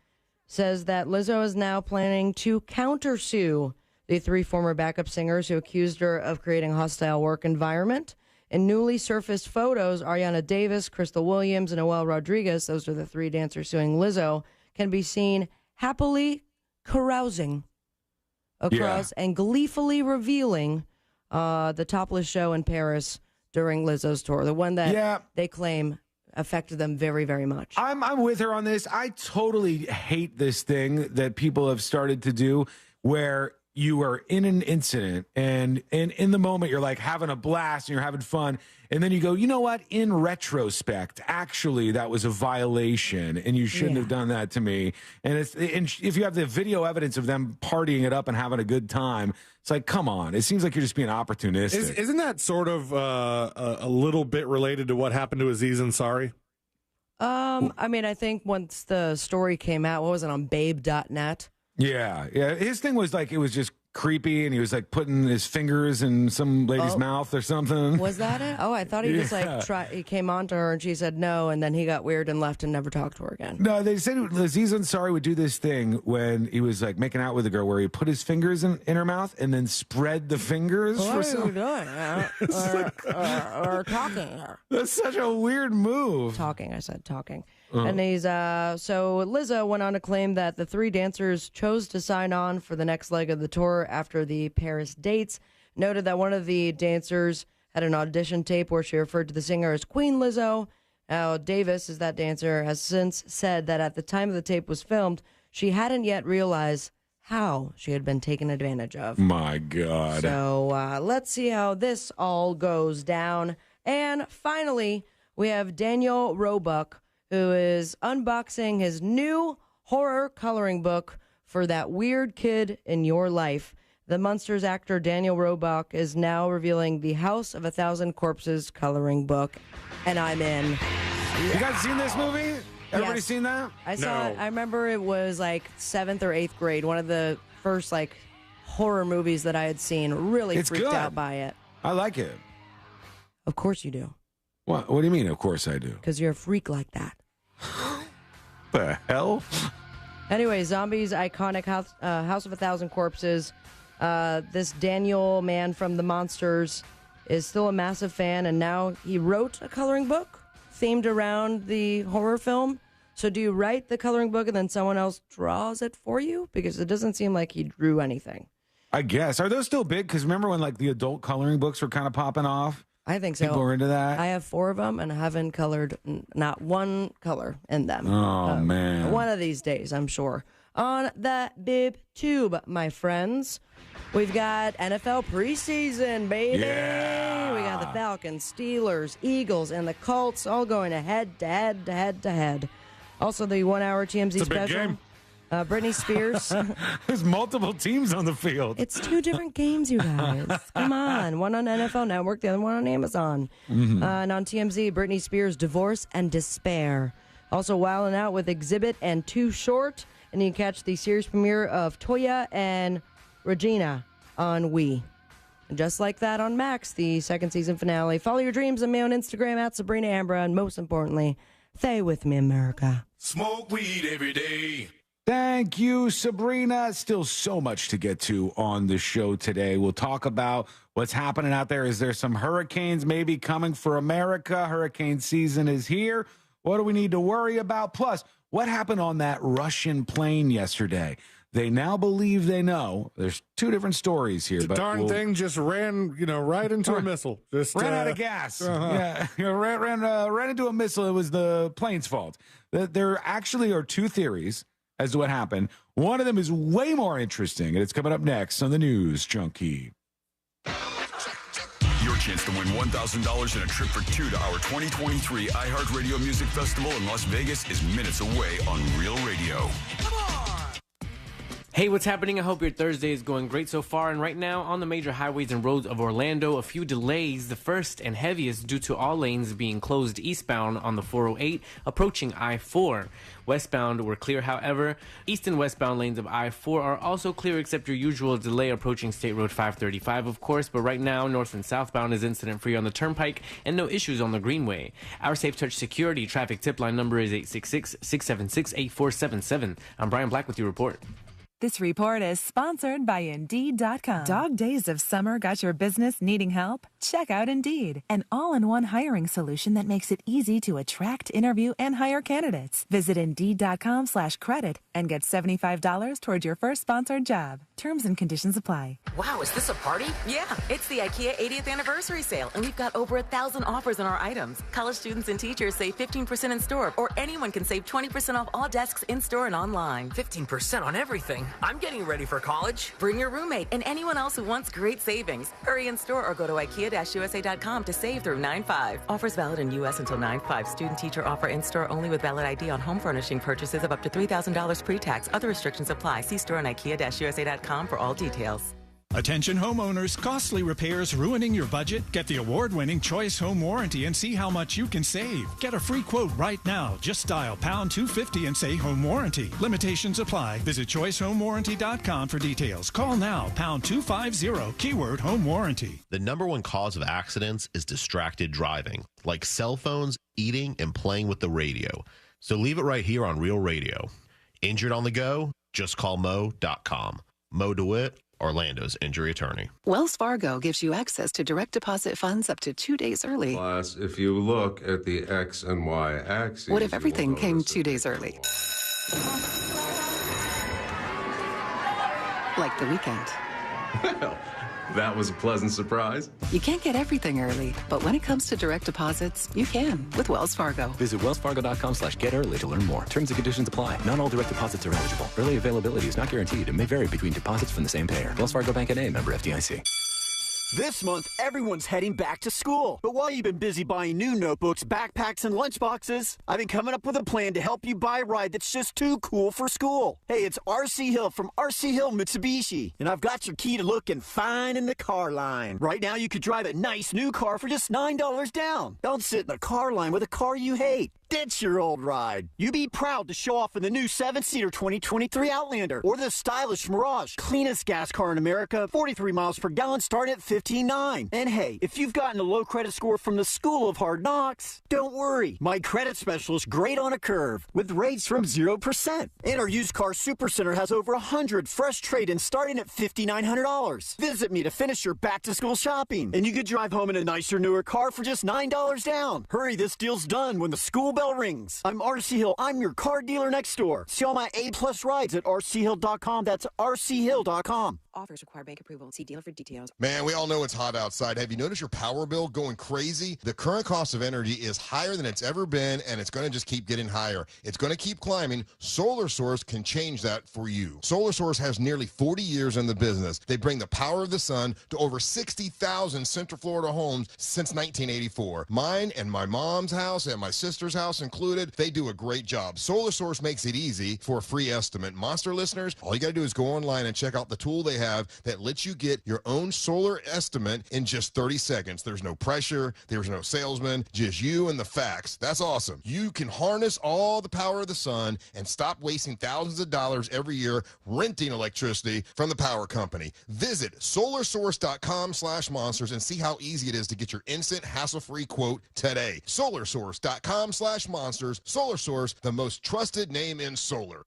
says that Lizzo is now planning to countersue the three former backup singers who accused her of creating a hostile work environment. In newly surfaced photos, Ariana Davis, Crystal Williams, and Noel Rodriguez, those are the three dancers suing Lizzo, can be seen happily carousing across and gleefully revealing the topless show in Paris during Lizzo's tour, the one that they claim affected them very, very much. I'm with her on this. I totally hate this thing that people have started to do where you are in an incident and in the moment you're like having a blast and you're having fun. And then you go, you know what? In retrospect, actually, that was a violation and you shouldn't have done that to me. And if you have the video evidence of them partying it up and having a good time, it's like, come on. It seems like you're just being opportunistic. Isn't that sort of a little bit related to what happened to Aziz Ansari? I mean, I think once the story came out, what was it, on babe.net? Yeah. His thing was like, it was just creepy and he was like putting his fingers in some lady's mouth or something. Was that it? Oh, I thought he just he came on to her and she said no, and then he got weird and left and never talked to her again. No, they said Aziz Ansari would do this thing when he was like making out with a girl where he put his fingers in her mouth and then spread the fingers. What are you doing? Or talking. That's such a weird move. I said talking. And he's so Lizzo went on to claim that the three dancers chose to sign on for the next leg of the tour after the Paris dates. Noted that one of the dancers had an audition tape where she referred to the singer as Queen Lizzo. Now, Davis, is that dancer, has since said that at the time of the tape was filmed, she hadn't yet realized how she had been taken advantage of. My God. So let's see how this all goes down. And finally, we have Daniel Roebuck, who is unboxing his new horror coloring book for that weird kid in your life. The Munsters actor Daniel Roebuck is now revealing the House of a Thousand Corpses coloring book, and I'm in. You guys seen this movie? Everybody seen that? I saw it. I remember it was like 7th or 8th grade, one of the first like horror movies that I had seen. Really freaked out by it. I like it. Of course you do. What do you mean, of course I do? Because you're a freak like that. The hell? Anyway, Zombies' iconic House of a Thousand Corpses. This Daniel man from the Monsters is still a massive fan, and now he wrote a coloring book themed around the horror film. So do you write the coloring book and then someone else draws it for you? Because it doesn't seem like he drew anything. I guess. Are those still big? Because remember when like the adult coloring books were kind of popping off? I think so. People are into that? I have 4 of them, and I haven't colored not one color in them. Oh, man. One of these days, I'm sure. On the Bib Tube, my friends, we've got NFL preseason, baby. Yeah. We got the Falcons, Steelers, Eagles, and the Colts all going head-to-head. Also, the 1-hour TMZ it's a special. big game. Britney Spears. There's multiple teams on the field. It's 2 different games, you guys. Come on. One on NFL Network, the other one on Amazon. And on TMZ, Britney Spears' divorce and despair. Also, Wildin' Out with Exhibit and Too Short. And you can catch the series premiere of Toya and Regina on Wii. And just like that on Max, the 2nd season finale. Follow your dreams on me on Instagram at Sabrina Ambra. And most importantly, stay with me, America. Smoke weed every day. Thank you, Sabrina. Still so much to get to on the show today. We'll talk about what's happening out there. Is there some hurricanes maybe coming for America? Hurricane season is here. What do we need to worry about? Plus, what happened on that Russian plane yesterday? They now believe they know. There's two different stories here. The darn thing just ran, right into a missile. Just ran out of gas. Yeah, ran into a missile. It was the plane's fault. There actually are two theories as to what happened. One of them is way more interesting, and it's coming up next on the News Junkie. Your chance to win $1,000 and a trip for two to our 2023 iHeartRadio Music Festival in Las Vegas is minutes away on Real Radio. Hey, what's happening? I hope your Thursday is going great so far. And right now, on the major highways and roads of Orlando, a few delays. The first and heaviest due to all lanes being closed eastbound on the 408, approaching I-4. Westbound were clear, however. East and westbound lanes of I-4 are also clear, except your usual delay approaching State Road 535, of course. But right now, north and southbound is incident-free on the Turnpike and no issues on the Greenway. Our Safe Touch Security traffic tip line number is 866-676-8477. I'm Brian Black with your report. This report is sponsored by Indeed.com. Dog days of summer got your business needing help? Check out Indeed, an all-in-one hiring solution that makes it easy to attract, interview, and hire candidates. Visit Indeed.com/credit and get $75 toward your first sponsored job. Terms and conditions apply. Wow, is this a party? Yeah, it's the IKEA 80th anniversary sale, and we've got over 1,000 offers on our items. College students and teachers save 15% in store, or anyone can save 20% off all desks in-store and online. 15% on everything. I'm getting ready for college. Bring your roommate and anyone else who wants great savings. Hurry in store or go to IKEA-USA.com to save through 9/5. Offers valid in U.S. until 9/5. Student-teacher offer in-store only with valid ID on home furnishing purchases of up to $3,000 pre-tax. Other restrictions apply. See store on IKEA-USA.com for all details. Attention homeowners, costly repairs ruining your budget? Get the award-winning Choice Home Warranty and see how much you can save. Get a free quote right now. Just dial pound 250 and say Home Warranty. Limitations apply. Visit choicehomewarranty.com for details. Call now, pound 250, keyword Home Warranty. The number one cause of accidents is distracted driving, like cell phones, eating, and playing with the radio. So leave it right here on Real Radio. Injured on the go? Just call Mo.com. Mo DeWitt, Orlando's injury attorney. Wells Fargo gives you access to direct deposit funds up to 2 days early. Plus, if you look at the X and Y axes... What if everything came 2 days early? Like the weekend. Well, that was a pleasant surprise. You can't get everything early, but when it comes to direct deposits, you can with Wells Fargo. Visit wellsfargo.com/get-early to learn more. Terms and conditions apply. Not all direct deposits are eligible. Early availability is not guaranteed and may vary between deposits from the same payer. Wells Fargo Bank N.A., member FDIC. This month, everyone's heading back to school. But while you've been busy buying new notebooks, backpacks, and lunchboxes, I've been coming up with a plan to help you buy a ride that's just too cool for school. Hey, it's RC Hill from RC Hill Mitsubishi, and I've got your key to looking fine in the car line. Right now, you could drive a nice new car for just $9 down. Don't sit in the car line with a car you hate. Ditch your old ride. You be proud to show off in the new 7-seater 2023 Outlander or the stylish Mirage. Cleanest gas car in America, 43 miles per gallon, start at $15,900. And hey, if you've gotten a low credit score from the School of Hard Knocks, don't worry. My credit specialist, great on a curve, with rates from 0%. And our used car supercenter has over 100 fresh trade-ins starting at $5,900. Visit me to finish your back-to-school shopping, and you could drive home in a nicer, newer car for just $9 down. Hurry, this deal's done when the school bell rings. I'm RC Hill. I'm your car dealer next door. See all my A-plus rides at rchill.com. That's rchill.com. Offers require bank approval. See dealer for details. Man, we all know it's hot outside. Have you noticed your power bill going crazy? The current cost of energy is higher than it's ever been, and it's going to just keep getting higher. It's going to keep climbing. Solar Source can change that for you. Solar Source has nearly 40 years in the business. They bring the power of the sun to over 60,000 Central Florida homes since 1984. Mine and my mom's house and my sister's house included, they do a great job. Solar Source makes it easy for a free estimate. Monster listeners, all you got to do is go online and check out the tool they have that lets you get your own solar estimate in just 30 seconds. There's no pressure. There's no salesman. Just you and the facts. That's awesome. You can harness all the power of the sun and stop wasting thousands of dollars every year renting electricity from the power company. Visit solarsource.com/monsters and see how easy it is to get your instant hassle-free quote today. solarsource.com/monsters. Solar Source, the most trusted name in solar.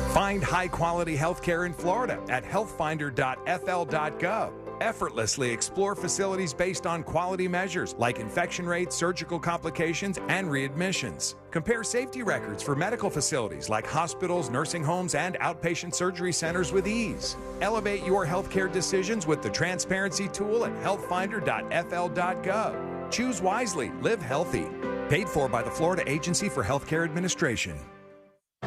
Find high-quality healthcare in Florida at healthfinder.fl.gov. Effortlessly explore facilities based on quality measures like infection rates, surgical complications, and readmissions. Compare safety records for medical facilities like hospitals, nursing homes, and outpatient surgery centers with ease. Elevate your healthcare decisions with the transparency tool at healthfinder.fl.gov. Choose wisely, live healthy. Paid for by the Florida Agency for Healthcare Administration.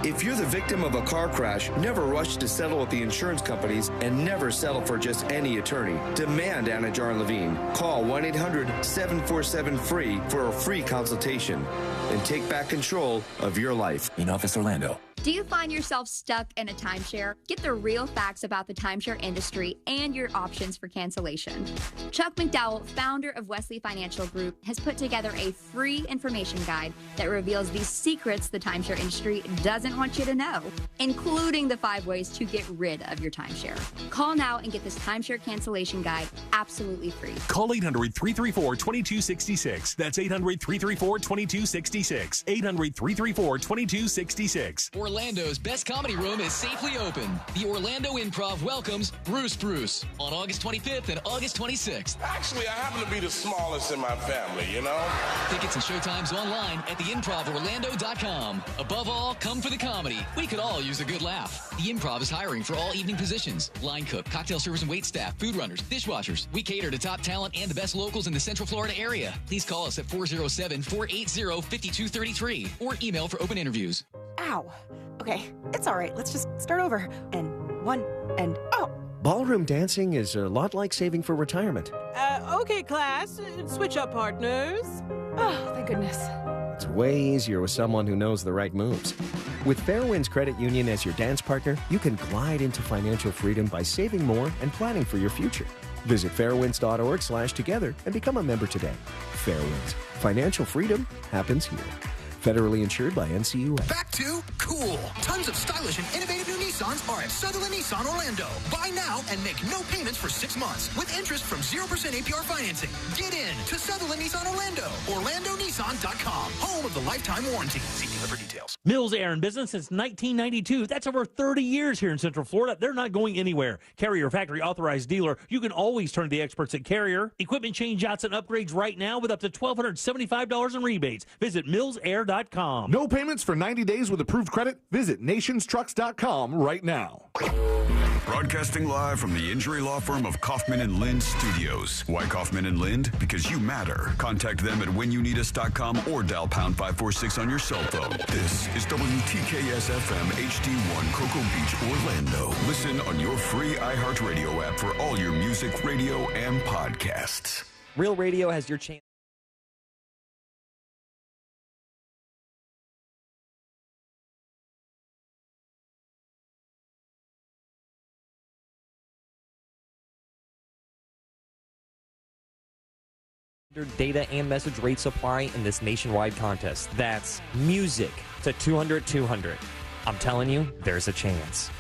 If you're the victim of a car crash, never rush to settle with the insurance companies and never settle for just any attorney. Demand Anna Jar Levine. Call 1-800-747-FREE for a free consultation and take back control of your life. In Office Orlando. Do you find yourself stuck in a timeshare? Get the real facts about the timeshare industry and your options for cancellation. Chuck McDowell, founder of Wesley Financial Group, has put together a free information guide that reveals the secrets the timeshare industry doesn't want you to know, including the 5 ways to get rid of your timeshare. Call now and get this timeshare cancellation guide absolutely free. Call 800-334-2266. That's 800-334-2266. 800-334-2266. Orlando's best comedy room is safely open. The Orlando Improv welcomes Bruce on August 25th and August 26th. Actually, I happen to be the smallest in my family, you know? Tickets and showtimes online at theimprovorlando.com. Above all, come for the comedy. We could all use a good laugh. The Improv is hiring for all evening positions: line cook, cocktail servers and wait staff, food runners, dishwashers. We cater to top talent and the best locals in the Central Florida area. Please call us at 407-480-5233 or email for open interviews. Ow. Okay, it's all right. Let's just start over. And 1, and oh. Ballroom dancing is a lot like saving for retirement. Okay, class. Switch up partners. Oh, thank goodness. It's way easier with someone who knows the right moves. With Fairwinds Credit Union as your dance partner, you can glide into financial freedom by saving more and planning for your future. Visit fairwinds.org/together and become a member today. Fairwinds. Financial freedom happens here. Federally insured by NCUA. Back to cool. Tons of stylish and innovative new Nissans are at Sutherland Nissan Orlando. Buy now and make no payments for 6 months with interest from 0% APR financing. Get in to Sutherland Nissan Orlando. OrlandoNissan.com. Home of the lifetime warranty. See dealer for details. Mills Air in business since 1992. That's over 30 years here in Central Florida. They're not going anywhere. Carrier factory authorized dealer. You can always turn to the experts at Carrier. Equipment changeouts and upgrades right now with up to $1,275 in rebates. Visit millsair.com. No payments for 90 days with approved credit? Visit nationstrucks.com right now. Broadcasting live from the injury law firm of Kaufman and Lind Studios. Why Kaufman and Lind? Because you matter. Contact them at whenyouneedus.com or dial pound 546 on your cell phone. This is WTKS FM HD1 Cocoa Beach, Orlando. Listen on your free iHeartRadio app for all your music, radio, and podcasts. Real Radio has your chance. Data and message rate supply in this nationwide contest. That's music to 200-200. I'm telling you, there's a chance.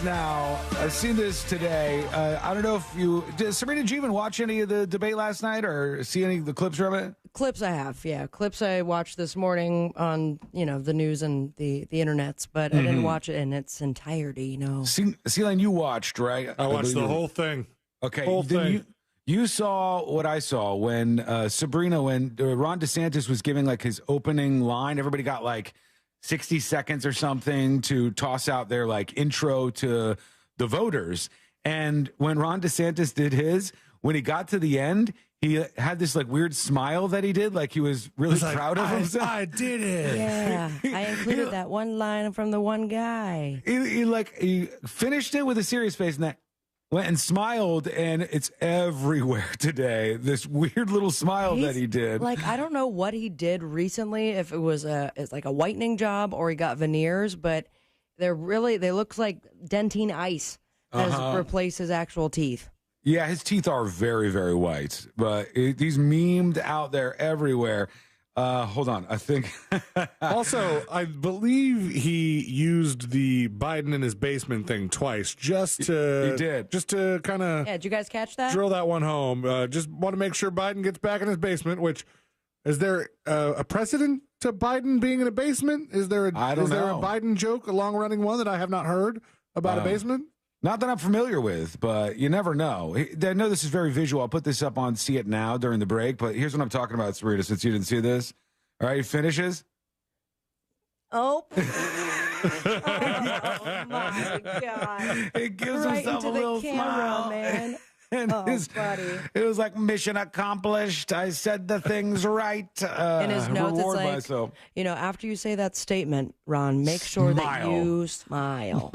Now, I've seen this today. I don't know if Sabrina, did you even watch any of the debate last night or see any of the clips from it? Clips I have, yeah. Clips I watched this morning on, the news and the internets, but I didn't watch it in its entirety, Celine, you watched, right? I watched the whole thing. Okay. Whole thing. You saw what I saw when Ron DeSantis was giving like his opening line. Everybody got like 60 seconds or something to toss out their like intro to the voters. And when Ron DeSantis did his, when he got to the end, he had this like weird smile that he did, like he was really proud of himself. I did it. Yeah, I included that one line from the one guy. He finished it with a serious face and that went and smiled, and it's everywhere today. This weird little smile that he did. Like, I don't know what he did recently, if it was it's like a whitening job or he got veneers, but they look like dentine ice has replaced his actual teeth. Yeah, his teeth are very, very white, but he's memed out there everywhere. Hold on, I think. Also, I believe he used the Biden in his basement thing twice, just to kind of. Yeah, did you guys catch that? Drill that one home. Just want to make sure Biden gets back in his basement. Which is there a precedent to Biden being in a basement? Is there a Biden joke, a long running one that I have not heard about a basement? Not that I'm familiar with, but you never know. I know this is very visual. I'll put this up on See It Now during the break, but here's what I'm talking about, Sarita, since you didn't see this. All right, he finishes. Oh. Oh, my God. He gives himself a little smile. Man. And buddy. It was like mission accomplished. I said the things right. In his notes, it's like, myself. After you say that statement, Ron, make sure that you smile.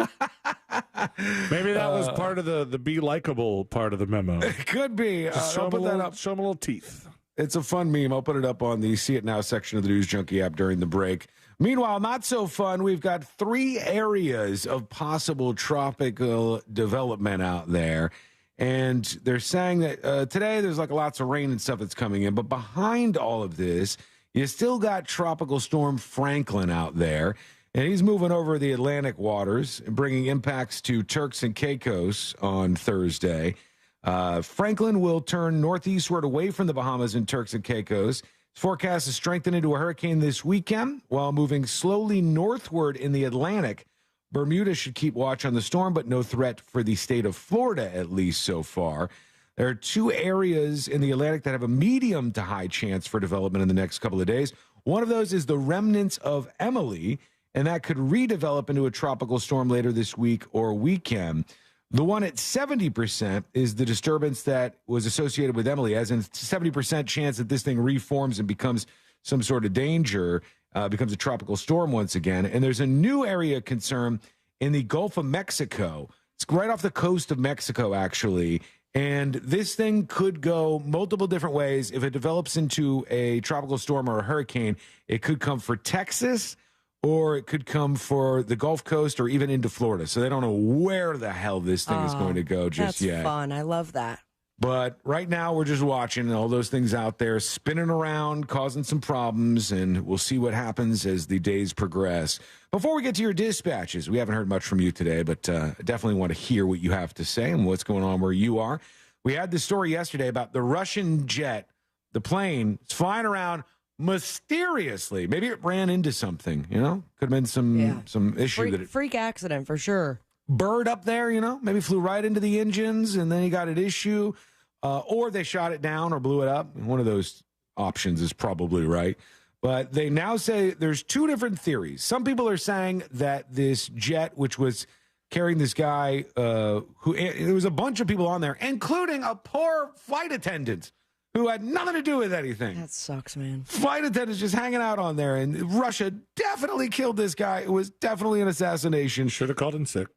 Maybe that was part of the be likable part of the memo. It could be. I'll put that up. Show him a little teeth. It's a fun meme. I'll put it up on the See It Now section of the News Junkie app during the break. Meanwhile, not so fun. We've got 3 areas of possible tropical development out there. And they're saying that today there's like lots of rain and stuff that's coming in. But behind all of this, you still got Tropical Storm Franklin out there. And he's moving over the Atlantic waters, bringing impacts to Turks and Caicos on Thursday. Franklin will turn northeastward away from the Bahamas and Turks and Caicos. It's forecast to strengthen into a hurricane this weekend while moving slowly northward in the Atlantic. Bermuda should keep watch on the storm, but no threat for the state of Florida, at least so far. There are 2 areas in the Atlantic that have a medium to high chance for development in the next couple of days. One of those is the remnants of Emily, and that could redevelop into a tropical storm later this week or weekend. The one at 70% is the disturbance that was associated with Emily, as in 70% chance that this thing reforms and becomes some sort of danger, becomes a tropical storm once again. And there's a new area of concern in the Gulf of Mexico. It's right off the coast of Mexico, actually. And this thing could go multiple different ways. If it develops into a tropical storm or a hurricane, it could come for Texas, or it could come for the Gulf Coast or even into Florida. So they don't know where the hell this thing is going to go just yet. That's fun. I love that. But right now, we're just watching all those things out there spinning around, causing some problems, and we'll see what happens as the days progress. Before we get to your dispatches, we haven't heard much from you today, but definitely want to hear what you have to say and what's going on where you are. We had this story yesterday about the Russian jet, the plane, it's flying around mysteriously. Maybe it ran into something, Could have been some issue. Freak accident for sure. Bird up there, maybe flew right into the engines and then he got an issue, or they shot it down or blew it up. One of those options is probably right. But they now say there's 2 different theories. Some people are saying that this jet, which was carrying this guy, there was a bunch of people on there, including a poor flight attendant who had nothing to do with anything. That sucks, man. Flight attendants just hanging out on there, and Russia definitely killed this guy. It was definitely an assassination. Should have called in sick.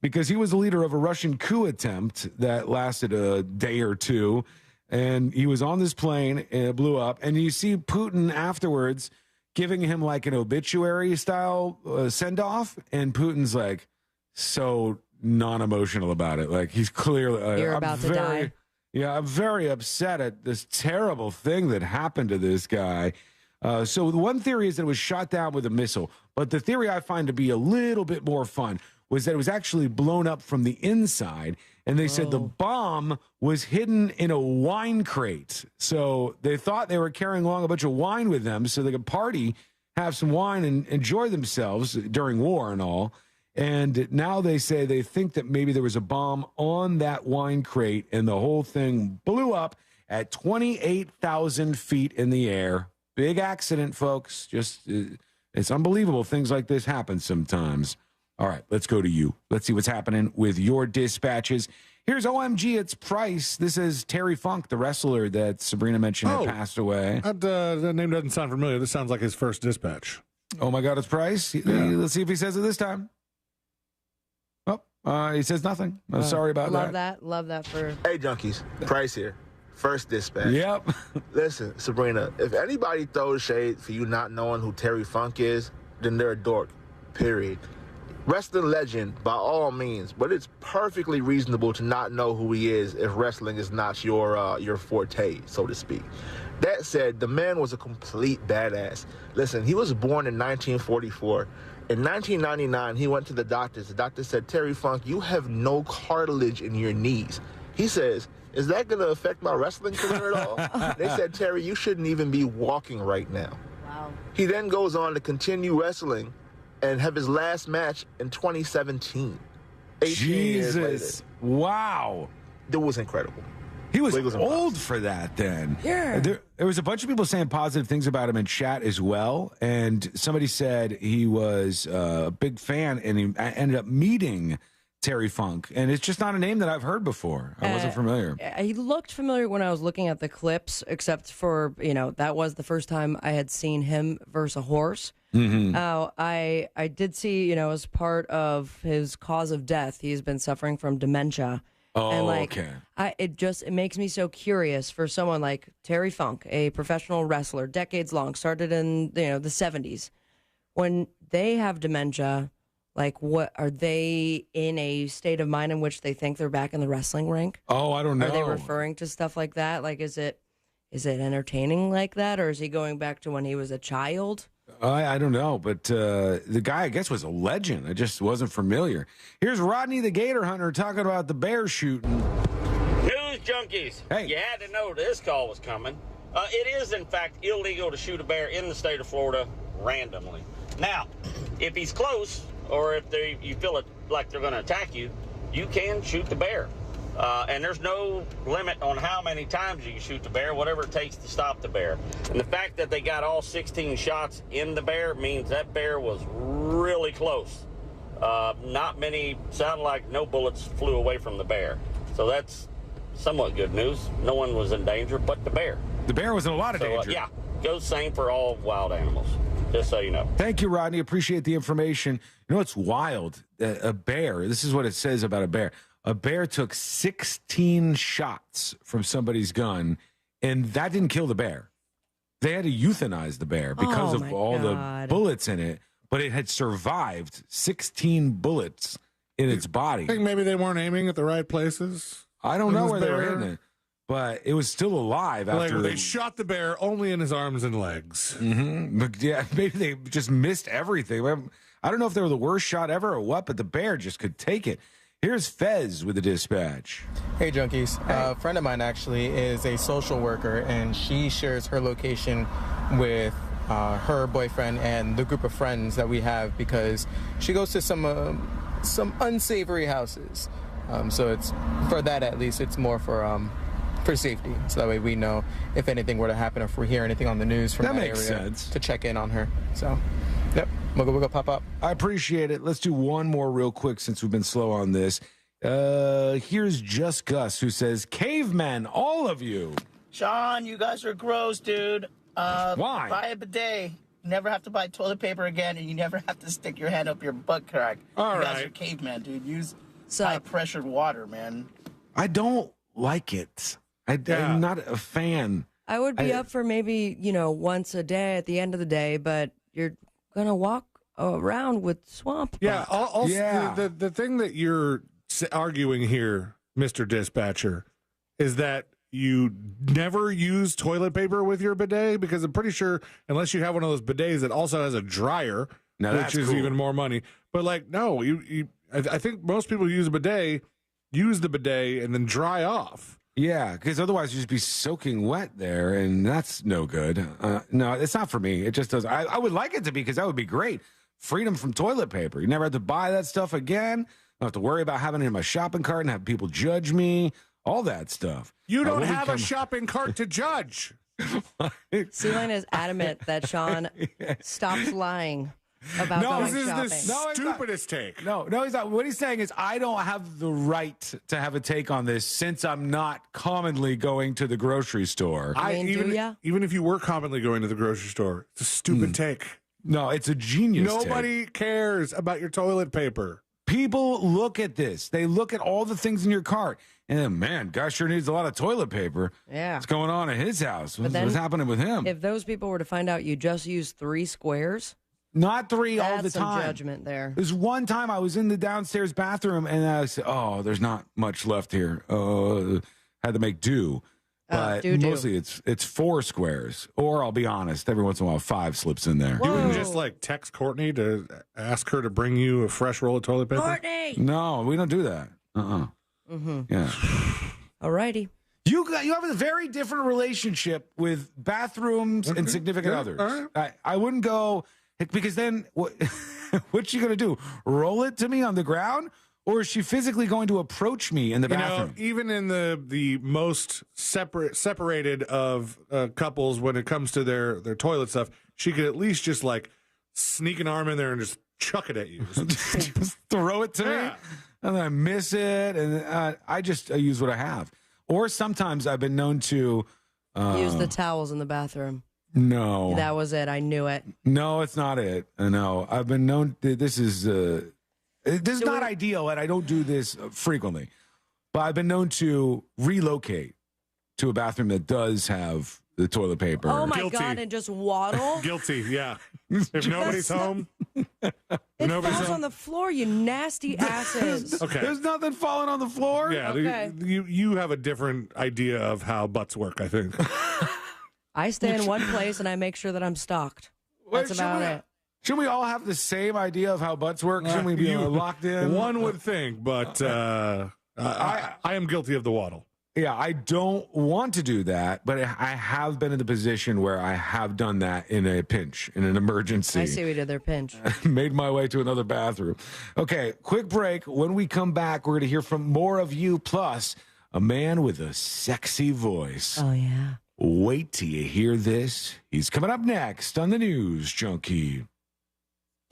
Because he was the leader of a Russian coup attempt that lasted a day or 2. And he was on this plane and it blew up. And you see Putin afterwards giving him like an obituary style send off. And Putin's like so non-emotional about it. Like he's clearly You're about to die. Yeah, I'm very upset at this terrible thing that happened to this guy. So the one theory is that it was shot down with a missile. But the theory I find to be a little bit more fun was that it was actually blown up from the inside. And they said the bomb was hidden in a wine crate. So they thought they were carrying along a bunch of wine with them so they could party, have some wine, and enjoy themselves during war and all. And now they say they think that maybe there was a bomb on that wine crate and the whole thing blew up at 28,000 feet in the air. Big accident, folks. Just, it's unbelievable. Things like this happen sometimes. All right, let's go to you. Let's see what's happening with your dispatches. Here's OMG, it's Price. This is Terry Funk, the wrestler that Sabrina mentioned had passed away. That name doesn't sound familiar. This sounds like his first dispatch. Oh, my God, it's Price? Yeah. Let's see if he says it this time. Oh, He says nothing. I'm sorry about that. Love that for. Hey, junkies. Price here. First dispatch. Yep. Listen, Sabrina, if anybody throws shade for you not knowing who Terry Funk is, then they're a dork. Period. Wrestling legend by all means, but it's perfectly reasonable to not know who he is if wrestling is not your forte, so to speak. That said, the man was a complete badass. Listen, he was born in 1944. In 1999, he went to the doctors. The doctor said, Terry Funk, you have no cartilage in your knees. He says, is that going to affect my wrestling career at all? They said, Terry, you shouldn't even be walking right now. Wow. He then goes on to continue wrestling and have his last match in 2017. 18 years later. Wow. That was incredible. He was old for that then. Yeah. There was a bunch of people saying positive things about him in chat as well. And somebody said he was a big fan and he ended up meeting Terry Funk. And it's just not a name that I've heard before. I wasn't familiar. He looked familiar when I was looking at the clips, except for, that was the first time I had seen him versus a horse. Mm-hmm. I did see, as part of his cause of death, he's been suffering from dementia. Oh, and okay. It makes me so curious for someone like Terry Funk, a professional wrestler, decades long, started in the 70s. When they have dementia, what are they in a state of mind in which they think they're back in the wrestling rink? Oh, I don't know. Are they referring to stuff like that? Is it entertaining like that, or is he going back to when he was a child? I don't know, but the guy, I guess, was a legend. I just wasn't familiar. Here's Rodney the Gator Hunter talking about the bear shooting. News junkies, hey. You had to know this call was coming. It is, in fact, illegal to shoot a bear in the state of Florida randomly. Now, if he's close, or if you feel it like they're going to attack you, you can shoot the bear. And there's no limit on how many times you can shoot the bear, whatever it takes to stop the bear. And the fact that they got all 16 shots in the bear means that bear was really close. Not many, sounded like no bullets flew away from the bear. So that's somewhat good news. No one was in danger but the bear. The bear was in a lot of danger. Yeah, goes same for all wild animals, just so you know. Thank you, Rodney. Appreciate the information. You know what's wild? A bear, this is what it says about a bear. A bear took 16 shots from somebody's gun, and that didn't kill the bear. They had to euthanize the bear because of all the bullets in it, but it had survived 16 bullets in its body. I think maybe they weren't aiming at the right places. I don't know where they were hitting it, but it was still alive after they shot the bear only in his arms and legs. Mm-hmm. But yeah, maybe they just missed everything. I don't know if they were the worst shot ever or what, but the bear just could take it. Here's Fez with the dispatch. Hey, junkies. A friend of mine actually is a social worker, and she shares her location with her boyfriend and the group of friends that we have because she goes to some unsavory houses. So it's for that, at least it's more for safety. So that way we know if anything were to happen, or if we hear anything on the news from that makes area sense. to check in on her. So, yep. We'll go pop up. I appreciate it. Let's do one more real quick since we've been slow on this. Here's Just Gus, who says, cavemen, all of you. Sean, you guys are gross, dude. Why? Buy a bidet. You never have to buy toilet paper again, and you never have to stick your hand up your butt crack. All you right. guys are cavemen, dude. Use high-pressured water, man. I don't like it. I'm not a fan. I would be up for maybe, once a day at the end of the day, but you're going to walk around with swamp. Yeah. Also, the thing that you're arguing here, Mr. Dispatcher, is that you never use toilet paper with your bidet, because I'm pretty sure unless you have one of those bidets that also has a dryer, which is even more money. But I think most people use a bidet, use the bidet, and then dry off. Yeah, because otherwise you just be soaking wet there, and that's no good. No, it's not for me. It just doesn't. I would like it to be, because that would be great. Freedom from toilet paper. You never have to buy that stuff again. I don't have to worry about having it in my shopping cart and have people judge me. All that stuff. You don't have a shopping cart to judge. Celine is adamant that Sean stops lying about going shopping. This is the stupidest take. No, he's not. What he's saying is I don't have the right to have a take on this since I'm not commonly going to the grocery store. Even if you were commonly going to the grocery store, it's a stupid take. No, it's a genius Nobody cares about your toilet paper. People look at this. They look at all the things in your cart. And then, man, guy sure needs a lot of toilet paper. Yeah. What's going on at his house? But then, What's happening with him? If those people were to find out you just used 3 squares, not 3 all the that's some time. judgment there. There's one time I was in the downstairs bathroom and I said, "Oh, there's not much left here." Had to make do. But mostly it's 4 squares. Or I'll be honest, every once in a while 5 slips in there. You wouldn't just like text Courtney to ask her to bring you a fresh roll of toilet paper? Courtney! No, we don't do that. Mm-hmm. Yeah. All righty. You have a very different relationship with bathrooms and significant others. Right. I wouldn't go, because then what's she going to do? Roll it to me on the ground? Or is she physically going to approach me in the bathroom? Even in the most separated of couples, when it comes to their toilet stuff, she could at least just like sneak an arm in there and just chuck it at you. Just throw it to me, and then I miss it, and I use what I have. Or sometimes I've been known to use the towels in the bathroom. No, that was it. I knew it. No, it's not it. No, I've been known. This is not ideal, and I don't do this frequently. But I've been known to relocate to a bathroom that does have the toilet paper. Oh my God! And just waddle. Guilty. Yeah. If nobody's home, it falls on the floor. You nasty asses. Okay. There's nothing falling on the floor. Yeah. Okay. You have a different idea of how butts work, I think. I stay in one place and I make sure that I'm stocked. That's about it. Should we all have the same idea of how butts work? Shouldn't we be locked in? One would think, but I am guilty of the waddle. Yeah, I don't want to do that, but I have been in the position where I have done that in a pinch, in an emergency. I see we did their pinch. Made my way to another bathroom. Okay, quick break. When we come back, we're going to hear from more of you, plus a man with a sexy voice. Oh, yeah. Wait till you hear this. He's coming up next on the News Junkie.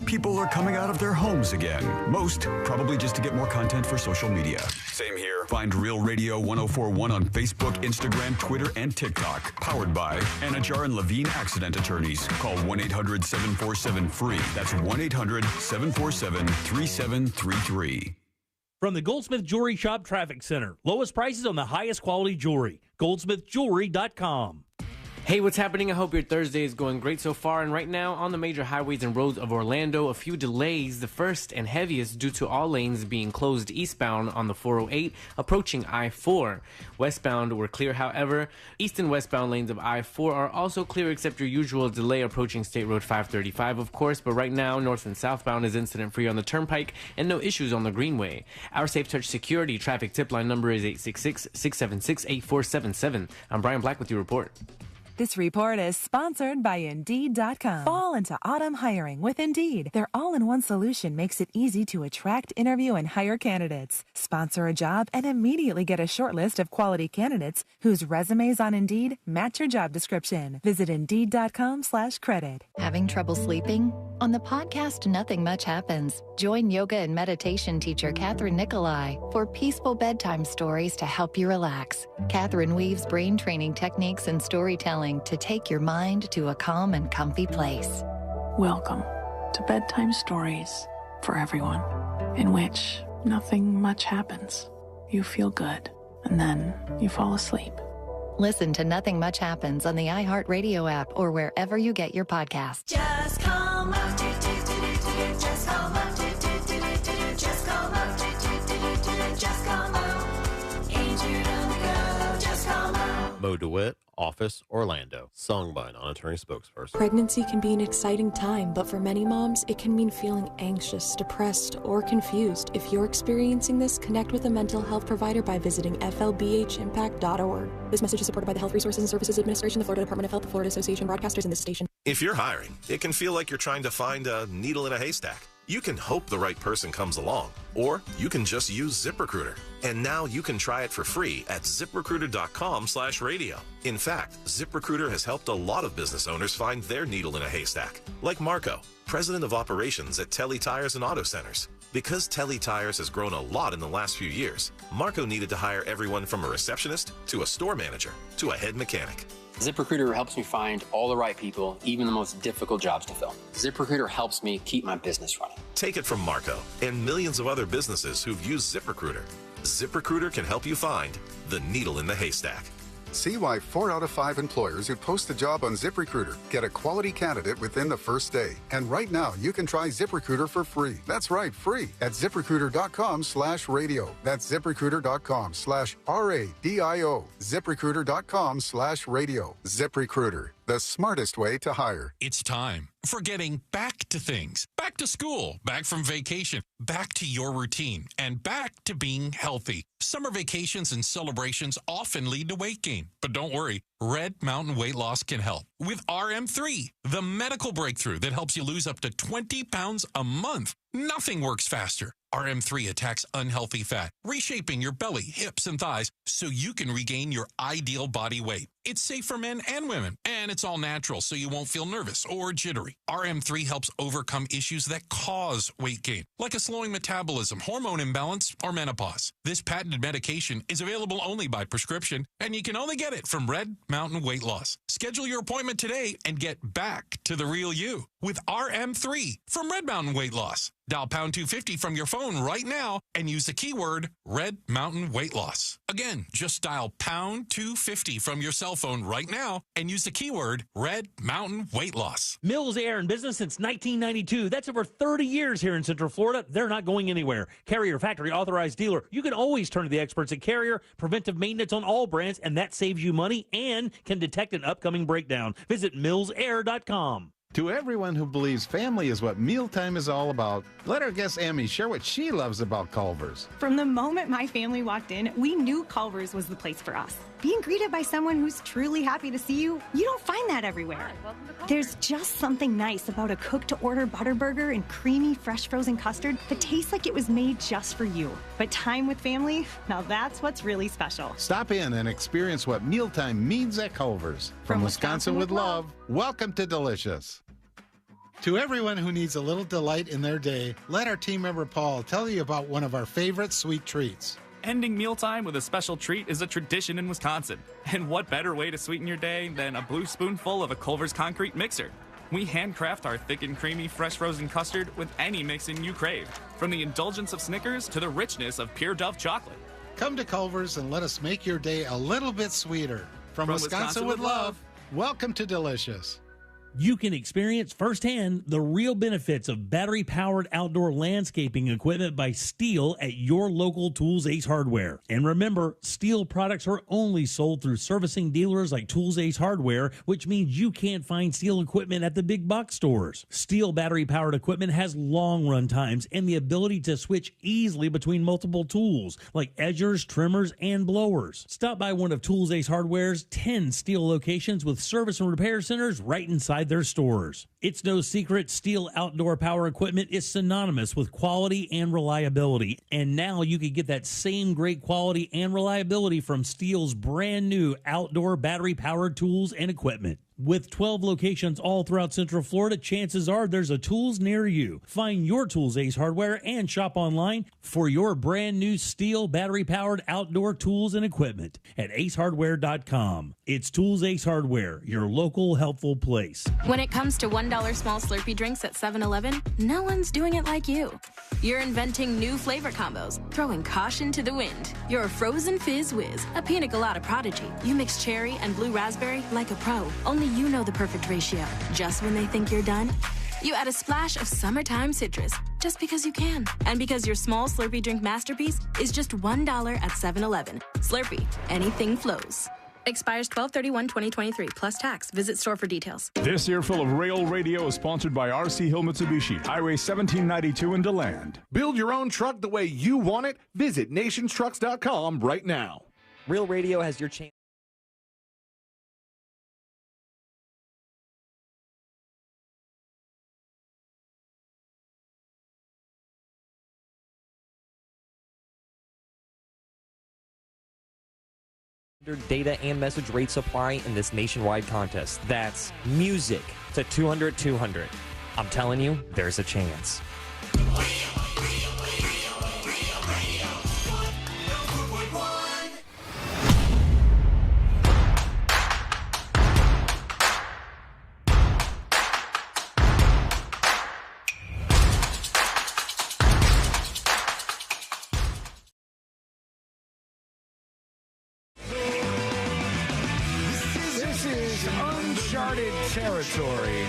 People are coming out of their homes again. Most probably just to get more content for social media. Same here. Find Real Radio 1041 on Facebook, Instagram, Twitter, and TikTok. Powered by Anajar and Levine Accident Attorneys. Call 1-800-747-FREE. That's 1-800-747-3733. From the Goldsmith Jewelry Shop Traffic Center. Lowest prices on the highest quality jewelry. goldsmithjewelry.com. Hey, what's happening? I hope your Thursday is going great so far. And right now, on the major highways and roads of Orlando, a few delays. The first and heaviest due to all lanes being closed eastbound on the 408, approaching I-4. Westbound were clear, however. East and westbound lanes of I-4 are also clear, except your usual delay approaching State Road 535, of course. But right now, north and southbound is incident-free on the Turnpike and no issues on the Greenway. Our Safe Touch Security traffic tip line number is 866-676-8477. I'm Brian Black with your report. This report is sponsored by Indeed.com. Fall into autumn hiring with Indeed. Their all-in-one solution makes it easy to attract, interview, and hire candidates. Sponsor a job and immediately get a short list of quality candidates whose resumes on Indeed match your job description. Visit Indeed.com/credit. Having trouble sleeping? On the podcast Nothing Much Happens, join yoga and meditation teacher Catherine Nicolai for peaceful bedtime stories to help you relax. Catherine weaves brain training techniques and storytelling to take your mind to a calm and comfy place. Welcome to Bedtime Stories for Everyone, in which nothing much happens. You feel good, and then you fall asleep. Listen to Nothing Much Happens on the iHeartRadio app or wherever you get your podcasts. Just call up, just call up, just call up, just call up. Injured on the go, just call up. Mo DeWitt, Office, Orlando. Sung by non-attorney spokesperson. Pregnancy can be an exciting time, but for many moms, it can mean feeling anxious, depressed, or confused. If you're experiencing this, connect with a mental health provider by visiting flbhimpact.org. This message is supported by the Health Resources and Services Administration, the Florida Department of Health, the Florida Association of Broadcasters, and this station. If you're hiring, it can feel like you're trying to find a needle in a haystack. You can hope the right person comes along, or you can just use ZipRecruiter. And now you can try it for free at ZipRecruiter.com/radio. In fact, ZipRecruiter has helped a lot of business owners find their needle in a haystack, like Marco, president of operations at Telly Tires and Auto Centers. Because Telly Tires has grown a lot in the last few years, Marco needed to hire everyone from a receptionist to a store manager to a head mechanic. ZipRecruiter helps me find all the right people, even the most difficult jobs to fill. ZipRecruiter helps me keep my business running. Take it from Marco and millions of other businesses who've used ZipRecruiter. ZipRecruiter can help you find the needle in the haystack. See why 4 out of 5 employers who post a job on ZipRecruiter get a quality candidate within the first day. And right now, you can try ZipRecruiter for free. That's right, free at ZipRecruiter.com/radio. That's ZipRecruiter.com/RADIO. ZipRecruiter.com/radio. ZipRecruiter, the smartest way to hire. It's time for getting back to things. Back to school, back from vacation, back to your routine, and back to being healthy. Summer vacations and celebrations often lead to weight gain. But don't worry, Red Mountain Weight Loss can help with RM3, the medical breakthrough that helps you lose up to 20 pounds a month. Nothing works faster. RM3 attacks unhealthy fat, reshaping your belly, hips, and thighs so you can regain your ideal body weight. It's safe for men and women, and it's all natural so you won't feel nervous or jittery. RM3 helps overcome issues that cause weight gain, like a slowing metabolism, hormone imbalance, or menopause. This patented medication is available only by prescription, and you can only get it from Red Mountain Weight Loss. Schedule your appointment today and get back to the real you with RM3 from Red Mountain Weight Loss. Dial pound 250 from your phone right now and use the keyword Red Mountain Weight Loss. Again, just dial pound 250 from your cell phone right now and use the keyword Red Mountain Weight Loss. Mills Air in business since 1992. That's over 30 years here in Central Florida. They're not going anywhere. Carrier factory authorized dealer. You can always turn to the experts at Carrier. Preventive maintenance on all brands, and that saves you money and can detect an upcoming breakdown. Visit millsair.com. To everyone who believes family is what mealtime is all about, let our guest Emmy share what she loves about Culver's. From the moment my family walked in, we knew Culver's was the place for us. Being greeted by someone who's truly happy to see you, you don't find that everywhere. There's just something nice about a cook-to-order butter burger and creamy, fresh frozen custard that tastes like it was made just for you. But time with family, now that's what's really special. Stop in and experience what mealtime means at Culver's. From Wisconsin with love, welcome to Delicious. To everyone who needs a little delight in their day, let our team member Paul tell you about one of our favorite sweet treats. Ending mealtime with a special treat is a tradition in Wisconsin. And what better way to sweeten your day than a blue spoonful of a Culver's concrete mixer? We handcraft our thick and creamy fresh frozen custard with any mixin you crave, from the indulgence of Snickers to the richness of pure Dove chocolate. Come to Culver's and let us make your day a little bit sweeter. From Wisconsin with love, welcome to Delicious. You can experience firsthand the real benefits of battery-powered outdoor landscaping equipment by Stihl at your local Tools Ace Hardware. And remember, Stihl products are only sold through servicing dealers like Tools Ace Hardware, which means you can't find Stihl equipment at the big box stores. Stihl battery-powered equipment has long run times and the ability to switch easily between multiple tools, like edgers, trimmers, and blowers. Stop by one of Tools Ace Hardware's 10 Stihl locations with service and repair centers right inside their stores. It's no secret Stihl outdoor power equipment is synonymous with quality and reliability. And now you can get that same great quality and reliability from Stihl's brand new outdoor battery powered tools and equipment. With 12 locations all throughout Central Florida, chances are there's a Tools near you. Find your Tools Ace Hardware and shop online for your brand new Stihl battery-powered outdoor tools and equipment at acehardware.com. It's Tools Ace Hardware, your local helpful place. When it comes to $1 small Slurpee drinks at 7-Eleven, no one's doing it like you. You're inventing new flavor combos, throwing caution to the wind. You're a frozen fizz whiz, a pina colada prodigy. You mix cherry and blue raspberry like a pro. Only you know the perfect ratio. Just when they think you're done, you add a splash of summertime citrus, just because you can. And because your small Slurpee drink masterpiece is just $1 at 7-Eleven. Slurpee, anything flows. Expires 12/31/2023 plus tax. Visit store for details. This earful of Rail Radio is sponsored by RC Hill Mitsubishi, Highway 1792 in DeLand. Build your own truck the way you want it. Visit nationstrucks.com right now. Real Radio has your chance. Data and message rate supply in this nationwide contest. That's music to 200-200. I'm telling you, there's a chance. uncharted territory.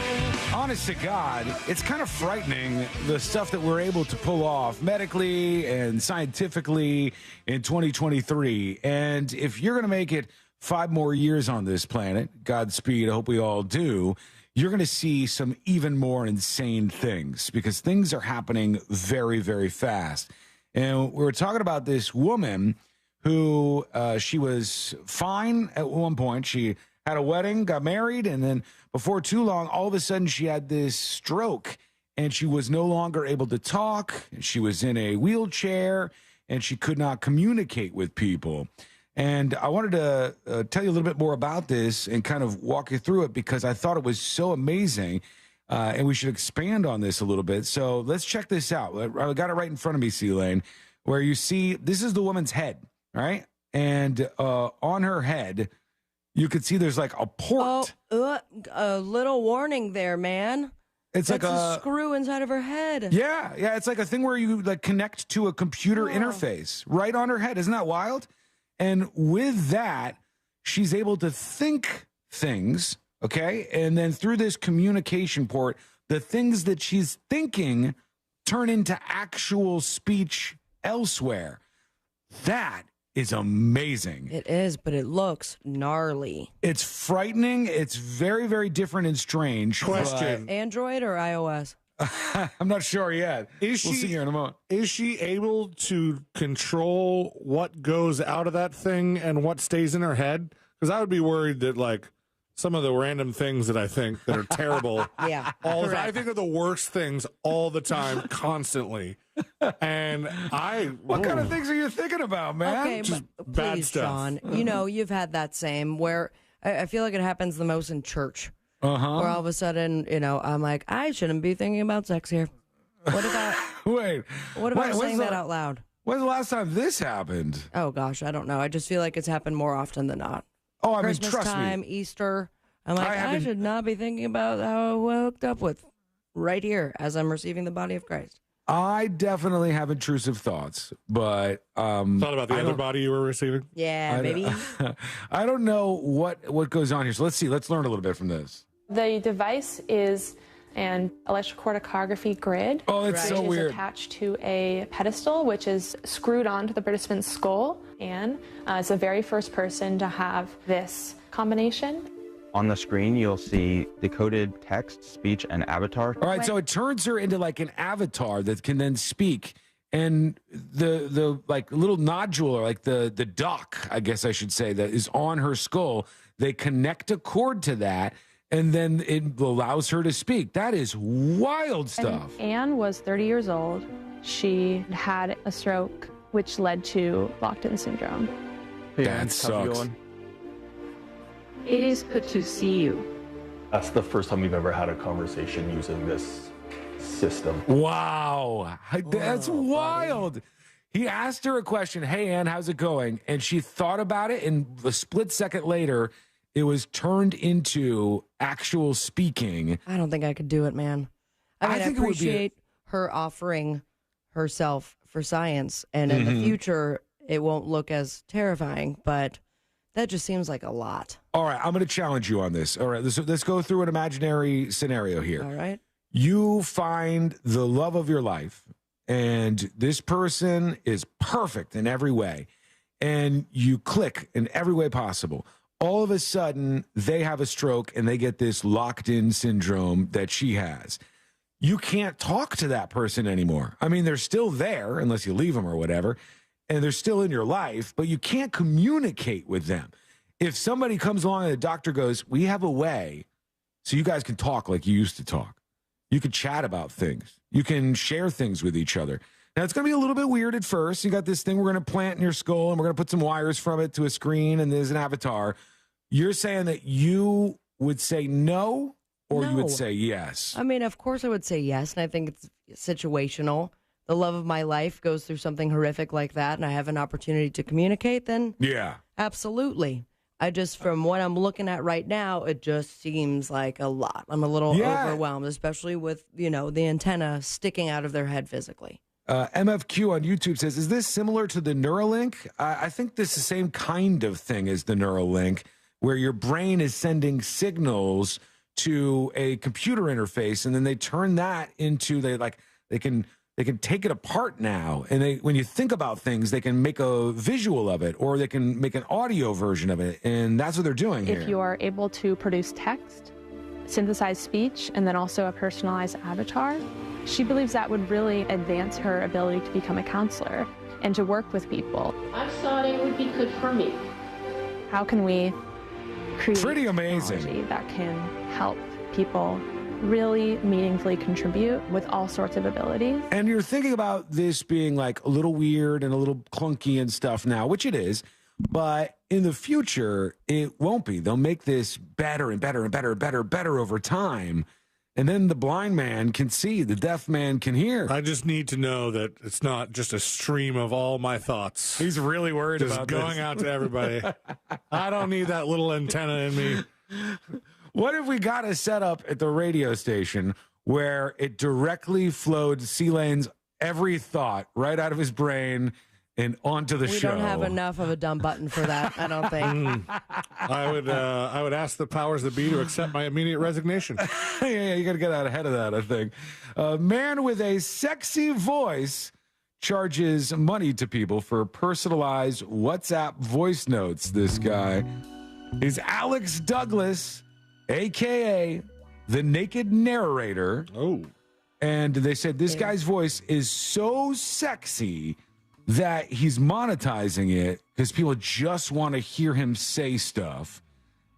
Honest to God, it's kind of frightening, the stuff that we're able to pull off medically and scientifically in 2023. And if you're going to make it 5 more years on this planet, Godspeed, I hope we all do, you're going to see some even more insane things because things are happening very, very fast. And we were talking about this woman who she was fine at one point. She had a wedding, got married, and then before too long, all of a sudden she had this stroke and she was no longer able to talk. She was in a wheelchair and she could not communicate with people. And I wanted to tell you a little bit more about this and kind of walk you through it because I thought it was so amazing. And we should expand on this a little bit. So let's check this out. I got it right in front of me, C-Lane, where you see this is the woman's head, right? And on her head, you could see there's like a port. A little warning there, man. It's That's like a screw inside of her head. Yeah. It's like a thing where you like connect to a computer interface right on her head. Isn't that wild? And with that, she's able to think things, okay? And then through this communication port, the things that she's thinking turn into actual speech elsewhere. That is amazing. It is, but it looks gnarly. It's frightening. It's very, very different and strange. Question. Android or iOS? I'm not sure yet. We'll see here in a moment. Is she able to control what goes out of that thing and what stays in her head? Because I would be worried that, like, some of the random things that I think that are terrible. Yeah. I think of the worst things all the time, constantly. And What kind of things are you thinking about, man? Okay, Just but bad please, stuff. John, you know, you've had that same where I feel like it happens the most in church. Uh-huh. Where all of a sudden, you know, I'm like, I shouldn't be thinking about sex here. What about What about saying that out loud? When's the last time this happened? Oh gosh, I don't know. I just feel like it's happened more often than not. Oh, I mean, Christmas trust time, me. Easter. I'm like, I should not be thinking about how I hooked up with right here as I'm receiving the body of Christ. I definitely have intrusive thoughts, but thought about the other body you were receiving. Yeah, maybe. I don't know what goes on here. So let's see. Let's learn a little bit from this. The device is an electrocorticography grid. Oh, that's so which weird. is attached to a pedestal, which is screwed onto the participant's skull. And it's the very first person to have this combination. On the screen, you'll see decoded text, speech, and avatar. All right, so it turns her into like an avatar that can then speak. And the like little nodule, or like the dock, I guess I should say, that is on her skull, they connect a cord to that, and then it allows her to speak. That is wild stuff. And Anne was 30 years old. She had a stroke, which led to locked-in syndrome. That sucks. It is good to see you. That's the first time we've ever had a conversation using this system. Wow. That's wild. He asked her a question, hey, Ann, how's it going? And she thought about it, and a split second later, it was turned into actual speaking. I don't think I could do it, man. I think it would be appreciate her offering herself for science, and in the future, it won't look as terrifying, but that just seems like a lot. All right, I'm going to challenge you on this. All right, let's go through an imaginary scenario here. All right. You find the love of your life, and this person is perfect in every way, and you click in every way possible. All of a sudden, they have a stroke, and they get this locked-in syndrome that she has. You can't talk to that person anymore. I mean, they're still there, unless you leave them or whatever, and they're still in your life, but you can't communicate with them. If somebody comes along and the doctor goes, we have a way so you guys can talk like you used to talk. You can chat about things. You can share things with each other. Now, it's going to be a little bit weird at first. You got this thing we're going to plant in your skull, and we're going to put some wires from it to a screen, and there's an avatar. You're saying that you would say no, or you would say yes? I mean, of course I would say yes, and I think it's situational. The love of my life goes through something horrific like that, and I have an opportunity to communicate, then yeah, absolutely. I just, from what I'm looking at right now, it just seems like a lot. I'm a little overwhelmed, especially with, the antenna sticking out of their head physically. MFQ on YouTube says, is this similar to the Neuralink? I think this is the same kind of thing as the Neuralink, where your brain is sending signals to a computer interface, and then they turn that into they can take it apart now, and when you think about things, they can make a visual of it, or they can make an audio version of it, and that's what they're doing here. If you are able to produce text, synthesize speech, and then also a personalized avatar, she believes that would really advance her ability to become a counselor and to work with people. I thought it would be good for me. How can we create pretty amazing technology that can help people really meaningfully contribute with all sorts of abilities? And you're thinking about this being like a little weird and a little clunky and stuff now, which it is, but in the future, it won't be. They'll make this better and better and better and better and better over time. And then the blind man can see, the deaf man can hear. I just need to know that it's not just a stream of all my thoughts. He's really worried just about going this. out to everybody. I don't need that little antenna in me. What if we got a setup at the radio station where it directly flowed C-Lane's every thought right out of his brain and onto the show? We don't have enough of a dumb button for that, I don't think. I would ask the powers that be to accept my immediate resignation. Yeah, you got to get out ahead of that, I think. A man with a sexy voice charges money to people for personalized WhatsApp voice notes. This guy is Alex Douglas, a.k.a. the Naked Narrator. Oh. And they said this guy's voice is so sexy that he's monetizing it because people just want to hear him say stuff.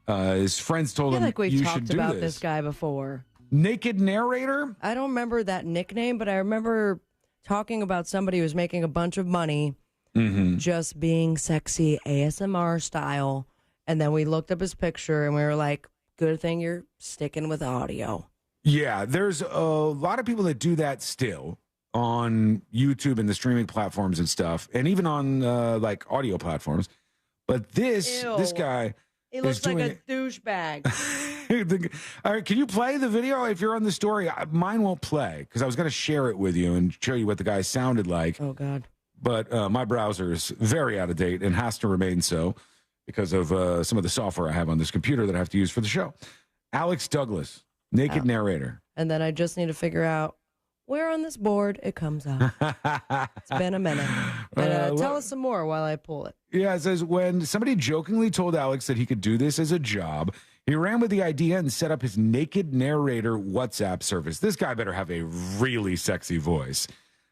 His friends told I him, feel like we've you talked should do about this. this guy before. Naked Narrator? I don't remember that nickname, but I remember talking about somebody who was making a bunch of money just being sexy ASMR style. And then we looked up his picture and we were like, good thing you're sticking with audio. Yeah, there's a lot of people that do that still on YouTube and the streaming platforms and stuff, and even on like audio platforms. But this guy, he looks like a douchebag. All right, can you play the video if you're on the story? Mine won't play because I was going to share it with you and show you what the guy sounded like. Oh God! But my browser is very out of date and has to remain so because of some of the software I have on this computer that I have to use for the show. Alex Douglas, Naked Narrator. And then I just need to figure out where on this board it comes out. It's been a minute. But tell us some more while I pull it. Yeah, it says, when somebody jokingly told Alex that he could do this as a job, he ran with the idea and set up his Naked Narrator WhatsApp service. This guy better have a really sexy voice.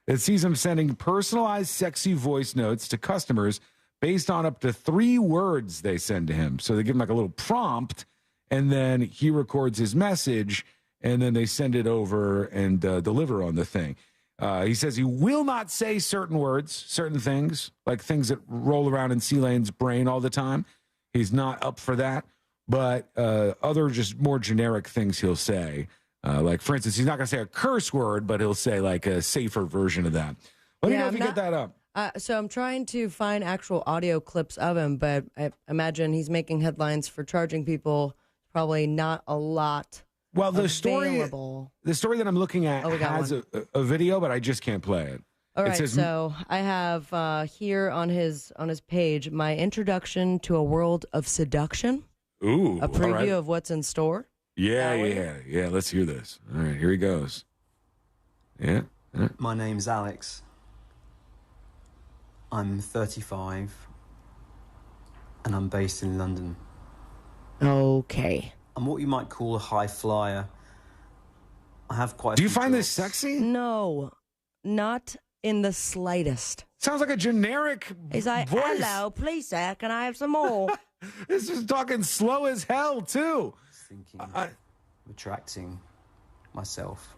It sees him sending personalized sexy voice notes to customers based on up to 3 words they send to him. So they give him like a little prompt, and then he records his message, and then they send it over and deliver on the thing. He says he will not say certain words, certain things, like things that roll around in C-Lane's brain all the time. He's not up for that. But other just more generic things he'll say. Like, for instance, he's not going to say a curse word, but he'll say like a safer version of that. Let me know if you get that up. So I'm trying to find actual audio clips of him, but I imagine he's making headlines for charging people. Probably not a lot. Well, the available. story that I'm looking at has a video, but I just can't play it. All It right, says, so I have here on his page my introduction to a world of seduction. Ooh, a preview all right. of what's in store. Yeah. Let's hear this. All right, here he goes. Yeah. My name's Alex. I'm 35, and I'm based in London. Okay. I'm what you might call a high flyer. I have quite. Do you find this sexy? No, not in the slightest. Sounds like a generic He's like, voice. hello, please, sir, can I have some more? This is talking slow as hell, too. Thinking of attracting myself,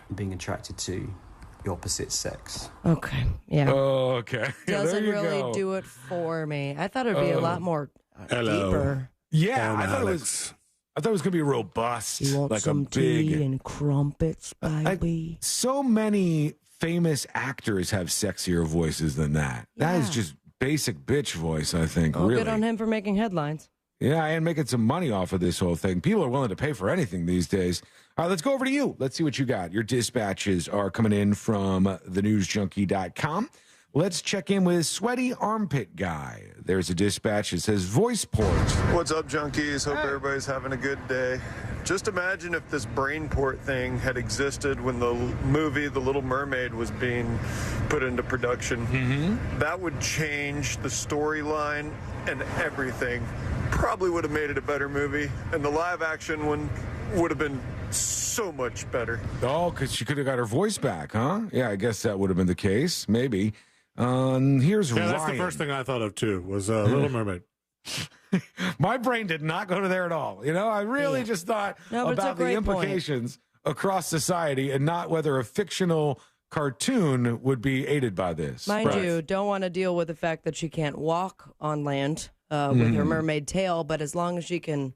and being attracted to the opposite sex. Okay, yeah. Oh, okay. Doesn't There you really go. do it for me. I thought it'd be a lot more Hello. deeper. Yeah, I'm I thought Alex. it was gonna be robust, You want like some a big. tea and crumpets, baby? So many famous actors have sexier voices than that. That is Yeah. just basic bitch voice, I think. Oh, really. good on him for making headlines. Yeah, and making some money off of this whole thing. People are willing to pay for anything these days. All right, let's go over to you. Let's see what you got. Your dispatches are coming in from thenewsjunkie.com. Let's check in with Sweaty Armpit Guy. There's a dispatch that says voice port. What's up, junkies? Hope everybody's having a good day. Just imagine if this brain port thing had existed when the movie The Little Mermaid was being put into production. That would change the storyline and everything. Probably would have made it a better movie, and the live action one would have been so much better. Oh, because she could have got her voice back, huh? Yeah, I guess that would have been the case. Maybe. Here's Ryan. That's the first thing I thought of, too, was Little Mermaid. My brain did not go to there at all. I really just thought about the implications across society and not whether a fictional cartoon would be aided by this. Mind you, don't want to deal with the fact that she can't walk on land with her mermaid tail, but as long as she can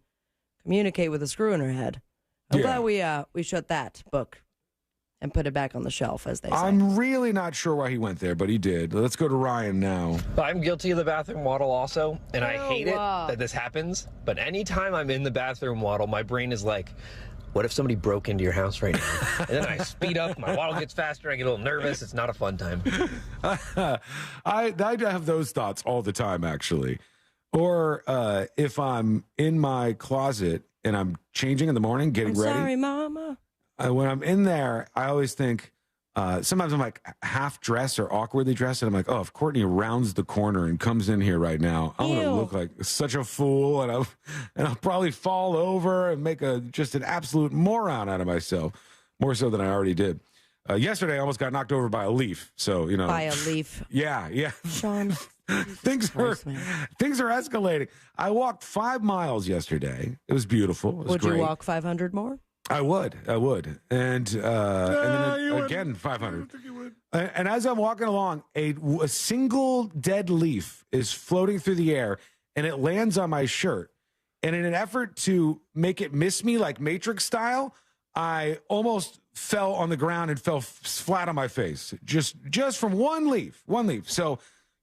communicate with a screw in her head. I'm glad we shut that book and put it back on the shelf, as they say. I'm really not sure why he went there, but he did. Let's go to Ryan now. I'm guilty of the bathroom waddle also, and I hate it that this happens. But anytime I'm in the bathroom waddle, my brain is like, what if somebody broke into your house right now? And then I speed up, my waddle gets faster, I get a little nervous. It's not a fun time. I have those thoughts all the time, actually. Or if I'm in my closet and I'm changing in the morning, getting ready. Sorry, Mama. When I'm in there, I always think, sometimes I'm like half dressed or awkwardly dressed, and I'm like, oh, if Courtney rounds the corner and comes in here right now, I'm going to look like such a fool, and I'll probably fall over and make just an absolute moron out of myself, more so than I already did. Yesterday, I almost got knocked over by a leaf. So, By a leaf. Yeah. Sean. Things are escalating. I walked 5 miles yesterday. It was beautiful. It was Would great. you walk 500 more? I would. And then again, 500. And as I'm walking along, a single dead leaf is floating through the air, and it lands on my shirt. And in an effort to make it miss me, like Matrix style, I almost fell on the ground and fell flat on my face, just from one leaf. So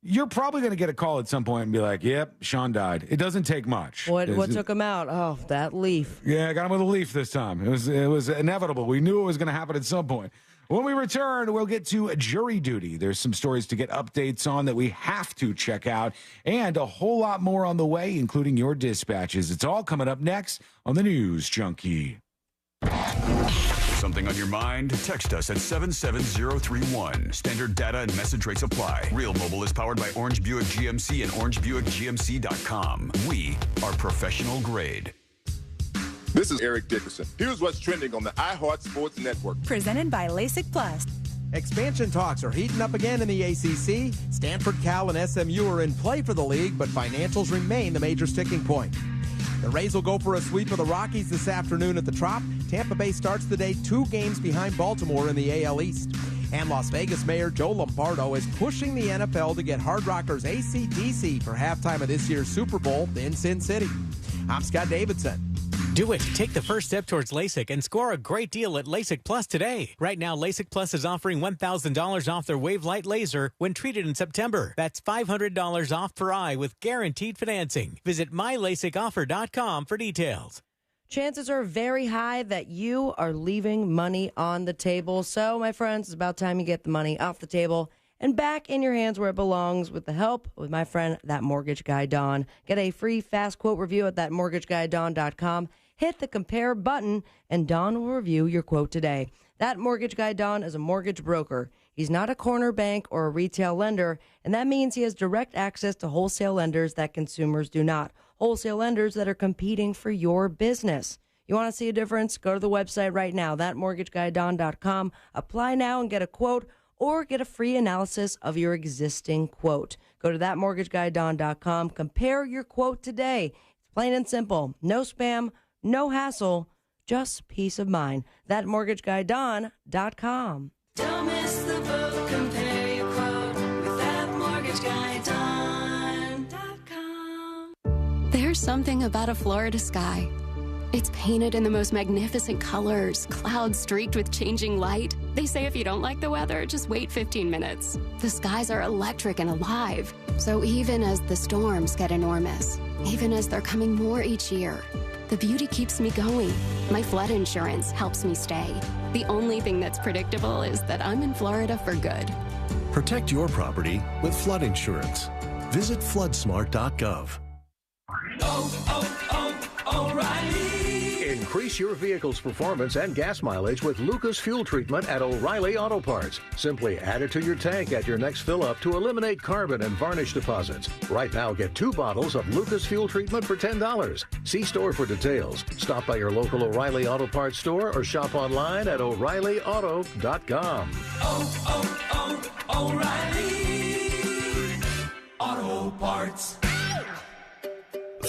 you're probably going to get a call at some point and be like, yep, Sean died. It doesn't take much. What took him out? Oh, that leaf. Yeah, I got him with a leaf this time. It was inevitable. We knew it was going to happen at some point. When we return, we'll get to jury duty. There's some stories to get updates on that we have to check out, and a whole lot more on the way, including your dispatches. It's all coming up next on the News Junkie. Something on your mind? Text us at 77031. Standard data and message rates apply. Real Mobile is powered by Orange Buick GMC and OrangeBuickGMC.com. We are professional grade. This is Eric Dickerson. Here's what's trending on the iHeart Sports Network. Presented by LASIK Plus. Expansion talks are heating up again in the ACC. Stanford, Cal, and SMU are in play for the league, but financials remain the major sticking point. The Rays will go for a sweep of the Rockies this afternoon at the Trop. Tampa Bay starts the day 2 games behind Baltimore in the AL East. And Las Vegas Mayor Joe Lombardo is pushing the NFL to get Hard Rockers AC/DC for halftime of this year's Super Bowl in Sin City. I'm Scott Davidson. Do it. Take the first step towards LASIK and score a great deal at LASIK Plus today. Right now, LASIK Plus is offering $1,000 off their Wave Light Laser when treated in September. That's $500 off per eye with guaranteed financing. Visit mylasicoffer.com for details. Chances are very high that you are leaving money on the table. So, my friends, it's about time you get the money off the table and back in your hands where it belongs with the help with my friend, That Mortgage Guy Don. Get a free fast quote review at thatmortgageguyDon.com. Hit the compare button, and Don will review your quote today. That Mortgage Guy Don is a mortgage broker. He's not a corner bank or a retail lender, and that means he has direct access to wholesale lenders that consumers do not. Wholesale lenders that are competing for your business. You want to see a difference? Go to the website right now, thatmortgageguyDon.com. Apply now and get a quote or get a free analysis of your existing quote. Go to thatmortgageguyDon.com. Compare your quote today. It's plain and simple. No spam, no hassle, just peace of mind. ThatmortgageguyDon.com. Don't miss the boat. Compare your quote with thatmortgageguyDon.com. There's something about a Florida sky. It's painted in the most magnificent colors, clouds streaked with changing light. They say if you don't like the weather, just wait 15 minutes. The skies are electric and alive. So even as the storms get enormous, even as they're coming more each year, the beauty keeps me going. My flood insurance helps me stay. The only thing that's predictable is that I'm in Florida for good. Protect your property with flood insurance. Visit floodsmart.gov. O'Reilly. Increase your vehicle's performance and gas mileage with Lucas Fuel Treatment at O'Reilly Auto Parts. Simply add it to your tank at your next fill-up to eliminate carbon and varnish deposits. Right now, get 2 bottles of Lucas Fuel Treatment for $10. See store for details. Stop by your local O'Reilly Auto Parts store or shop online at O'ReillyAuto.com. O'Reilly Auto Parts.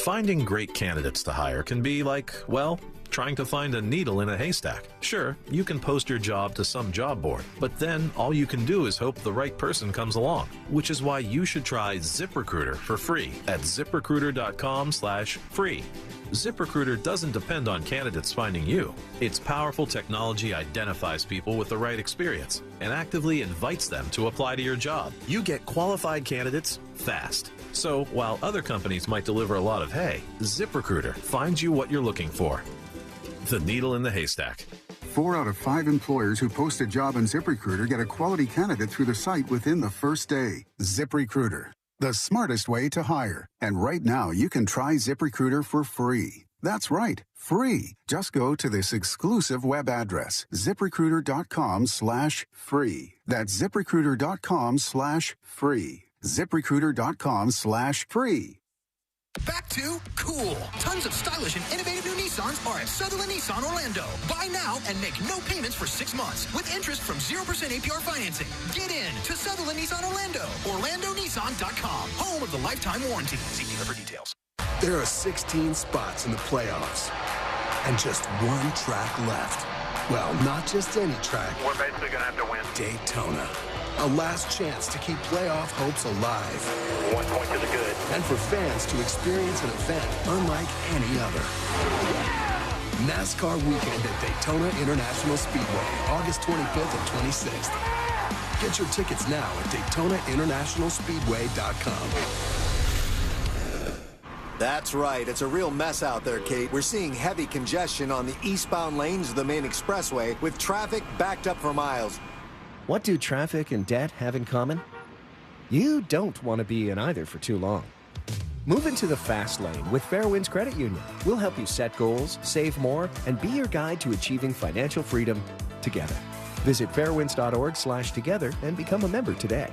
Finding great candidates to hire can be like, well, trying to find a needle in a haystack. Sure, you can post your job to some job board, but then all you can do is hope the right person comes along, which is why you should try ZipRecruiter for free at ziprecruiter.com/free. ZipRecruiter doesn't depend on candidates finding you. Its powerful technology identifies people with the right experience and actively invites them to apply to your job. You get qualified candidates fast. So while other companies might deliver a lot of hay, ZipRecruiter finds you what you're looking for. The needle in the haystack. 4 out of 5 employers who post a job on ZipRecruiter get a quality candidate through the site within the first day. ZipRecruiter, the smartest way to hire. And right now, you can try ZipRecruiter for free. That's right, free. Just go to this exclusive web address, ziprecruiter.com/free. That's ziprecruiter.com/free. ZipRecruiter.com/free. Back to cool. Tons of stylish and innovative new Nissans are at Sutherland Nissan Orlando. Buy now and make no payments for 6 months with interest from 0% APR financing. Get in to Sutherland Nissan Orlando. OrlandoNissan.com. Home of the lifetime warranty. See dealer for details. There are 16 spots in the playoffs and just one track left. Well, not just any track. We're basically going to have to win. Daytona. A last chance to keep playoff hopes alive. 1 point to the good. And for fans to experience an event unlike any other. NASCAR weekend at Daytona International Speedway, August 25th and 26th. Get your tickets now at DaytonaInternationalSpeedway.com. That's right. It's a real mess out there, Kate. We're seeing heavy congestion on the eastbound lanes of the main expressway with traffic backed up for miles. What do traffic and debt have in common? You don't want to be in either for too long. Move into the fast lane with Fairwinds Credit Union. We'll help you set goals, save more, and be your guide to achieving financial freedom together. Visit fairwinds.org/together and become a member today.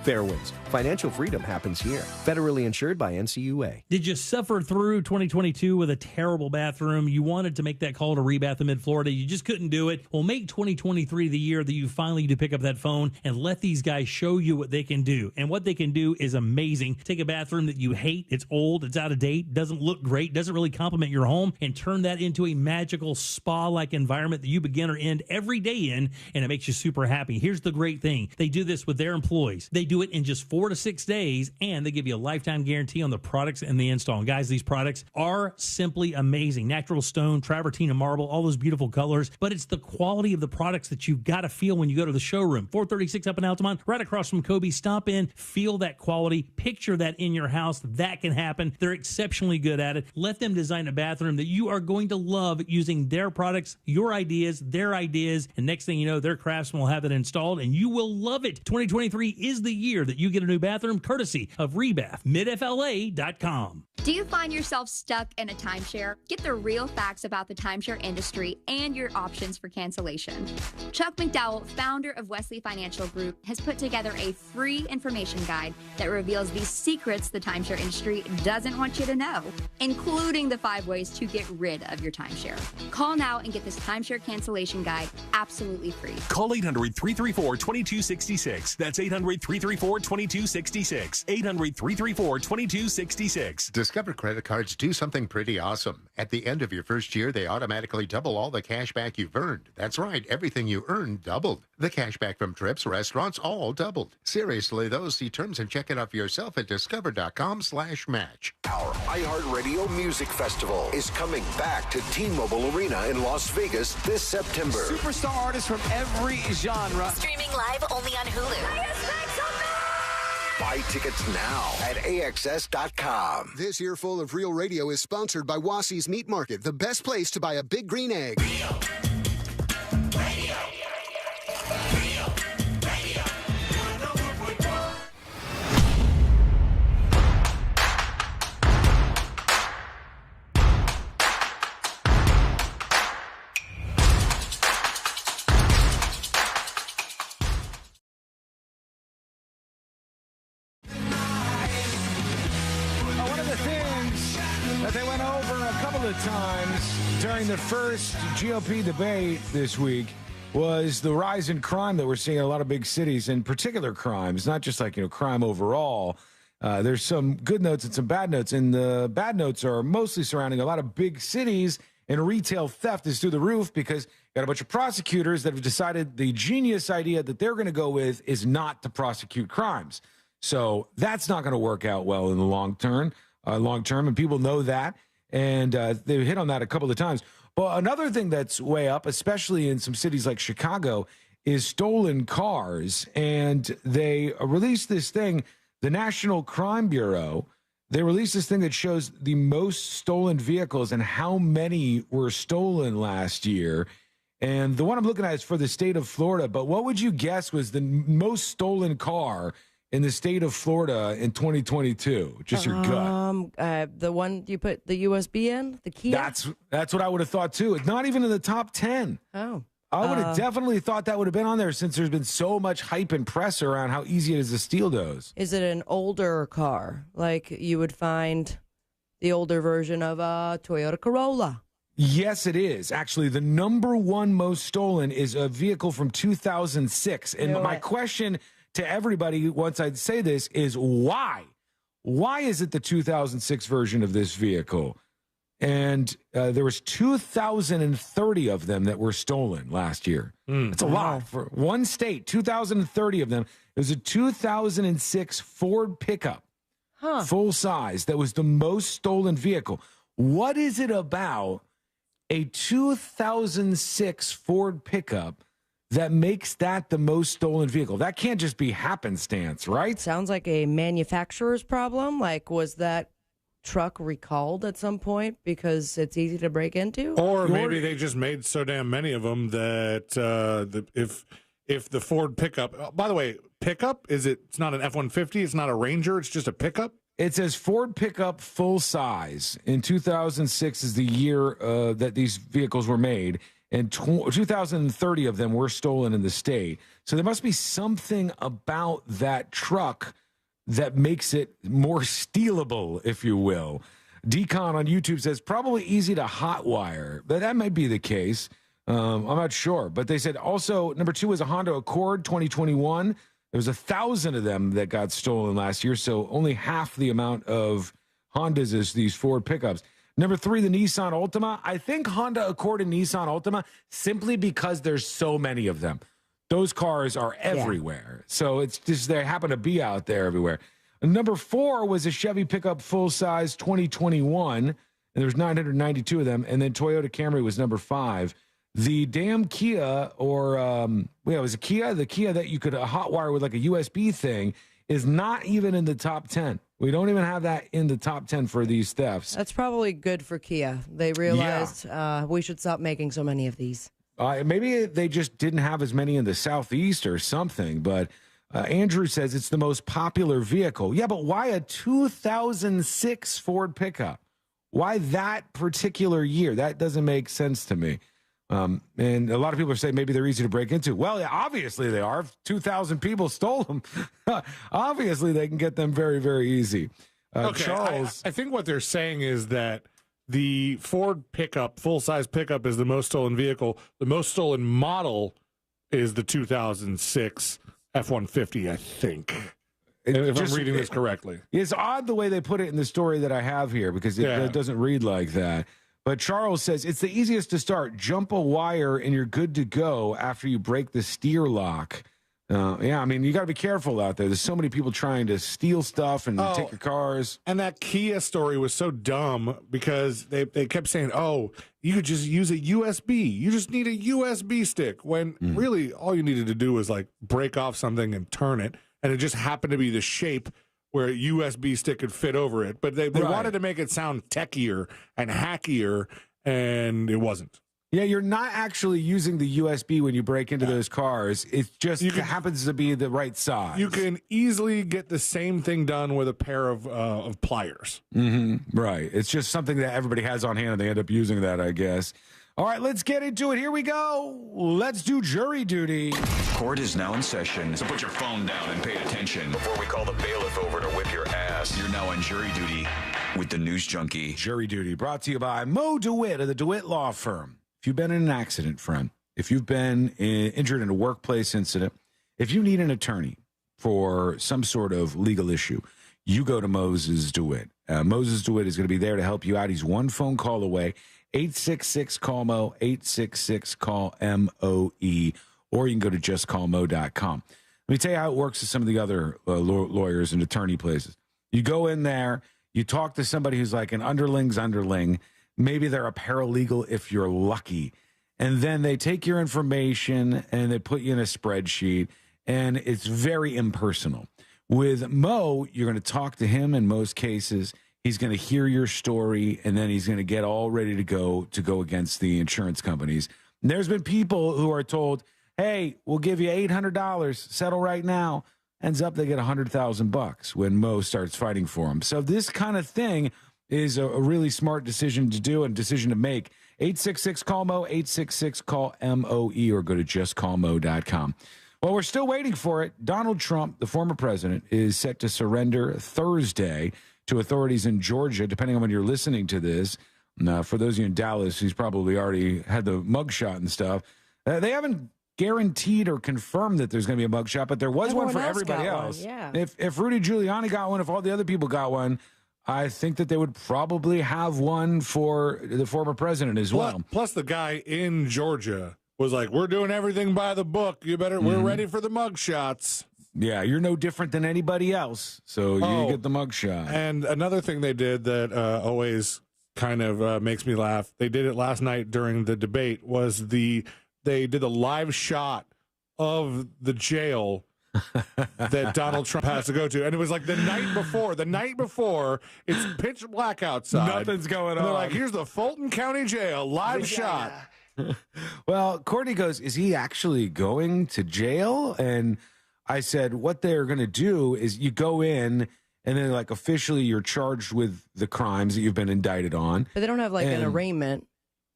Fairwinds. Financial freedom happens here. Federally insured by NCUA. Did you suffer through 2022 with a terrible bathroom? You wanted to make that call to Rebath in Mid-Florida. You just couldn't do it. Well, make 2023 the year that you finally need to pick up that phone and let these guys show you what they can do. And what they can do is amazing. Take a bathroom that you hate, it's old, it's out of date, doesn't look great, doesn't really complement your home, and turn that into a magical spa-like environment that you begin or end every day in, and it makes you super happy. Here's the great thing. They do this with their employees. They do it in just 4 to 6 days, and they give you a lifetime guarantee on the products and the install. And guys, these products are simply amazing. Natural stone, travertine, and marble, all those beautiful colors, but it's the quality of the products that you've got to feel when you go to the showroom. 436 up in Altamont, right across from Kobe. Stop in, feel that quality, picture that in your house. That can happen. They're exceptionally good at it. Let them design a bathroom that you are going to love using their products, your ideas, their ideas, and next thing you know, their craftsmen will have it installed, and you will love it. 2023 is the year that you get a new bathroom courtesy of Rebath, midfla.com. Do you find yourself stuck in a timeshare? Get the real facts about the timeshare industry and your options for cancellation. Chuck McDowell, founder of Wesley Financial Group, has put together a free information guide that reveals the secrets the timeshare industry doesn't want you to know, including the 5 ways to get rid of your timeshare. Call now and get this timeshare cancellation guide absolutely free. Call 800-334-2266. That's 800-334-2266. 800-334-2266. Discover credit cards do something pretty awesome. At the end of your first year, they automatically double all the cash back you've earned. That's right, everything you earned doubled. The cash back from trips, restaurants, all doubled. Seriously, though, see terms and check it out for yourself at discover.com/match. Our iHeartRadio Music Festival is coming back to T-Mobile Arena in Las Vegas this September. Superstar artists from every genre. Streaming live only on Hulu. Buy tickets now at AXS.com. This earful of Real Radio is sponsored by Wassey's Meat Market, the best place to buy a big green egg. things that they went over a couple of times during the first GOP debate this week was the rise in crime that we're seeing in a lot of big cities, and particular crimes, not just like, crime overall. There's some good notes and some bad notes, and the bad notes are mostly surrounding a lot of big cities, and retail theft is through the roof because you got a bunch of prosecutors that have decided the genius idea that they're going to go with is not to prosecute crimes. So that's not going to work out well in the long term, and people know that, and they've hit on that a couple of times. But another thing that's way up, especially in some cities like Chicago, is stolen cars. And they released this thing, the National Crime Bureau, they released this thing that shows the most stolen vehicles and how many were stolen last year. And the one I'm looking at is for the state of Florida. But what would you guess was the most stolen car in the state of Florida in 2022? Just your gut. The one you put the USB in, the Kia? That's what I would have thought, too. It's not even in the top 10. Oh. I would have definitely thought that would have been on there since there's been so much hype and press around how easy it is to steal those. Is it an older car? Like you would find the older version of a Toyota Corolla? Yes, it is. Actually, the number one most stolen is a vehicle from 2006. And my question to everybody, once I say this, is why? Why is it the 2006 version of this vehicle? And there was 2,030 of them that were stolen last year. That's a lot for one state. 2,030 of them. It was a 2006 Ford pickup, full size, that was the most stolen vehicle. What is it about a 2006 Ford pickup that makes that the most stolen vehicle? That can't just be happenstance, right? Sounds like a manufacturer's problem. Like, was that truck recalled at some point because it's easy to break into? Or maybe they just made so damn many of them that if the Ford pickup, by the way, pickup, it's not an F-150, it's not a Ranger, it's just a pickup? It says Ford pickup full size. In 2006 is the year that these vehicles were made, and 2,030 of them were stolen in the state. So there must be something about that truck that makes it more stealable, if you will. Decon on YouTube says probably easy to hotwire, but that might be the case. I'm not sure. But they said also number 2 is a Honda Accord 2021. There was 1,000 of them that got stolen last year, so only half the amount of Hondas as these Ford pickups. Number 3, the Nissan Altima. I think Honda Accord and Nissan Altima simply because there's so many of them. Those cars are everywhere. So it's just they happen to be out there everywhere. Number 4 was a Chevy pickup full size 2021, and there was 992 of them. And then Toyota Camry was number 5. The damn Kia, or it was a Kia. The Kia that you could hotwire with like a USB thing is not even in the top 10. We don't even have that in the top 10 for these thefts. That's probably good for Kia. They realized we should stop making so many of these. Maybe they just didn't have as many in the Southeast or something, but Andrew says it's the most popular vehicle. Yeah, but why a 2006 Ford pickup? Why that particular year? That doesn't make sense to me. And a lot of people are saying maybe they're easy to break into. Well, yeah, obviously they are. If 2,000 people stole them, obviously they can get them very, very easy. Okay, Charles, I think what they're saying is that the Ford pickup, full-size pickup, is the most stolen vehicle. The most stolen model is the 2006 F-150, I think, if I'm reading this correctly. It's odd the way they put it in the story that I have here because it doesn't read like that. But Charles says, it's the easiest to start. Jump a wire and you're good to go after you break the steer lock. I mean, you got to be careful out there. There's so many people trying to steal stuff and take your cars. And that Kia story was so dumb because they kept saying, you could just use a USB. You just need a USB stick. When really all you needed to do was like break off something and turn it. And it just happened to be the shape where a USB stick could fit over it. But they wanted to make it sound techier and hackier, and it wasn't. Yeah, you're not actually using the USB when you break into those cars. It just happens to be the right size. You can easily get the same thing done with a pair of pliers. Mm-hmm. Right. It's just something that everybody has on hand, and they end up using that, I guess. All right, let's get into it. Here we go. Let's do jury duty. Court is now in session, so put your phone down and pay attention. Before we call the bailiff over to whip your ass, you're now on jury duty. with the News Junkie. Jury Duty brought to you by Mo DeWitt of the DeWitt Law Firm. If you've been in an accident, friend, if you've been injured in a workplace incident, if you need an attorney for some sort of legal issue, you go to Moses DeWitt. Moses DeWitt is going to be there to help you out. He's one phone call away. 866-CALL-MO, 866-CALL-MOE, or you can go to justcallmo.com. Let me tell you how it works with some of the other lawyers and attorney places. You go in there, you talk to somebody who's like an underling's underling. Maybe they're a paralegal if you're lucky. And then they take your information and they put you in a spreadsheet, and it's very impersonal. With Mo, you're going to talk to him in most cases. He's going to hear your story, and then he's going to get all ready to go against the insurance companies. And there's been people who are told, hey, we'll give you $800, settle right now. Ends up they get $100,000 when Mo starts fighting for them. So this kind of thing is a really smart decision to do and decision to make. 866-CALL-MO, 866-CALL-MOE, or go to justcallmo.com. Well, we're still waiting for it. Donald Trump, the former president, is set to surrender Thursday to authorities in Georgia, depending on when you're listening to this. For those of you in Dallas, he's probably already had the mugshot and stuff. They haven't guaranteed or confirmed that there's going to be a mugshot, but there was one for everybody else. Yeah. If Rudy Giuliani got one, if all the other people got one, I think that they would probably have one for the former president as well. Plus, the guy in Georgia was like, we're doing everything by the book. We're ready for the mug shots. Yeah, you're no different than anybody else, so you get the mug shot. And another thing they did that always kind of makes me laugh, they did it last night during the debate, was they did a live shot of the jail that Donald Trump has to go to. And it was like the night before, it's pitch black outside. Nothing's going on. They're like, here's the Fulton County Jail, live shot. Well, Courtney goes, is he actually going to jail? And I said, what they're going to do is you go in and then like officially you're charged with the crimes that you've been indicted on. But they don't have like an arraignment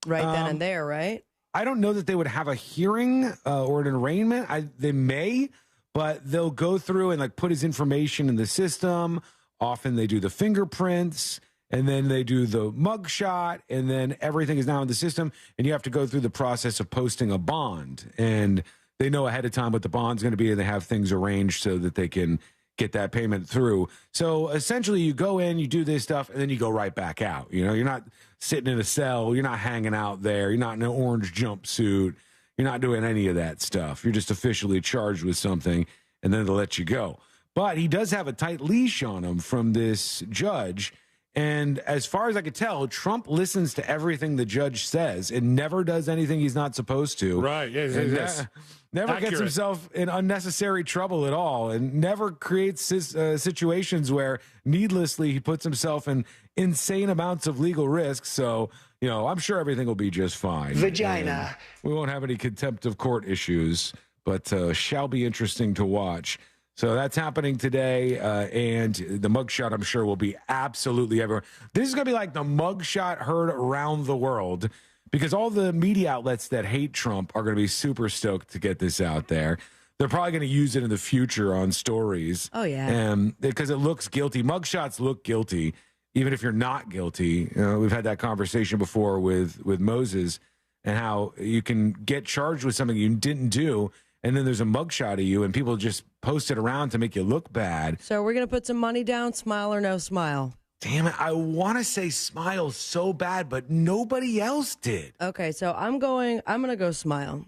right then and there, right? I don't know that they would have a hearing or an arraignment. They may, but they'll go through and like put his information in the system. Often they do the fingerprints. And then they do the mugshot, and then everything is now in the system, and you have to go through the process of posting a bond. And they know ahead of time what the bond's going to be, and they have things arranged so that they can get that payment through. So essentially, you go in, you do this stuff, and then you go right back out. You know, you're not sitting in a cell, you're not hanging out there, you're not in an orange jumpsuit, you're not doing any of that stuff. You're just officially charged with something, and then they'll let you go. But he does have a tight leash on him from this judge. And as far as I could tell, Trump listens to everything the judge says and never does anything he's not supposed to. Right. Yes. Never Accurate. gets himself in unnecessary trouble at all, and never creates situations where needlessly he puts himself in insane amounts of legal risk. So, you know, I'm sure everything will be just fine. Vagina. And we won't have any contempt of court issues, but shall be interesting to watch. So that's happening today, and the mugshot, I'm sure, will be absolutely everywhere. This is going to be like the mugshot heard around the world, because all the media outlets that hate Trump are going to be super stoked to get this out there. They're probably going to use it in the future on stories. Oh, yeah. Because it looks guilty. Mugshots look guilty, even if you're not guilty. You know, we've had that conversation before with Moses, and how you can get charged with something you didn't do, and then there's a mugshot of you, and people just post it around to make you look bad. So we're going to put some money down, smile or no smile. Damn it. I want to say smile so bad, but nobody else did. Okay, so I'm going to go smile.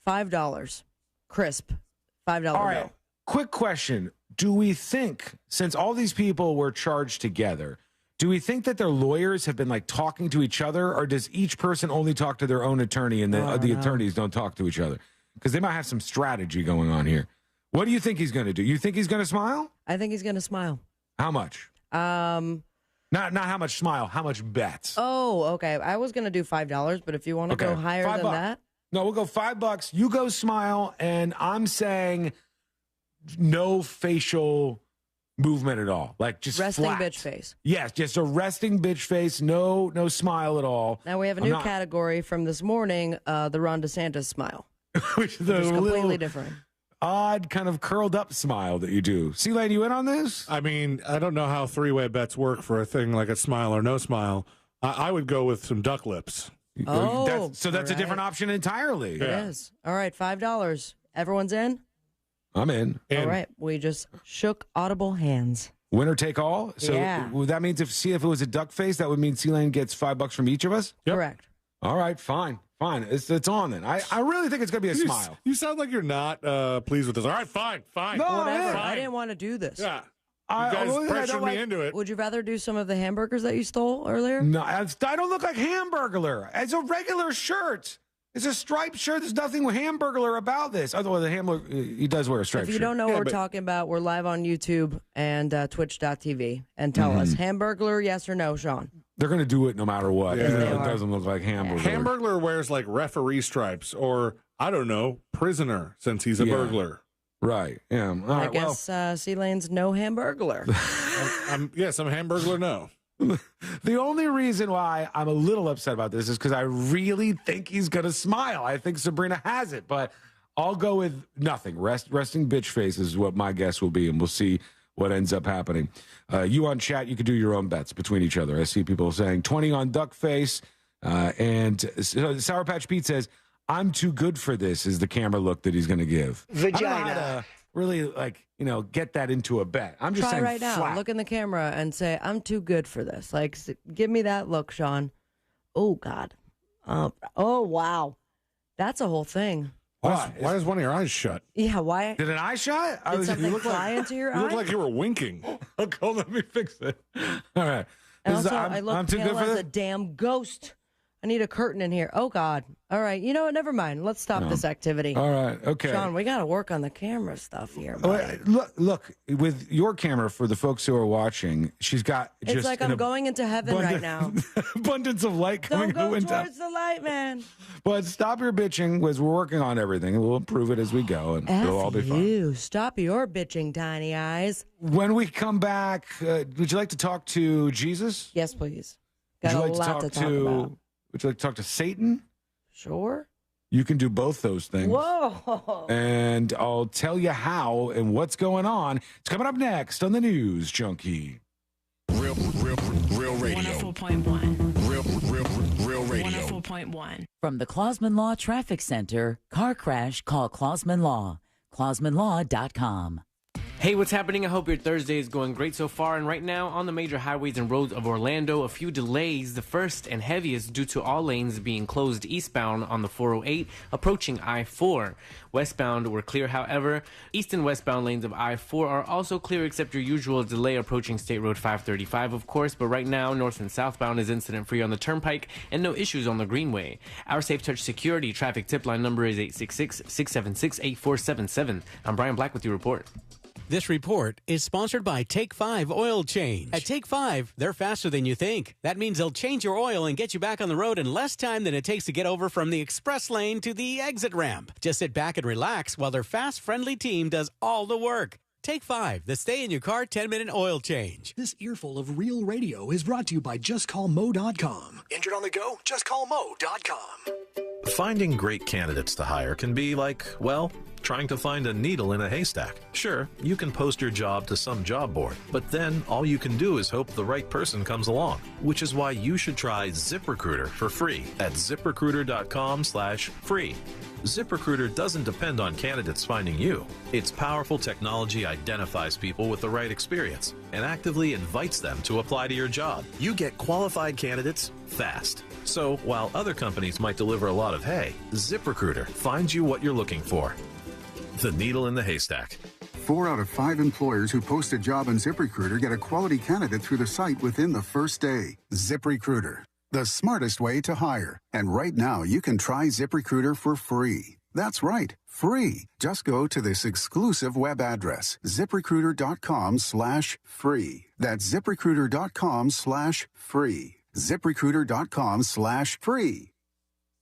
$5. Crisp. $5 All right. bill. Quick question. Do we think, since all these people were charged together, do we think that their lawyers have been like talking to each other, or does each person only talk to their own attorney and the attorneys don't talk to each other? Because they might have some strategy going on here. What do you think he's going to do? You think he's going to smile? I think he's going to smile. How much? Not how much smile, how much bets? Oh, okay. I was going to do $5, but if you want to go higher than that. No, we'll go $5. You go smile, and I'm saying no facial movement at all. Like just resting flat. Bitch face. Yes, just a resting bitch face. No smile at all. Now we have a new category from this morning, the Ron DeSantis smile. Which is completely different. odd kind of curled up smile that you do. C-Lane, you in on this? I mean, I don't know how three-way bets work for a thing like a smile or no smile. I would go with some duck lips. Oh, that's a different option entirely. It is. All right, $5. Everyone's in? I'm in. All right, we just shook audible hands. Winner take all. So Yeah. that means if it was a duck face, that would mean C-Lane gets $5 from each of us? Correct. All right, fine. It's on then. I really think it's going to be a smile. You sound like you're not pleased with this. All right, fine. No, Whatever. man. I didn't want to do this. Yeah. You guys pressured me into it. Would you rather do some of the hamburgers that you stole earlier? No, I don't look like Hamburglar. It's a regular shirt. It's a striped shirt. There's nothing Hamburglar about this. Otherwise, the Hamburger, he does wear a striped shirt. If you don't know what we're talking about, we're live on YouTube and Twitch.tv. And tell us, Hamburglar, yes or no, Sean? They're going to do it no matter what. Yeah. Even though it doesn't look like Hamburglar. Hamburglar wears like referee stripes or, I don't know, prisoner since he's a burglar. Right. Yeah. All I right, well, guess C-Lane's no Hamburglar. I'm Hamburglar no. the only reason why I'm a little upset about this is because I really think he's going to smile. I think Sabrina has it, but I'll go with nothing. Resting bitch face is what my guess will be, and we'll see what ends up happening. You on chat, you can do your own bets between each other. I see people saying 20 on duck face, and Sour Patch Pete says, I'm too good for this is the camera look that he's going to give. Vagina. I don't know how to really, get that into a bet. I'm just Try saying right now. flat. Look in the camera and say, I'm too good for this. Give me that look, Sean. Oh, God. Oh, wow. That's a whole thing. Why is one of your eyes shut? Yeah, why? Did an eye shot? Did something fly into your eye? You look like you were winking. Okay, let me fix it. All right. And This is- also, I'm- I look I'm too pale good for as this? a damn ghost. I need a curtain in here. Oh, God. All right. You know what? Never mind. Let's stop this activity. All right. Okay. Sean, we got to work on the camera stuff here. Oh, buddy. look, with your camera, for the folks who are watching, she's got just It's like I'm going into heaven right now. abundance of light coming Don't in the go window. towards the light, man. But stop your bitching, as we're working on everything, and we'll improve it as we go, and it'll all be fine. You stop your bitching, tiny eyes. When we come back, would you like to talk to Jesus? Yes, please. Would Got you a like to lot talk to talk about. Would you like to talk to Satan? Sure. You can do both those things. Whoa. And I'll tell you how and what's going on. It's coming up next on the News Junkie. Real radio. 104.1. Real radio. 104.1. From the Clausman Law Traffic Center, car crash, call Clausman Law. ClausmanLaw.com. Hey, what's happening? I hope your Thursday is going great so far. And right now, on the major highways and roads of Orlando, a few delays. The first and heaviest due to all lanes being closed eastbound on the 408, approaching I-4. Westbound were clear, however. East and westbound lanes of I-4 are also clear, except your usual delay approaching State Road 535, of course. But right now, north and southbound is incident-free on the Turnpike, and no issues on the Greenway. Our Safe Touch Security traffic tip line number is 866-676-8477. I'm Brian Black with your report. This report is sponsored by Take 5 Oil Change. At Take 5, they're faster than you think. That means they'll change your oil and get you back on the road in less time than it takes to get over from the express lane to the exit ramp. Just sit back and relax while their fast, friendly team does all the work. Take 5, the stay-in-your-car 10-minute oil change. This earful of real radio is brought to you by JustCallMo.com. Injured on the go? JustCallMo.com. Finding great candidates to hire can be like, well, trying to find a needle in a haystack. Sure, you can post your job to some job board, but then all you can do is hope the right person comes along, which is why you should try ZipRecruiter for free at ZipRecruiter.com/free. ZipRecruiter doesn't depend on candidates finding you. Its powerful technology identifies people with the right experience and actively invites them to apply to your job. You get qualified candidates fast. So while other companies might deliver a lot of hay, ZipRecruiter finds you what you're looking for. The needle in the haystack. 4 out of 5 employers who post a job on ZipRecruiter get a quality candidate through the site within the first day. ZipRecruiter, the smartest way to hire. And right now, you can try ZipRecruiter for free. That's right, free. Just go to this exclusive web address, ZipRecruiter.com/free. That's ZipRecruiter.com/free. ZipRecruiter.com/free.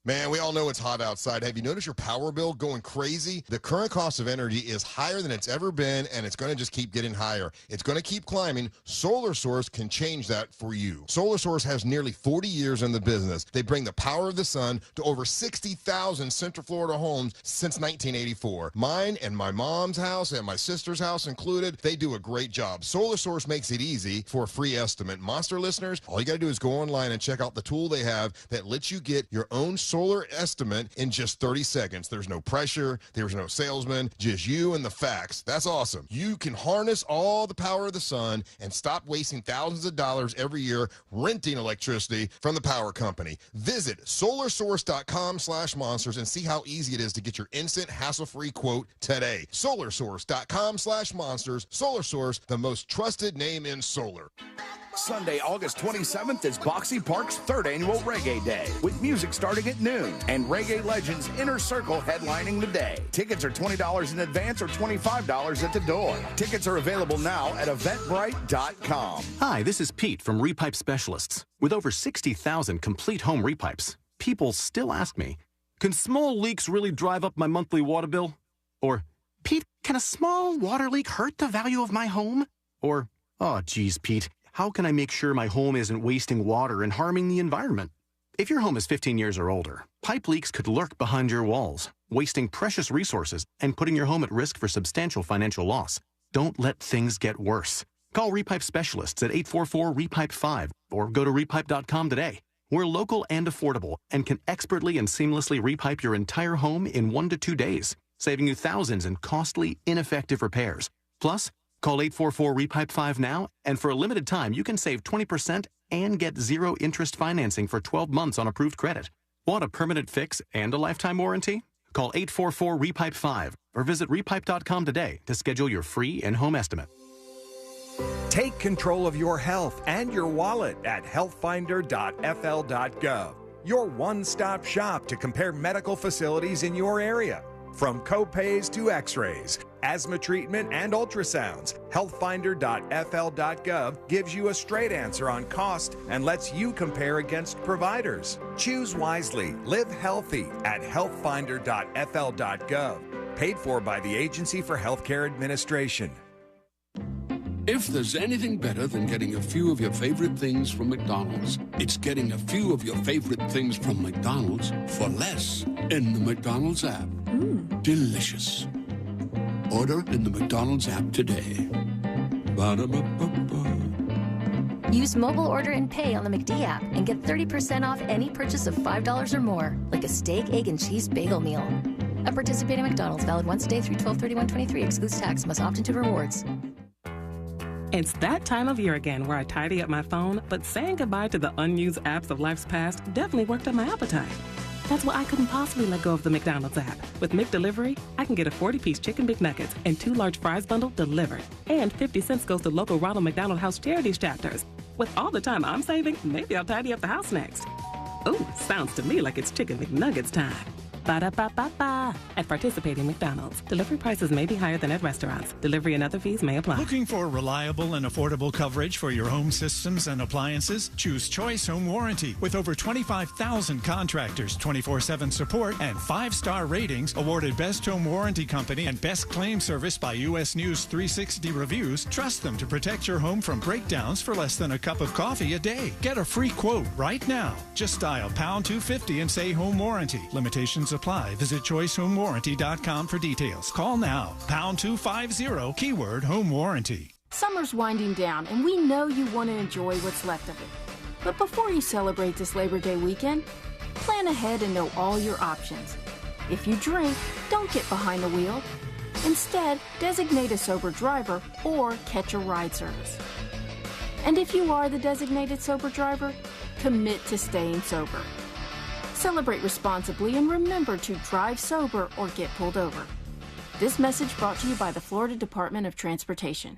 Man, we all know it's hot outside. Have you noticed your power bill going crazy? The current cost of energy is higher than it's ever been, and it's going to just keep getting higher. It's going to keep climbing. Solar Source can change that for you. Solar Source has nearly 40 years in the business. They bring the power of the sun to over 60,000 Central Florida homes since 1984. Mine and my mom's house and my sister's house included, they do a great job. Solar Source makes it easy for a free estimate. Monster listeners, all you got to do is go online and check out the tool they have that lets you get your own solar estimate in just 30 seconds. There's no pressure. There's no salesman. Just you and the facts. That's awesome. You can harness all the power of the sun and stop wasting thousands of dollars every year renting electricity from the power company. Visit solarsource.com/monsters and see how easy it is to get your instant hassle-free quote today. solarsource.com/monsters. Solar Source, the most trusted name in solar. Sunday, August 27th is Boxy Park's third annual Reggae Day, with music starting at noon and reggae legends Inner Circle headlining the day. Tickets are $20 in advance or $25 at the door. Tickets are available now at eventbrite.com. Hi, this is Pete from Repipe Specialists. With over 60,000 complete home repipes, people still ask me, can small leaks really drive up my monthly water bill? Or, Pete, can a small water leak hurt the value of my home? Or, oh, geez, Pete, how can I make sure my home isn't wasting water and harming the environment? If your home is 15 years or older, pipe leaks could lurk behind your walls, wasting precious resources and putting your home at risk for substantial financial loss. Don't let things get worse. Call Repipe Specialists at 844-REPIPE-5 or go to repipe.com today. We're local and affordable and can expertly and seamlessly repipe your entire home in 1 to 2 days, saving you thousands in costly, ineffective repairs. Plus, call 844-REPIPE-5 now, and for a limited time, you can save 20% and get zero interest financing for 12 months on approved credit. Want a permanent fix and a lifetime warranty? Call 844-REPIPE-5 or visit repipe.com today to schedule your free in-home estimate. Take control of your health and your wallet at healthfinder.fl.gov, your one-stop shop to compare medical facilities in your area. From copays to x-rays, asthma treatment, and ultrasounds, healthfinder.fl.gov gives you a straight answer on cost and lets you compare against providers. Choose wisely. Live healthy at healthfinder.fl.gov. Paid for by the Agency for Healthcare Administration. If there's anything better than getting a few of your favorite things from McDonald's, it's getting a few of your favorite things from McDonald's for less in the McDonald's app. Delicious. Order in the McDonald's app today. Ba-da-ba-ba-ba. Use mobile order and pay on the McD app and get 30% off any purchase of $5 or more, like a steak, egg, and cheese bagel meal. At participating McDonald's, valid once a day through 12/31/23, excludes tax, must opt into rewards. It's that time of year again where I tidy up my phone, but saying goodbye to the unused apps of life's past definitely worked up my appetite. That's why I couldn't possibly let go of the McDonald's app. With McDelivery, I can get a 40-piece chicken McNuggets and 2 large fries bundle delivered. And 50 cents goes to local Ronald McDonald House Charities chapters. With all the time I'm saving, maybe I'll tidy up the house next. Ooh, sounds to me like it's chicken McNuggets time. Ba-da-ba-ba-ba. At participating McDonald's, delivery prices may be higher than at restaurants. Delivery and other fees may apply. Looking for reliable and affordable coverage for your home systems and appliances? Choose Choice Home Warranty. With over 25,000 contractors, 24/7 support, and 5-star ratings, awarded Best Home Warranty Company and Best Claim Service by U.S. News 360 Reviews, trust them to protect your home from breakdowns for less than a cup of coffee a day. Get a free quote right now. Just dial pound 250 and say Home Warranty. Limitations apply. Visit choicehomewarranty.com for details. Call now. Pound 250, keyword home warranty. Summer's winding down, and we know you want to enjoy what's left of it. But before you celebrate this Labor Day weekend, plan ahead and know all your options. If you drink, don't get behind the wheel. Instead, designate a sober driver or catch a ride service. And if you are the designated sober driver, commit to staying sober. Celebrate responsibly and remember to drive sober or get pulled over. This message brought to you by the Florida Department of Transportation.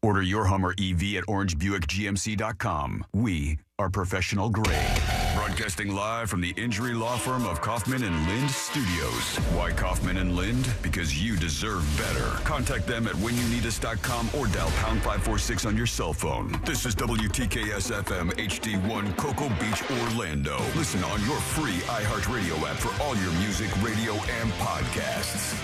Order your Hummer EV at orangebuickgmc.com. We are professional grade. Broadcasting live from the injury law firm of Kaufman and Lind Studios. Why Kaufman and Lind? Because you deserve better. Contact them at whenyouneedus.com or dial pound 546 on your cell phone. This is WTKS FM HD1 Cocoa Beach, Orlando. Listen on your free iHeartRadio app for all your music, radio, and podcasts.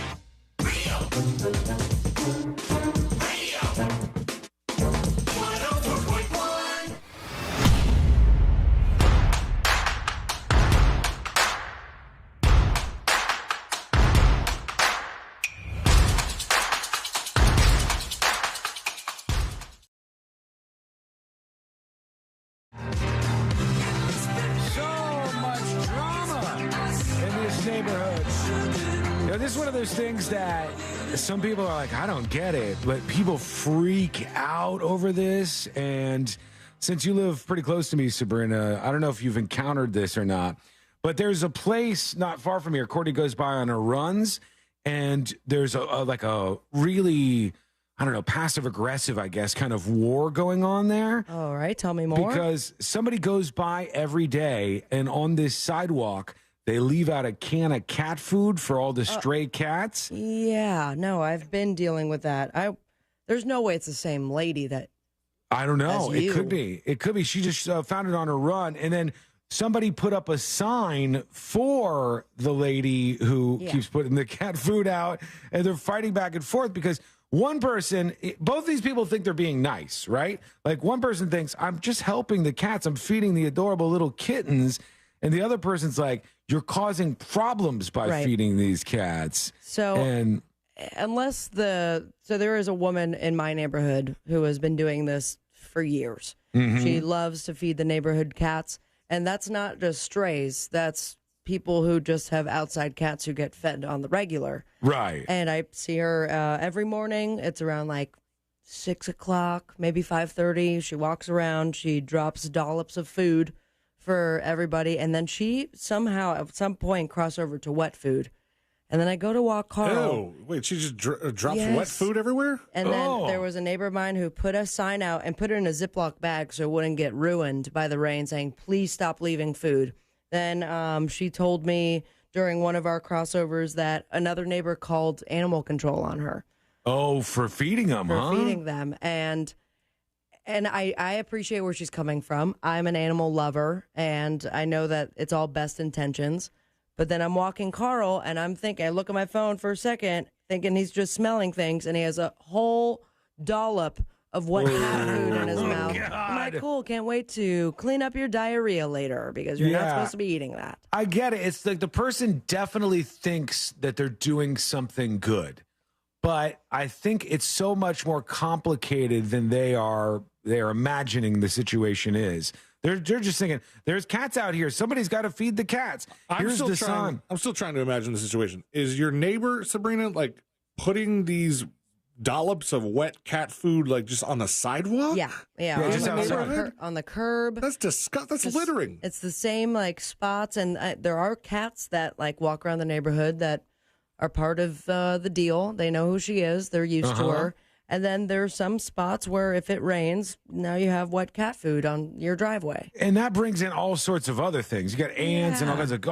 This is one of those things that some people are like, I don't get it, but people freak out over this. And since you live pretty close to me, Sabrina, I don't know if you've encountered this or not, but there's a place not far from here. Courtney goes by on her runs, and there's a really, I don't know, passive aggressive, I guess, kind of war going on there. All right, tell me more. Because somebody goes by every day, and on this sidewalk, they leave out a can of cat food for all the stray cats. Yeah, no, I've been dealing with that. There's no way it's the same lady that. I don't know. As It you. could be. It could be. She just found it on her run, and then somebody put up a sign for the lady who keeps putting the cat food out, and they're fighting back and forth because one person, both these people think they're being nice, right? Like one person thinks, I'm just helping the cats. I'm feeding the adorable little kittens. And the other person's like, you're causing problems by feeding these cats. So, unless so there is a woman in my neighborhood who has been doing this for years. Mm-hmm. She loves to feed the neighborhood cats. And that's not just strays. That's people who just have outside cats who get fed on the regular. Right. And I see her every morning. It's around like 6 o'clock, maybe 5:30. She walks around. She drops dollops of food for everybody, and then she somehow at some point cross over to wet food, and then I go to walk Carl. Oh, wait, she just drops wet food everywhere? And then there was a neighbor of mine who put a sign out and put it in a Ziploc bag so it wouldn't get ruined by the rain, saying, please stop leaving food. Then she told me during one of our crossovers that another neighbor called animal control on her. Oh, for feeding them, For feeding them, and I appreciate where she's coming from. I'm an animal lover, and I know that it's all best intentions. But then I'm walking Carl, and I'm thinking, I look at my phone for a second, thinking he's just smelling things, and he has a whole dollop of wet cat food in his mouth. I'm like, cool, can't wait to clean up your diarrhea later, because you're not supposed to be eating that. I get it. It's like the person definitely thinks that they're doing something good. But I think it's so much more complicated than they are imagining the situation is. They're just thinking, there's cats out here. Somebody's got to feed the cats. Here's the sign. I'm still trying to imagine the situation. Is your neighbor, Sabrina, like putting these dollops of wet cat food like just on the sidewalk? Yeah. Just On the curb. That's disgusting. That's littering. It's the same like spots, and there are cats that like walk around the neighborhood that are part of the deal. They know who she is. They're used to her. And then there's some spots where if it rains, now you have wet cat food on your driveway. And that brings in all sorts of other things. You got ants and all kinds of...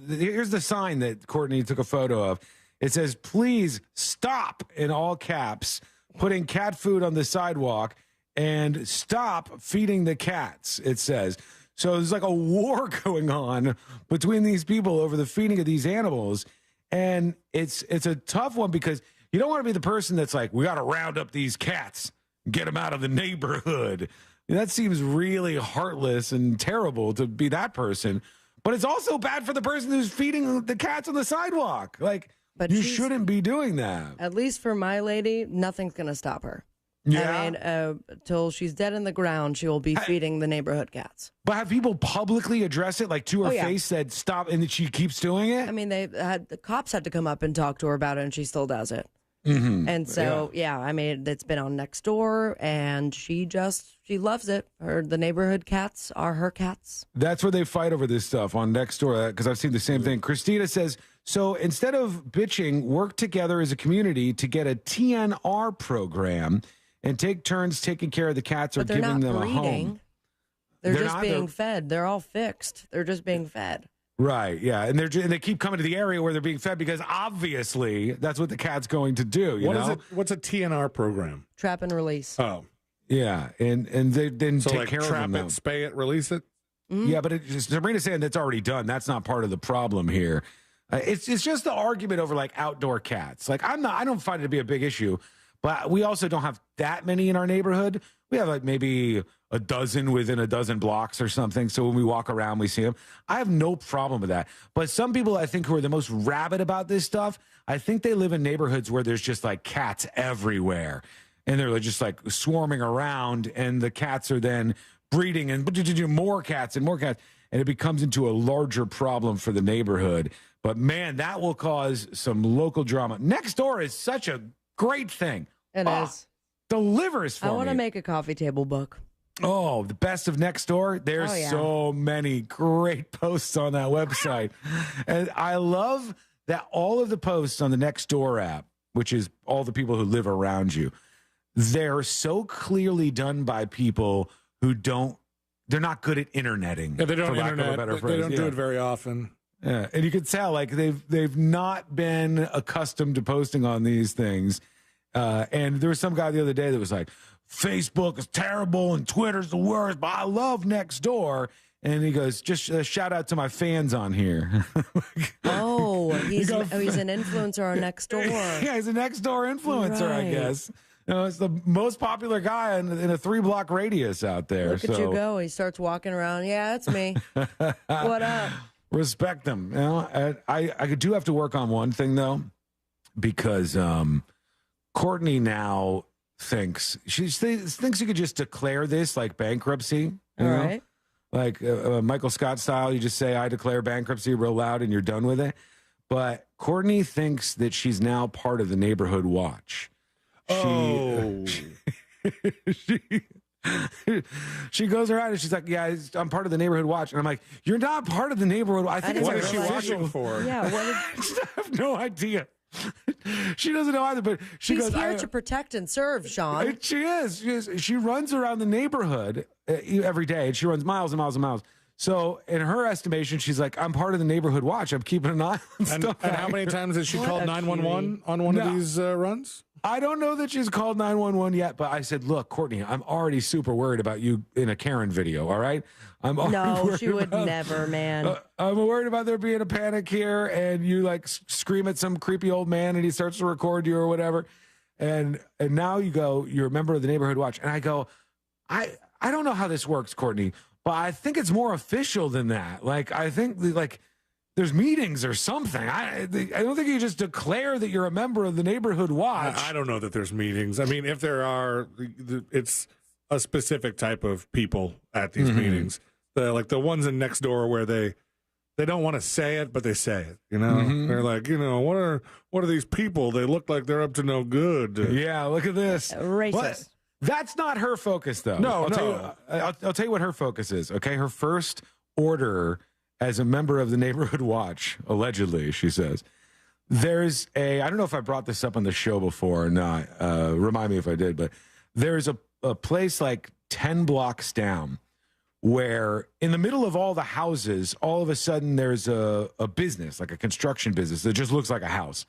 Here's the sign that Courtney took a photo of. It says, please stop, in all caps, putting cat food on the sidewalk and stop feeding the cats, it says. So there's like a war going on between these people over the feeding of these animals. And it's a tough one because you don't want to be the person that's like, we got to round up these cats, get them out of the neighborhood. That seems really heartless and terrible to be that person. But it's also bad for the person who's feeding the cats on the sidewalk. Like, but you shouldn't be doing that. At least for my lady, nothing's going to stop her. Yeah. I mean, till she's dead in the ground, she will be feeding the neighborhood cats. But have people publicly addressed it, like to her face, said stop, and she keeps doing it? I mean, the cops had to come up and talk to her about it, and she still does it. Mm-hmm. And so, I mean, it's been on Nextdoor, and she loves it. The neighborhood cats are her cats. That's where they fight over this stuff on Nextdoor, because I've seen the same thing. Christina says, so instead of bitching, work together as a community to get a TNR program and take turns taking care of the cats or giving them a home. They're just being fed. They're all fixed. They're just being fed. Right, yeah, and they keep coming to the area where they're being fed because obviously that's what the cat's going to do. You know? What's a TNR program? Trap and release. Oh, yeah, and they then so take like care trap of them. it, spay it, release it. Yeah, but Sabrina's saying that's already done. That's not part of the problem here. It's just the argument over like outdoor cats. Like I don't find it to be a big issue, but we also don't have that many in our neighborhood. We have like maybe a dozen within a dozen blocks or something. So when we walk around, we see them. I have no problem with that. But some people I think who are the most rabid about this stuff, I think they live in neighborhoods where there's just like cats everywhere. And they're just like swarming around, and the cats are then breeding and more cats and more cats. And it becomes into a larger problem for the neighborhood. But man, that will cause some local drama. Nextdoor is such a great thing. It is. Delivers for me. I want to make a coffee table book. Oh, the best of Nextdoor. There's so many great posts on that website. And I love that all of the posts on the Nextdoor app, which is all the people who live around you, they're so clearly done by people who they're not good at interneting. Yeah, they don't for lack internet. of a better They phrase. don't do it very often. Yeah, and you can tell like they've not been accustomed to posting on these things. And there was some guy the other day that was like, Facebook is terrible and Twitter's the worst, but I love Nextdoor. And he goes, just shout out to my fans on here. He's an influencer on Nextdoor. Yeah, he's a Nextdoor influencer, I guess. It's the most popular guy in a 3-block radius out there. Look at you go. He starts walking around. Yeah, that's me. What up? Respect them. You know, I do have to work on one thing, though, because Courtney now thinks she could just declare this like bankruptcy. You know? Right. Like Michael Scott style, you just say, I declare bankruptcy real loud and you're done with it. But Courtney thinks that she's now part of the Neighborhood Watch. She goes around and she's like, yeah, I'm part of the Neighborhood Watch. And I'm like, you're not part of the Neighborhood Watch. What is she watching for? Yeah, I have no idea. She doesn't know either, but she's here to protect and serve, Sean. She is. She runs around the neighborhood every day, and she runs miles and miles and miles. So, in her estimation, she's like, I'm part of the Neighborhood Watch. I'm keeping an eye on stuff. And how many times has she called 911 on one of these runs? I don't know that she's called 911 yet, but I said, look, Courtney, I'm already super worried about you in a Karen video, all right? No, she would never, man. I'm worried about there being a panic here, and you like scream at some creepy old man, and he starts to record you or whatever. And now you go, you're a member of the Neighborhood Watch. And I go, I don't know how this works, Courtney, but I think it's more official than that. Like, I think like there's meetings or something. I don't think you just declare that you're a member of the Neighborhood Watch. I don't know that there's meetings. I mean, if there are, it's a specific type of people at these meetings. Like the ones in Nextdoor where they don't want to say it, but they say it. You know, they're like, what are these people? They look like they're up to no good. Yeah, look at this. Racist. What? That's not her focus, though. No, I'll tell you what her focus is. Okay, her first order as a member of the Neighborhood Watch, allegedly, she says, there's I don't know if I brought this up on the show before or not. Remind me if I did, but there's a place like 10 blocks down where in the middle of all the houses, all of a sudden there's a business, like a construction business that just looks like a house.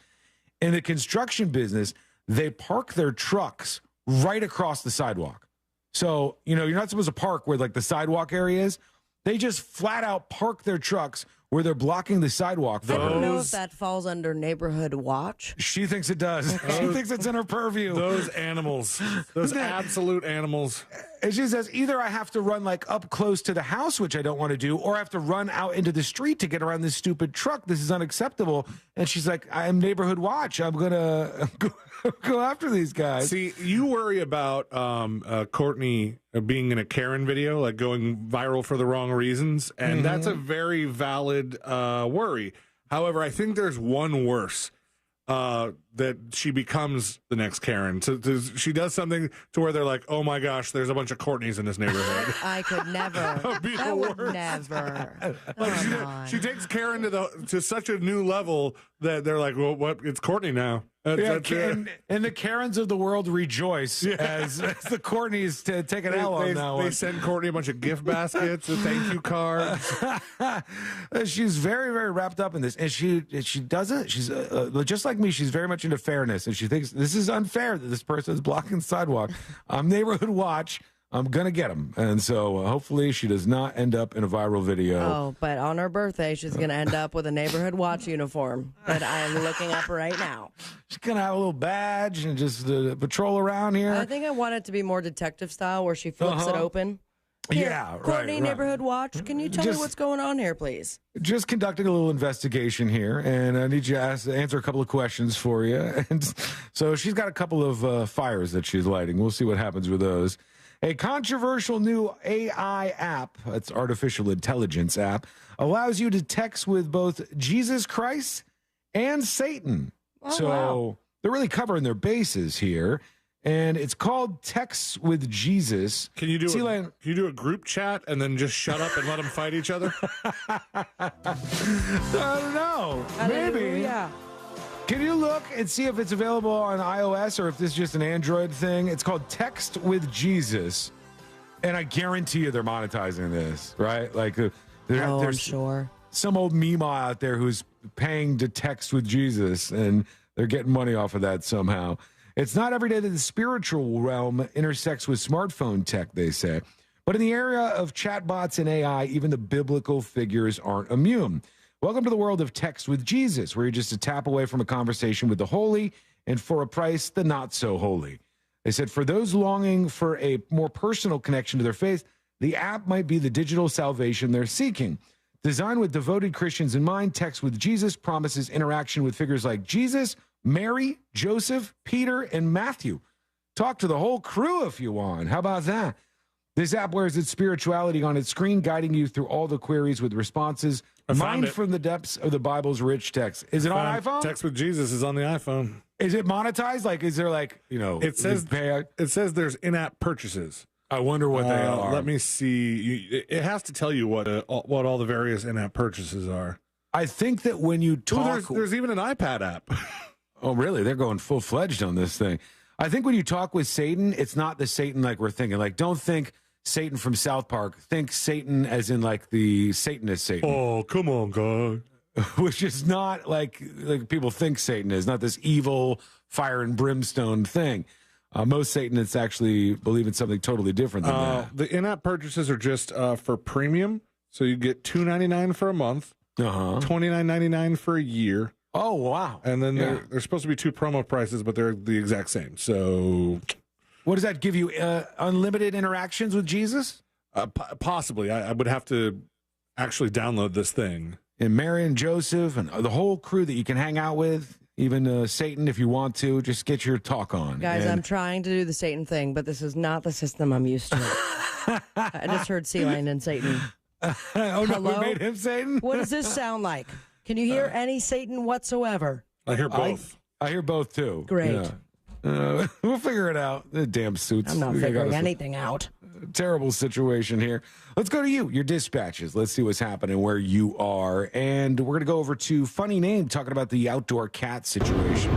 In the construction business, they park their trucks right across the sidewalk. So, you're not supposed to park where like the sidewalk area is. They just flat out park their trucks where they're blocking the sidewalk. I don't know if that falls under Neighborhood Watch. She thinks it does. She thinks it's in her purview. Those animals. Those absolute animals. And she says, either I have to run like up close to the house, which I don't want to do, or I have to run out into the street to get around this stupid truck. This is unacceptable. And she's like, I'm Neighborhood Watch. I'm going to go after these guys. See, you worry about Courtney being in a Karen video, like going viral for the wrong reasons. And that's a very valid worry. However, I think there's one worse. that she becomes the next Karen. She does something to where they're like, oh my gosh, there's a bunch of Courtneys in this neighborhood. I could never. That would never. Like she takes Karen to such a new level that they're like, well, what? It's Courtney now. And the Karens of the world rejoice as the Courtneys take an L on that one. They send Courtney a bunch of gift baskets, a thank you card. She's very, very wrapped up in this, and she doesn't. She's just like me. She's very much into fairness, and she thinks this is unfair that this person is blocking the sidewalk. I'm neighborhood watch. I'm going to get him. And so hopefully she does not end up in a viral video. Oh, but on her birthday, she's going to end up with a neighborhood watch uniform that I'm looking up right now. She's going to have a little badge and just patrol around here. I think I want it to be more detective style where she flips it open. Here, yeah, Courtney, right. neighborhood watch. Can you tell me what's going on here, please? Just conducting a little investigation here, and I need you to answer a couple of questions for you. And so she's got a couple of fires that she's lighting. We'll see what happens with those. A controversial new AI app, that's artificial intelligence app, allows you to text with both Jesus Christ and Satan. Wow. They're really covering their bases here. And it's called Text with Jesus. Can you do a group chat and then just shut up and let them fight each other? I don't know. Maybe. Yeah. Can you look and see if it's available on iOS or if this is just an Android thing? It's called Text with Jesus. And I guarantee you they're monetizing this, right? Like, I'm sure. Some old meme out there who's paying to text with Jesus, and they're getting money off of that somehow. It's not every day that the spiritual realm intersects with smartphone tech, they say. But in the area of chatbots and AI, even the biblical figures aren't immune. Welcome to the world of Text with Jesus, where you're just a tap away from a conversation with the holy and, for a price, the not so holy. They said for those longing for a more personal connection to their faith, the app might be the digital salvation they're seeking. Designed with devoted Christians in mind, Text with Jesus promises interaction with figures like Jesus, Mary, Joseph, Peter, and Matthew. Talk to the whole crew if you want. How about that? This app wears its spirituality on its screen, guiding you through all the queries with responses mined from the depths of the Bible's rich text. Is it on iPhone? Text with Jesus is on the iPhone. Is it monetized? Like, is there It says there's in-app purchases. I wonder what they are. Let me see. It has to tell you what all the various in-app purchases are. I think that when you talk, there's even an iPad app. Oh, really? They're going full-fledged on this thing. I think when you talk with Satan, it's not the Satan like we're thinking. Like, don't think Satan from South Park. Think Satan as in like the Satanist Satan. Oh, come on, God. Which is not like people think Satan is, not this evil fire and brimstone thing. Most Satanists actually believe in something totally different than that. The in-app purchases are just for premium. So you get $2.99 for a month, $29.99 for a year. Oh, wow. And then there's supposed to be two promo prices, but they're the exact same. So what does that give you? Unlimited interactions with Jesus? Possibly. I would have to actually download this thing. And Mary and Joseph and the whole crew that you can hang out with, even Satan if you want to, just get your talk on. Guys, I'm trying to do the Satan thing, but this is not the system I'm used to. I just heard C-Lane and Satan. Hello? We made him Satan? What does this sound like? Can you hear any Satan whatsoever? I hear both. I hear both, too. Great. Yeah. We'll figure it out. The damn suits. I'm not figuring anything out. Terrible situation here. Let's go to your dispatches. Let's see what's happening where you are. And we're going to go over to Funny Name talking about the outdoor cat situation.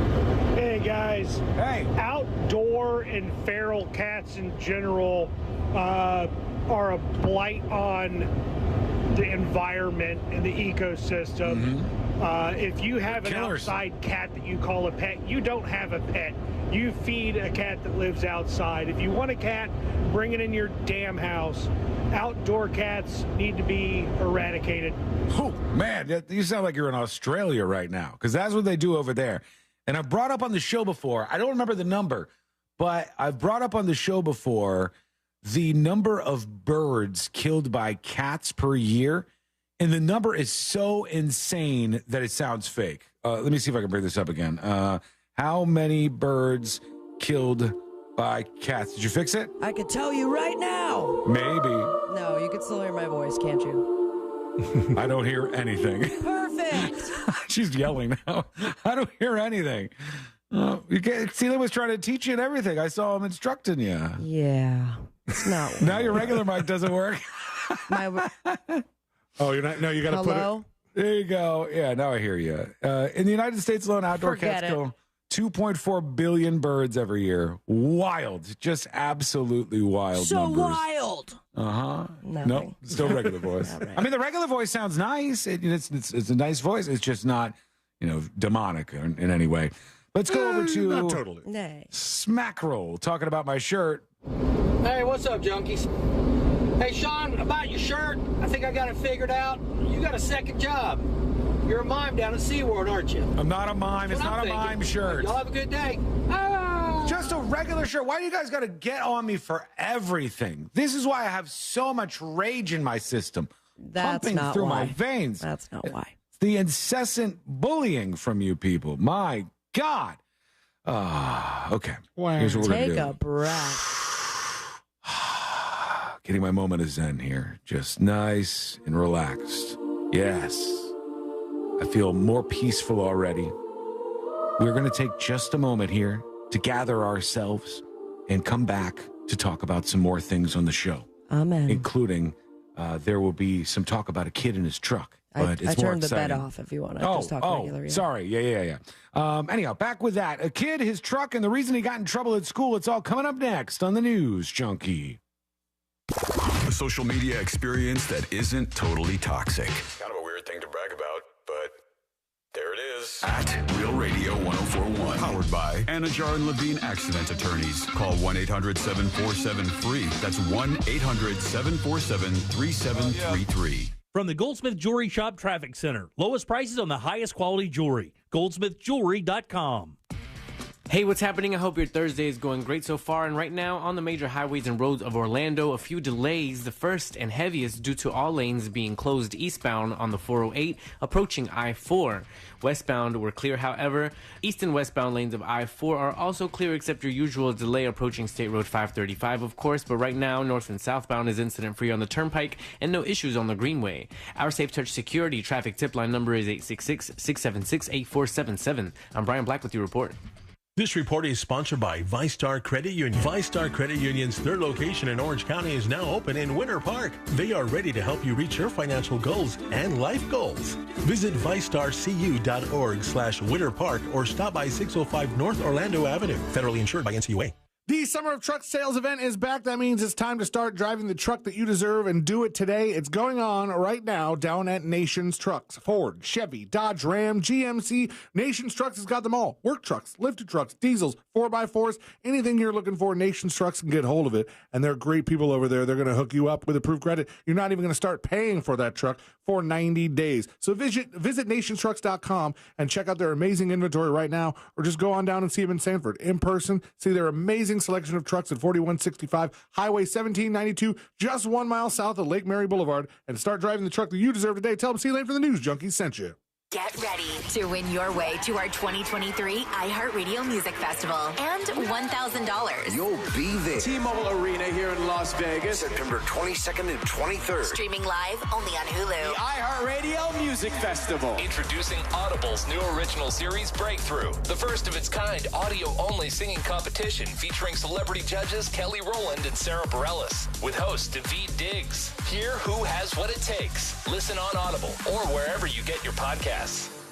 Hey, guys. Hey. Outdoor and feral cats in general are a blight on the environment and the ecosystem. If you have an outside cat that you call a pet, you don't have a pet. You feed a cat that lives outside. If you want a cat, bring it in your damn house. Outdoor cats need to be eradicated. Oh, man, you sound like you're in Australia right now, because that's what they do over there. And I brought up on the show before, I don't remember the number, but I've brought up on the show before the number of birds killed by cats per year. And the number is so insane that it sounds fake. Let me see if I can bring this up again. How many birds killed by cats? Did you fix it? I could tell you right now. Maybe. No, you can still hear my voice, can't you? I don't hear anything. Perfect. She's yelling now. I don't hear anything. Celia was trying to teach you and everything. I saw him instructing you. Yeah. It's not. Now your regular mic doesn't work. Oh, you're not. No, you got to put it. There you go. Yeah, now I hear you. In the United States alone, outdoor Forget cats kill 2.4 billion birds every year. Wild. Just absolutely wild So numbers. wild. Uh-huh. Nothing. Nope. Still regular voice. Right. I mean, the regular voice sounds nice. It's a nice voice. It's just not, demonic in any way. Let's go over to Not totally. Smackerel talking about my shirt. Hey, what's up, junkies? Hey, Sean, about your shirt, I think I got it figured out. You got a second job. You're a mime down at SeaWorld, aren't you? I'm not a mime. It's not a mime shirt. Y'all have a good day. Just a regular shirt. Why do you guys got to get on me for everything? This is why I have so much rage in my system. That's pumping not through why. my veins. That's not why. It's the incessant bullying from you people. My God. Okay. Here's what we're going to do. Take a breath. Getting my moment of zen here. Just nice and relaxed. Yes. I feel more peaceful already. We're going to take just a moment here to gather ourselves and come back to talk about some more things on the show. Amen. Including there will be some talk about a kid in his truck. But I it's more turned the bed exciting. off if you want to just talk regular. Yeah. Sorry. Yeah. Anyhow, back with that. A kid, his truck, and the reason he got in trouble at school. It's all coming up next on the News Junkie. A social media experience that isn't totally toxic. Kind of a weird thing to brag about, but there it is. At Real Radio 1041. Powered by Anajar and Levine Accident Attorneys. Call 1-800-747-FREE. That's 1-800-747-3733. From the Goldsmith Jewelry Shop Traffic Center. Lowest prices on the highest quality jewelry. GoldsmithJewelry.com. Hey, what's happening? I hope your Thursday is going great so far. And right now, on the major highways and roads of Orlando, a few delays. The first and heaviest due to all lanes being closed eastbound on the 408, approaching I-4. Westbound were clear, however. East and westbound lanes of I-4 are also clear, except your usual delay approaching State Road 535, of course. But right now, north and southbound is incident-free on the Turnpike and no issues on the Greenway. Our Safe Touch Security traffic tip line number is 866-676-8477. I'm Brian Black with your report. This report is sponsored by ViStar Credit Union. ViStar Credit Union's third location in Orange County is now open in Winter Park. They are ready to help you reach your financial goals and life goals. Visit ViStarCU.org/Winter Park or stop by 605 North Orlando Avenue. Federally insured by NCUA. The Summer of Truck sales event is back. That means it's time to start driving the truck that you deserve and do it today. It's going on right now down at Nations Trucks. Ford, Chevy, Dodge, Ram, GMC. Nations Trucks has got them all. Work trucks, lifted trucks, diesels, 4x4s, anything you're looking for, Nations Trucks can get hold of it. And they're great people over there. They're going to hook you up with approved credit. You're not even going to start paying for that truck for 90 days. So visit nationstrucks.com and check out their amazing inventory right now, or just go on down and see them in Sanford in person. See their amazing selection of trucks at 4165 Highway 1792, just 1 mile south of Lake Mary Boulevard, and start driving the truck that you deserve today. Tell them C-Lane for the News Junkies sent you. Get ready to win your way to our 2023 iHeartRadio Music Festival and $1,000. You'll be there. T-Mobile Arena here in Las Vegas. September 22nd and 23rd. Streaming live only on Hulu. The iHeartRadio Music Festival. Introducing Audible's new original series, Breakthrough, the first of its kind audio-only singing competition featuring celebrity judges Kelly Rowland and Sarah Bareilles, with host Daveed Diggs. Hear who has what it takes. Listen on Audible or wherever you get your podcasts.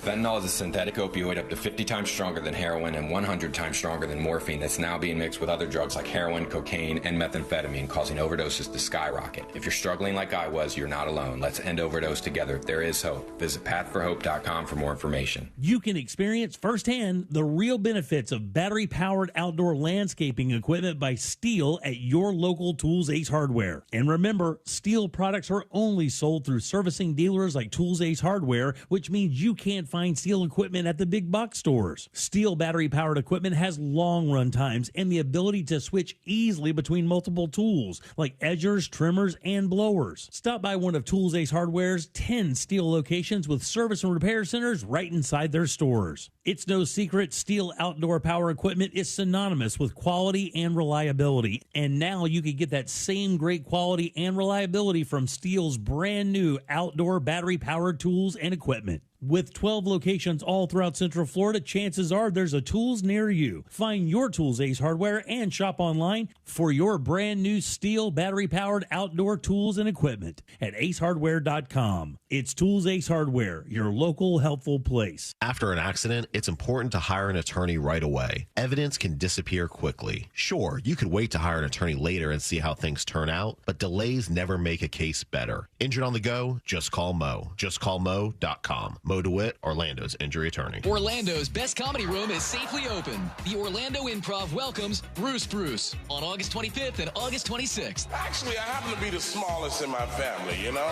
Fentanyl is a synthetic opioid up to 50 times stronger than heroin and 100 times stronger than morphine that's now being mixed with other drugs like heroin, cocaine, and methamphetamine, causing overdoses to skyrocket. If you're struggling like I was, you're not alone. Let's end overdose together. There is hope. Visit pathforhope.com for more information. You can experience firsthand the real benefits of battery-powered outdoor landscaping equipment by Stihl at your local Tools Ace Hardware. And remember, Stihl products are only sold through servicing dealers like Tools Ace Hardware, which means you can't find Stihl equipment at the big box stores. Stihl battery-powered equipment has long run times and the ability to switch easily between multiple tools like edgers, trimmers, and blowers. Stop by one of Tools Ace Hardware's 10 Stihl locations with service and repair centers right inside their stores. It's no secret Stihl outdoor power equipment is synonymous with quality and reliability. And now you can get that same great quality and reliability from Stihl's brand new outdoor battery-powered tools and equipment. With 12 locations all throughout Central Florida, chances are there's a Tools near you. Find your Tools Ace Hardware and shop online for your brand new steel battery-powered outdoor tools and equipment at acehardware.com. It's Tools Ace Hardware, your local helpful place. After an accident, it's important to hire an attorney right away. Evidence can disappear quickly. Sure, you could wait to hire an attorney later and see how things turn out, but delays never make a case better. Injured on the go? Just call Mo. JustCallMo.com. Mo DeWitt, Orlando's injury attorney. Orlando's best comedy room is safely open. The Orlando Improv welcomes Bruce on August 25th and August 26th. Actually, I happen to be the smallest in my family, you know?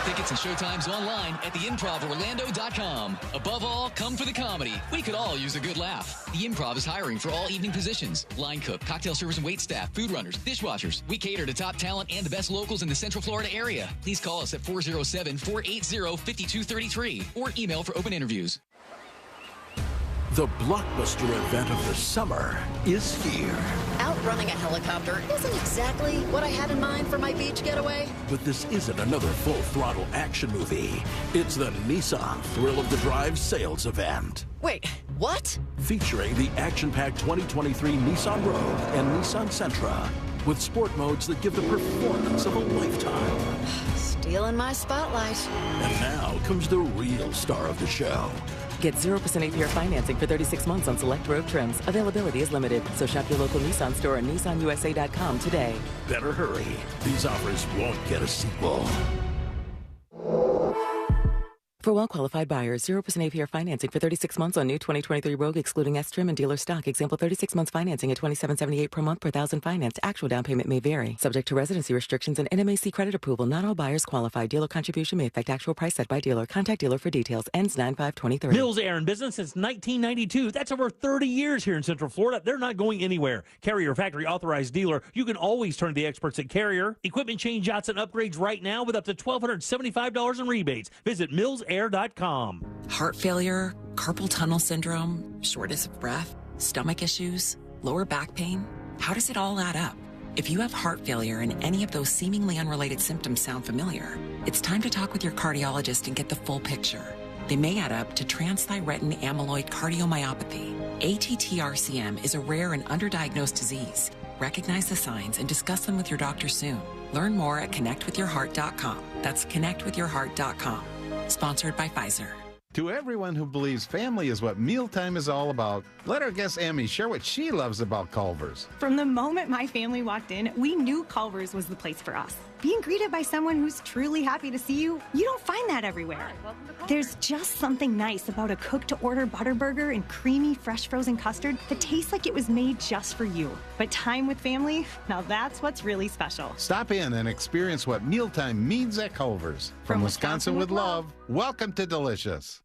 Tickets and showtimes online at theimprovorlando.com. Above all, come for the comedy. We could all use a good laugh. The Improv is hiring for all evening positions. Line cook, cocktail servers and waitstaff, food runners, dishwashers. We cater to top talent and the best locals in the Central Florida area. Please call us at 407-480-5233 or email for open interviews. The blockbuster event of the summer is here. Outrunning a helicopter isn't exactly what I had in mind for my beach getaway. But this isn't another full-throttle action movie. It's the Nissan Thrill of the Drive sales event. Wait, what? Featuring the action-packed 2023 Nissan Rogue and Nissan Sentra, with sport modes that give the performance of a lifetime. Stealing my spotlight. And now comes the real star of the show. Get 0% APR financing for 36 months on select Rogue trims. Availability is limited, so shop your local Nissan store at nissanusa.com today. Better hurry. These offers won't get a sequel. For well-qualified buyers, 0% APR financing for 36 months on new 2023 Rogue, excluding S-Trim and dealer stock. Example, 36 months financing at $27.78 per month per thousand financed. Actual down payment may vary. Subject to residency restrictions and NMAC credit approval. Not all buyers qualify. Dealer contribution may affect actual price set by dealer. Contact dealer for details. Ends 9/5/23. Mills Air in business since 1992. That's over 30 years here in Central Florida. They're not going anywhere. Carrier factory authorized dealer. You can always turn to the experts at Carrier. Equipment change outs and upgrades right now with up to $1,275 in rebates. Visit millsair.com. Heart failure, carpal tunnel syndrome, shortness of breath, stomach issues, lower back pain. How does it all add up? If you have heart failure and any of those seemingly unrelated symptoms sound familiar, it's time to talk with your cardiologist and get the full picture. They may add up to transthyretin amyloid cardiomyopathy. ATTR-CM is a rare and underdiagnosed disease. Recognize the signs and discuss them with your doctor soon. Learn more at connectwithyourheart.com. That's connectwithyourheart.com. Sponsored by Pfizer. To everyone who believes family is what mealtime is all about, let our guest Emmy share what she loves about Culver's. From the moment my family walked in, we knew Culver's was the place for us. Being greeted by someone who's truly happy to see you, you don't find that everywhere. There's just something nice about a cooked-to-order butter burger and creamy, fresh frozen custard that tastes like it was made just for you. But time with family, now that's what's really special. Stop in and experience what mealtime means at Culver's. From Wisconsin with love, welcome to Delicious.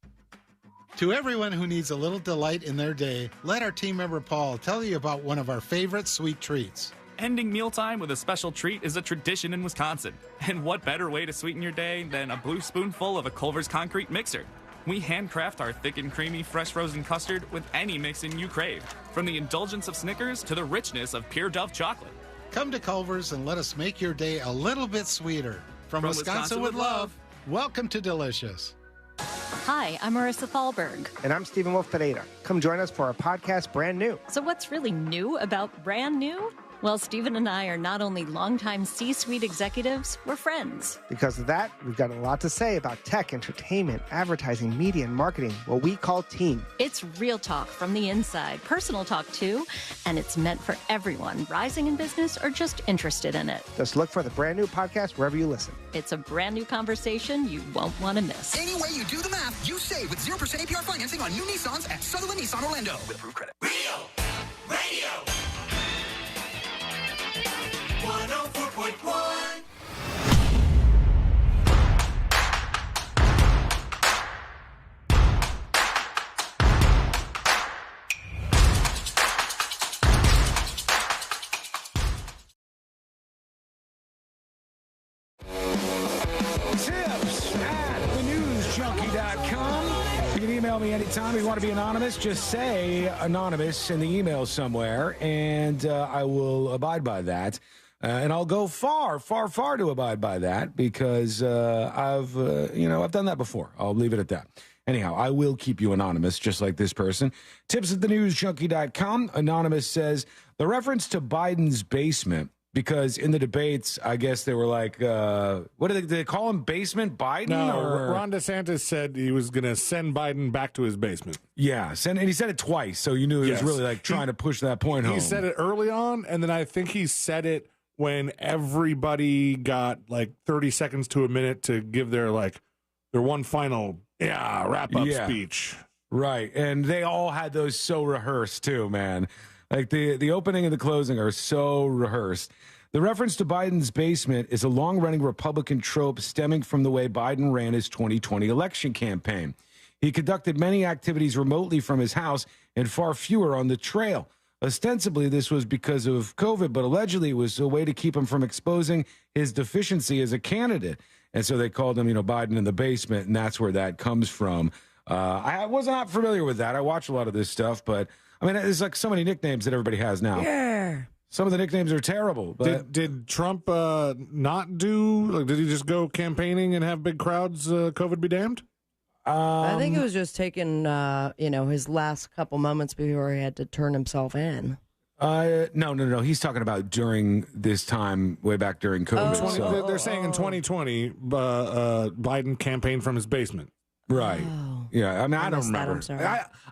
To everyone who needs a little delight in their day, let our team member Paul tell you about one of our favorite sweet treats. Ending mealtime with a special treat is a tradition in Wisconsin. And what better way to sweeten your day than a blue spoonful of a Culver's concrete mixer? We handcraft our thick and creamy fresh frozen custard with any mix-in you crave, from the indulgence of Snickers to the richness of pure Dove chocolate. Come to Culver's and let us make your day a little bit sweeter. From Wisconsin with love, welcome to Delicious. Hi, I'm Marissa Thalberg. And I'm Stephen Wolf Pereira. Come join us for our podcast, Brand New. So what's really new about Brand New? Well, Stephen and I are not only longtime C-suite executives, we're friends. Because of that, we've got a lot to say about tech, entertainment, advertising, media, and marketing, what we call team. It's real talk from the inside, personal talk too, and it's meant for everyone rising in business or just interested in it. Just look for the Brand New podcast wherever you listen. It's a brand new conversation you won't want to miss. Any way you do the math, you save with 0% APR financing on new Nissans at Sutherland Nissan Orlando. With approved credit. Radio! 104.1. Tips@thenewsjunkie.com. You can email me anytime. If you want to be anonymous, just say anonymous in the email somewhere, and I will abide by that. And I'll go far to abide by that because I've done that before. I'll leave it at that. Anyhow, I will keep you anonymous, just like this person. Tips at thenewsjunkie.com. Anonymous says, the reference to Biden's basement, because in the debates, I guess they were like, what did they call him? Basement Biden? No, or? Ron DeSantis said he was going to send Biden back to his basement. Yeah, and he said it twice, so you knew he was really like trying to push that point home. He said it early on, and then I think he said it when everybody got like 30 seconds to a minute to give their one final wrap-up speech. Right, and they all had those so rehearsed too, man. Like the opening and the closing are so rehearsed. The reference to Biden's basement is a long-running Republican trope stemming from the way Biden ran his 2020 election campaign. He conducted many activities remotely from his house and far fewer on the trail. Ostensibly, this was because of COVID, but allegedly it was a way to keep him from exposing his deficiency as a candidate. And so they called him, Biden in the basement, and that's where that comes from. I was not familiar with that. I watch a lot of this stuff, but I mean, there's like so many nicknames that everybody has now. Yeah. Some of the nicknames are terrible. But did Trump not do, did he just go campaigning and have big crowds, COVID be damned? I think it was just taking, his last couple moments before he had to turn himself in. No. He's talking about during this time, way back during COVID. They're saying in 2020, Biden campaigned from his basement. Right. Oh. Yeah. I mean, I don't remember. I'm sorry.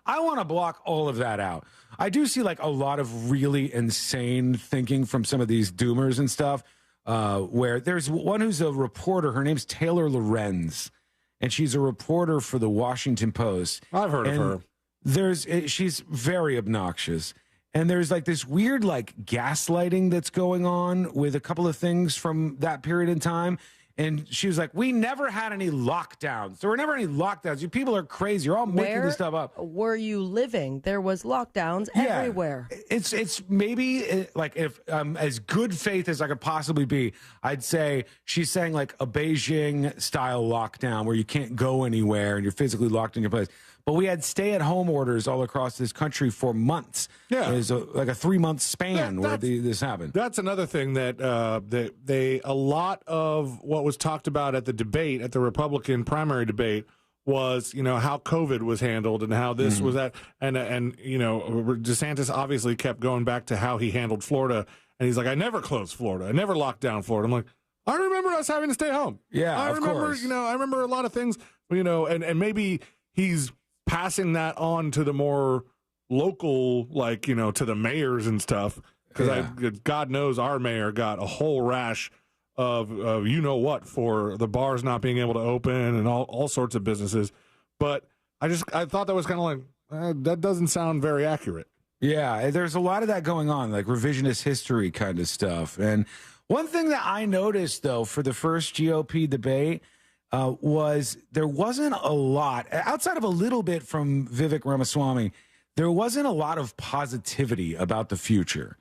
I want to block all of that out. I do see like a lot of really insane thinking from some of these doomers and stuff, where there's one who's a reporter. Her name's Taylor Lorenz, and she's a reporter for the Washington Post. I've heard of her. She's very obnoxious. And there's like this weird like gaslighting that's going on with a couple of things from that period in time. And she was like, we never had any lockdowns. There were never any lockdowns. You people are crazy. You're all making this stuff up. Were you living? There was lockdowns everywhere. It's maybe like if as good faith as I could possibly be, I'd say she's saying like a Beijing style lockdown where you can't go anywhere and you're physically locked in your place. But we had stay-at-home orders all across this country for months. Yeah, it was like a 3-month span where this happened. That's another thing that a lot of what was talked about at the debate, at the Republican primary debate, was how COVID was handled and how this was that, and DeSantis obviously kept going back to how he handled Florida, and he's like, I never closed Florida, I never locked down Florida. I'm like, I remember us having to stay home. Yeah, I remember, course. I remember a lot of things, and maybe he's passing that on to the more local, to the mayors and stuff, because God knows our mayor got a whole rash of what for the bars not being able to open and all sorts of businesses. But I thought that was kind of like, that doesn't sound very accurate. Yeah, there's a lot of that going on, like revisionist history kind of stuff. And one thing that I noticed, though, for the first GOP debate was there wasn't a lot, outside of a little bit from Vivek Ramaswamy, there wasn't a lot of positivity about the future.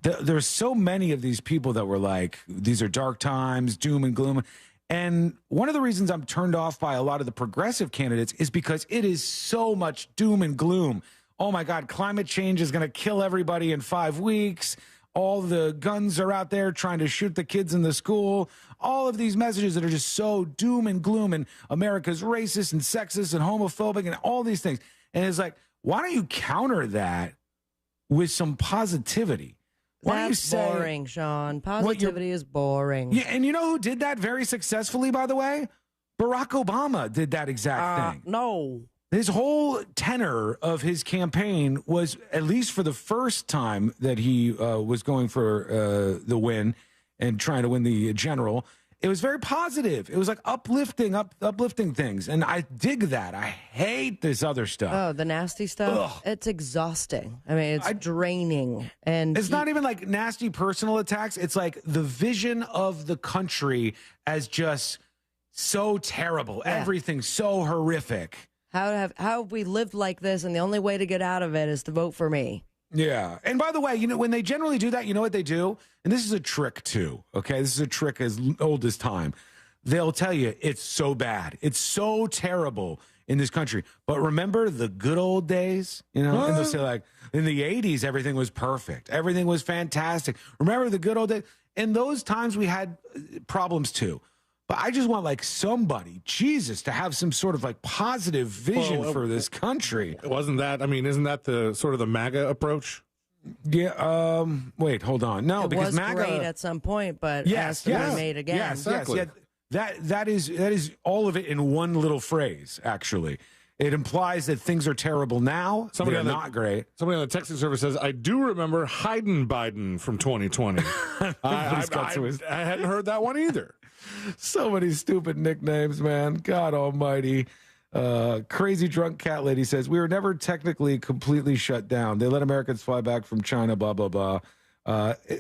There's so many of these people that were like, these are dark times, doom and gloom. And one of the reasons I'm turned off by a lot of the progressive candidates is because it is so much doom and gloom. Oh my God, climate change is going to kill everybody in 5 weeks. All the guns are out there trying to shoot the kids in the school. All of these messages that are just so doom and gloom, and America's racist and sexist and homophobic and all these things. And it's like, why don't you counter that with some positivity? Why don't you say, boring, Sean. Positivity is boring. Yeah, and you know who did that very successfully, by the way? Barack Obama did that exact thing. No. His whole tenor of his campaign was, at least for the first time that he was going for the win and trying to win the general, it was very positive. It was like uplifting things. And I dig that. I hate this other stuff. Oh, the nasty stuff? Ugh. It's exhausting. I mean, it's draining. And it's not even like nasty personal attacks. It's like the vision of the country as just so terrible. Yeah. Everything so horrific. How have we lived like this, and the only way to get out of it is to vote for me? Yeah. And by the way, when they generally do that, you know what they do? And this is a trick, too, okay? This is a trick as old as time. They'll tell you it's so bad. It's so terrible in this country. But remember the good old days? And they'll say, like, in the 80s, everything was perfect. Everything was fantastic. Remember the good old days? In those times, we had problems, too. But I just want like somebody, Jesus, to have some sort of like positive vision for this country. Isn't that the sort of the MAGA approach? Yeah. Wait, hold on. No, it because was MAGA great at some point, but has to be made again. Yes, exactly. That is all of it in one little phrase. Actually, it implies that things are terrible now. They're not great. Somebody on the texting service says, "I do remember Biden from 2020." I hadn't heard that one either. So many stupid nicknames, man. God almighty. Crazy drunk cat lady says, we were never technically completely shut down. They let Americans fly back from China, blah, blah, blah.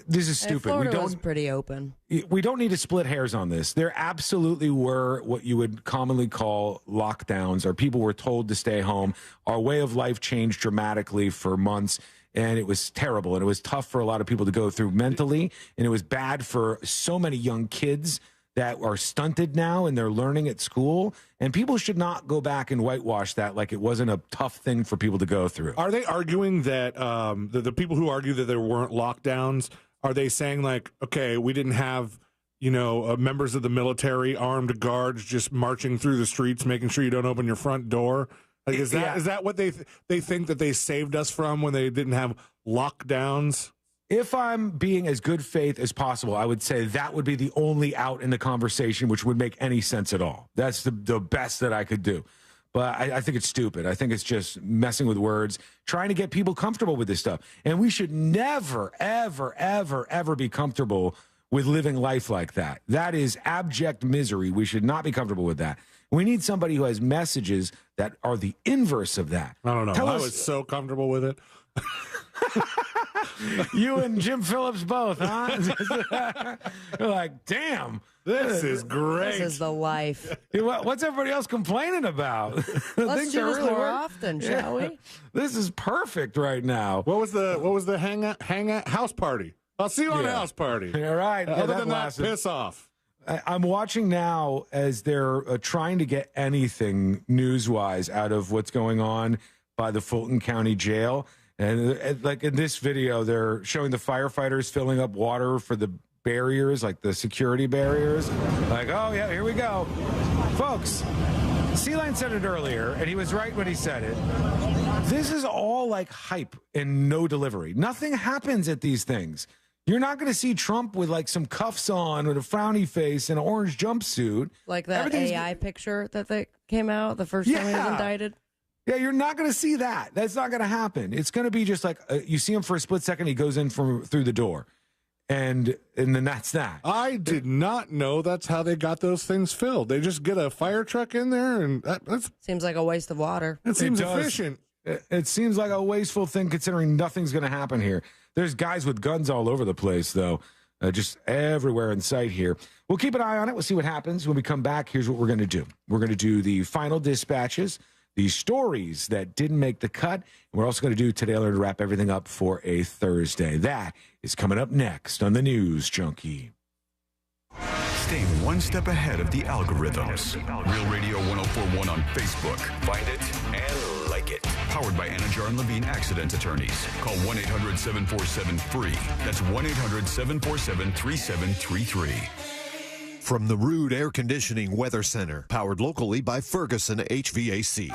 This is stupid. Florida was pretty open. We don't need to split hairs on this. There absolutely were what you would commonly call lockdowns, or people were told to stay home. Our way of life changed dramatically for months. And it was terrible. And it was tough for a lot of people to go through mentally. And it was bad for so many young kids that are stunted now in their learning at school. And people should not go back and whitewash that like it wasn't a tough thing for people to go through. Are they arguing that the people who argue that there weren't lockdowns, are they saying like, okay, we didn't have, members of the military, armed guards just marching through the streets, making sure you don't open your front door? Like, is that what they think that they saved us from when they didn't have lockdowns? If I'm being as good faith as possible, I would say that would be the only out in the conversation which would make any sense at all. That's the best that I could do. But I think it's stupid. I think it's just messing with words, trying to get people comfortable with this stuff. And we should never, ever, ever, ever be comfortable with living life like that. That is abject misery. We should not be comfortable with that. We need somebody who has messages that are the inverse of that. I don't know. I was so comfortable with it. You and Jim Phillips both, huh? You're like, damn, this is great. This is the life. What's everybody else complaining about? Let's do this more often, shall we? This is perfect right now. What was the hangout house party? I'll see you on house party. All right. Other than that, piss off. I'm watching now as they're trying to get anything news-wise out of what's going on by the Fulton County Jail. And like in this video, they're showing the firefighters filling up water for the barriers, like the security barriers. Like, oh, yeah, here we go. Folks, Sealine said it earlier, and he was right when he said it. This is all like hype and no delivery. Nothing happens at these things. You're not going to see Trump with like some cuffs on with a frowny face and an orange jumpsuit. Like that AI picture that came out the first time he was indicted. Yeah, you're not going to see that. That's not going to happen. It's going to be just like you see him for a split second, he goes in through the door, and then that's that. I did not know that's how they got those things filled. They just get a fire truck in there, and that seems like a waste of water. It seems efficient. It seems like a wasteful thing considering nothing's going to happen here. There's guys with guns all over the place, though, just everywhere in sight here. We'll keep an eye on it. We'll see what happens. When we come back, here's what we're going to do. We're going to do the final dispatches, the stories that didn't make the cut. And we're also going to do Today Alert to wrap everything up for a Thursday. That is coming up next on the News Junkie. Stay one step ahead of the algorithms. Real Radio 104.1 on Facebook. Find it and like it. Powered by Anajar and Levine Accident Attorneys. Call 1-800-747-FREE. That's 1-800-747-3733. From the Rude Air Conditioning Weather Center, powered locally by Ferguson HVAC.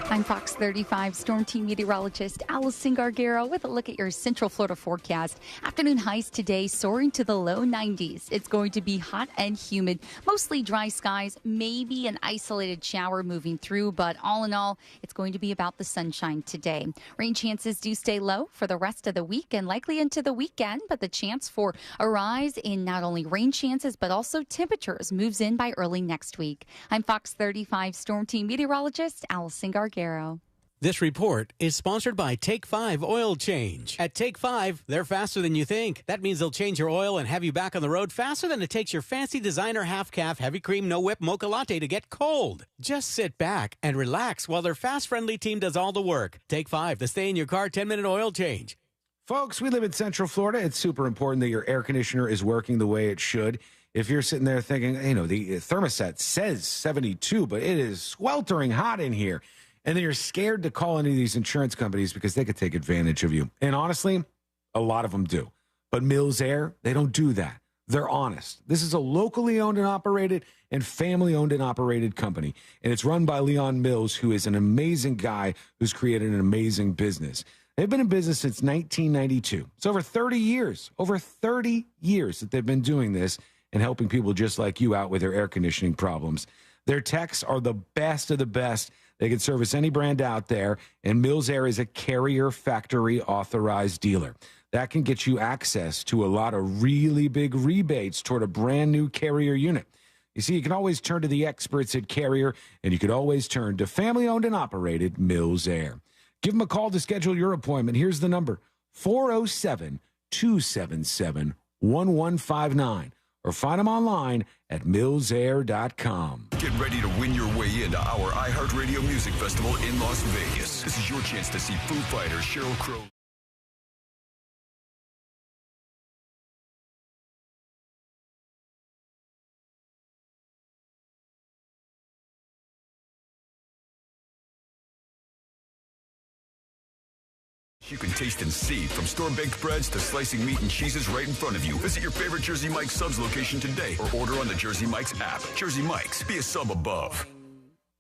I'm Fox 35 Storm Team meteorologist Allison Gargaro with a look at your Central Florida forecast. Afternoon highs today soaring to the low 90s. It's going to be hot and humid, mostly dry skies, maybe an isolated shower moving through, but all in all, it's going to be about the sunshine today. Rain chances do stay low for the rest of the week and likely into the weekend, but the chance for a rise in not only rain chances, but also temperatures moves in by early next week. I'm Fox 35 Storm Team meteorologist Allison Gargaro. This report is sponsored by Take 5 Oil Change. At Take 5, they're faster than you think. That means they'll change your oil and have you back on the road faster than it takes your fancy designer half-calf, heavy cream, no-whip mocha latte to get cold. Just sit back and relax while their fast-friendly team does all the work. Take 5, the stay-in-your-car 10-minute oil change. Folks, we live in Central Florida. It's super important that your air conditioner is working the way it should. If you're sitting there thinking, the thermostat says 72, but it is sweltering hot in here. And then you're scared to call any of these insurance companies because they could take advantage of you. And honestly, a lot of them do. But Mills Air, they don't do that. They're honest. This is a locally owned and operated and family owned and operated company. And it's run by Leon Mills, who is an amazing guy who's created an amazing business. They've been in business since 1992. It's over 30 years that they've been doing this and helping people just like you out with their air conditioning problems. Their techs are the best of the best. They can service any brand out there, and Mills Air is a Carrier factory authorized dealer. That can get you access to a lot of really big rebates toward a brand new Carrier unit. You see, you can always turn to the experts at Carrier, and you can always turn to family-owned and operated Mills Air. Give them a call to schedule your appointment. Here's the number, 407-277-1159, or find them online at millsair.com. Get ready to win your way into our iHeartRadio Music Festival in Las Vegas. This is your chance to see Foo Fighters, Sheryl Crow. You can taste and see, from store-baked breads to slicing meat and cheeses right in front of you. Visit your favorite Jersey Mike's subs location today or order on the Jersey Mike's app. Jersey Mike's, be a sub above.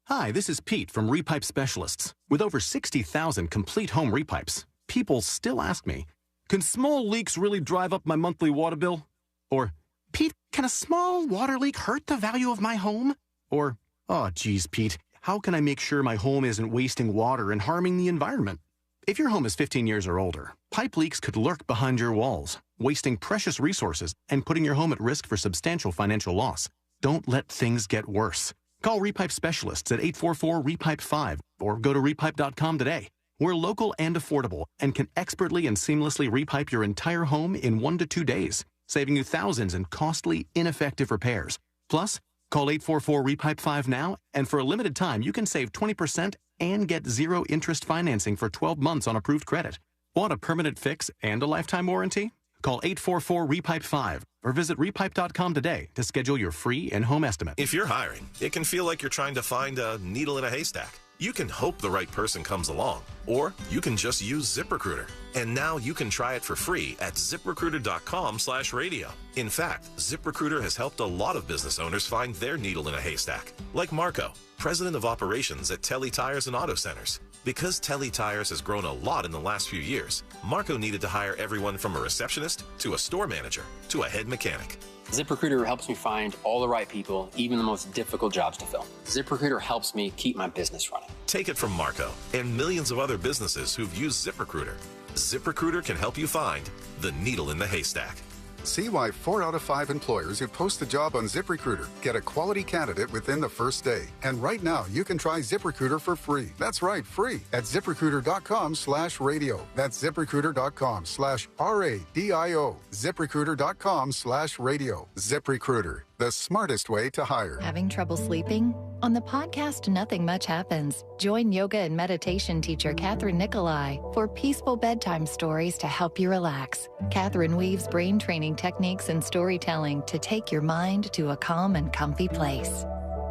Hi, this is Pete from Repipe Specialists. With over 60,000 complete home repipes, people still ask me, can small leaks really drive up my monthly water bill? Or, Pete, can a small water leak hurt the value of my home? Or, oh, geez, Pete, how can I make sure my home isn't wasting water and harming the environment? If your home is 15 years or older, pipe leaks could lurk behind your walls, wasting precious resources and putting your home at risk for substantial financial loss. Don't let things get worse. Call Repipe Specialists at 844-REPIPE-5 or go to repipe.com today. We're local and affordable and can expertly and seamlessly repipe your entire home in 1 to 2 days, saving you thousands in costly, ineffective repairs. Plus, call 844-REPIPE-5 now, and for a limited time, you can save 20% and get zero interest financing for 12 months on approved credit. Want a permanent fix and a lifetime warranty? Call 844-REPIPE-5 or visit repipe.com today to schedule your free in-home estimate. If you're hiring, it can feel like you're trying to find a needle in a haystack. You can hope the right person comes along, or you can just use ZipRecruiter. And now you can try it for free at ZipRecruiter.com/radio. In fact, ZipRecruiter has helped a lot of business owners find their needle in a haystack, like Marco, president of operations at Telly Tires and Auto Centers. Because Telly Tires has grown a lot in the last few years, Marco needed to hire everyone from a receptionist to a store manager to a head mechanic. ZipRecruiter helps me find all the right people, even the most difficult jobs to fill. ZipRecruiter helps me keep my business running. Take it from Marco and millions of other businesses who've used ZipRecruiter. ZipRecruiter can help you find the needle in the haystack. See why 4 out of 5 employers who post a job on ZipRecruiter get a quality candidate within the first day. And right now, you can try ZipRecruiter for free. That's right, free at ZipRecruiter.com/radio. That's ZipRecruiter.com/RADIO. ZipRecruiter.com/radio. ZipRecruiter, the smartest way to hire. Having trouble sleeping? On the podcast Nothing Much Happens, join yoga and meditation teacher Catherine Nicolai for peaceful bedtime stories to help you relax. Catherine weaves brain training techniques and storytelling to take your mind to a calm and comfy place.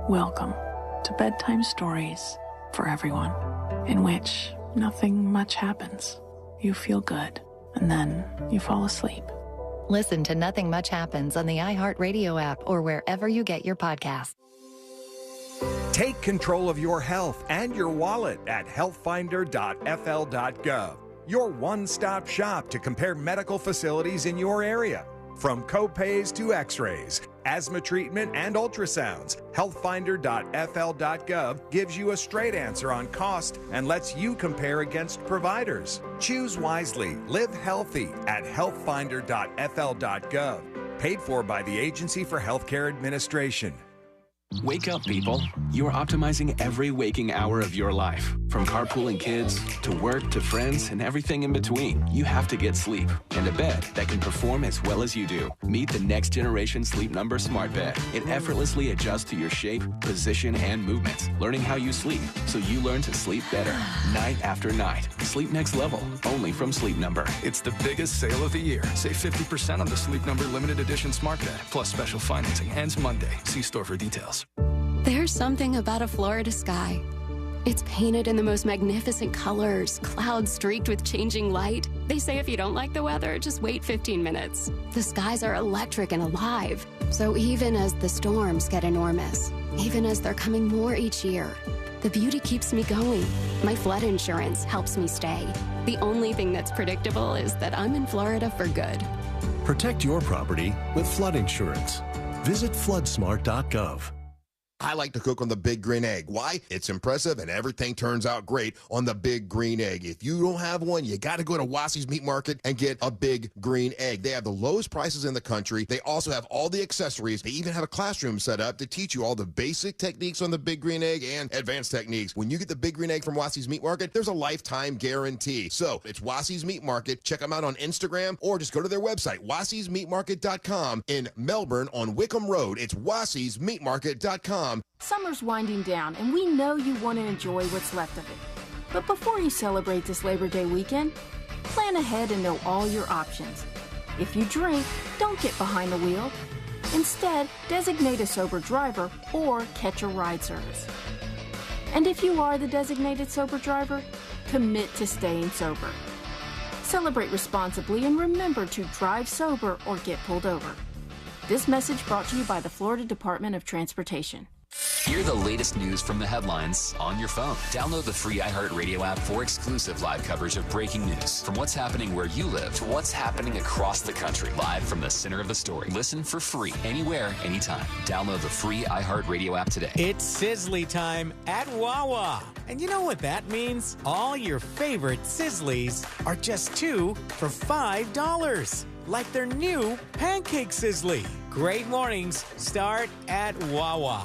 Welcome to Bedtime Stories for Everyone, in which nothing much happens. You feel good, and then you fall asleep. Listen to Nothing Much Happens on the iHeartRadio app or wherever you get your podcasts. Take control of your health and your wallet at healthfinder.fl.gov. Your one-stop shop to compare medical facilities in your area. From copays to x-rays, asthma treatment, and ultrasounds, healthfinder.fl.gov gives you a straight answer on cost and lets you compare against providers. Choose wisely. Live healthy at healthfinder.fl.gov. Paid for by the Agency for Healthcare Administration. Wake up, people. You're optimizing every waking hour of your life. From carpooling kids, to work, to friends, and everything in between. You have to get sleep and a bed that can perform as well as you do. Meet the next generation Sleep Number Smart Bed. It effortlessly adjusts to your shape, position, and movements, learning how you sleep, so you learn to sleep better, night after night. Sleep next level, only from Sleep Number. It's the biggest sale of the year. Save 50% on the Sleep Number limited edition Smart Bed, plus special financing. Ends Monday. See store for details. There's something about a Florida sky. It's painted in the most magnificent colors, clouds streaked with changing light. They say if you don't like the weather, just wait 15 minutes. The skies are electric and alive. So even as the storms get enormous, even as they're coming more each year, the beauty keeps me going. My flood insurance helps me stay. The only thing that's predictable is that I'm in Florida for good. Protect your property with flood insurance. Visit floodsmart.gov. I like to cook on the Big Green Egg. Why? It's impressive and everything turns out great on the Big Green Egg. If you don't have one, you got to go to Wassey's Meat Market and get a Big Green Egg. They have the lowest prices in the country. They also have all the accessories. They even have a classroom set up to teach you all the basic techniques on the Big Green Egg and advanced techniques. When you get the Big Green Egg from Wassey's Meat Market, there's a lifetime guarantee. So it's Wassey's Meat Market. Check them out on Instagram or just go to their website, wasseysmeatmarket.com in Melbourne on Wickham Road. It's wasseysmeatmarket.com. Summer's winding down, and we know you want to enjoy what's left of it. But before you celebrate this Labor Day weekend, plan ahead and know all your options. If you drink, don't get behind the wheel. Instead, designate a sober driver or catch a ride service. And if you are the designated sober driver, commit to staying sober. Celebrate responsibly and remember to drive sober or get pulled over. This message brought to you by the Florida Department of Transportation. Hear the latest news from the headlines on your phone. Download the free iHeartRadio app for exclusive live coverage of breaking news. From what's happening where you live to what's happening across the country. Live from the center of the story. Listen for free anywhere, anytime. Download the free iHeartRadio app today. It's Sizzly time at Wawa. And you know what that means? All your favorite Sizzlies are just 2 for $5. Like their new Pancake Sizzly. Great mornings start at Wawa.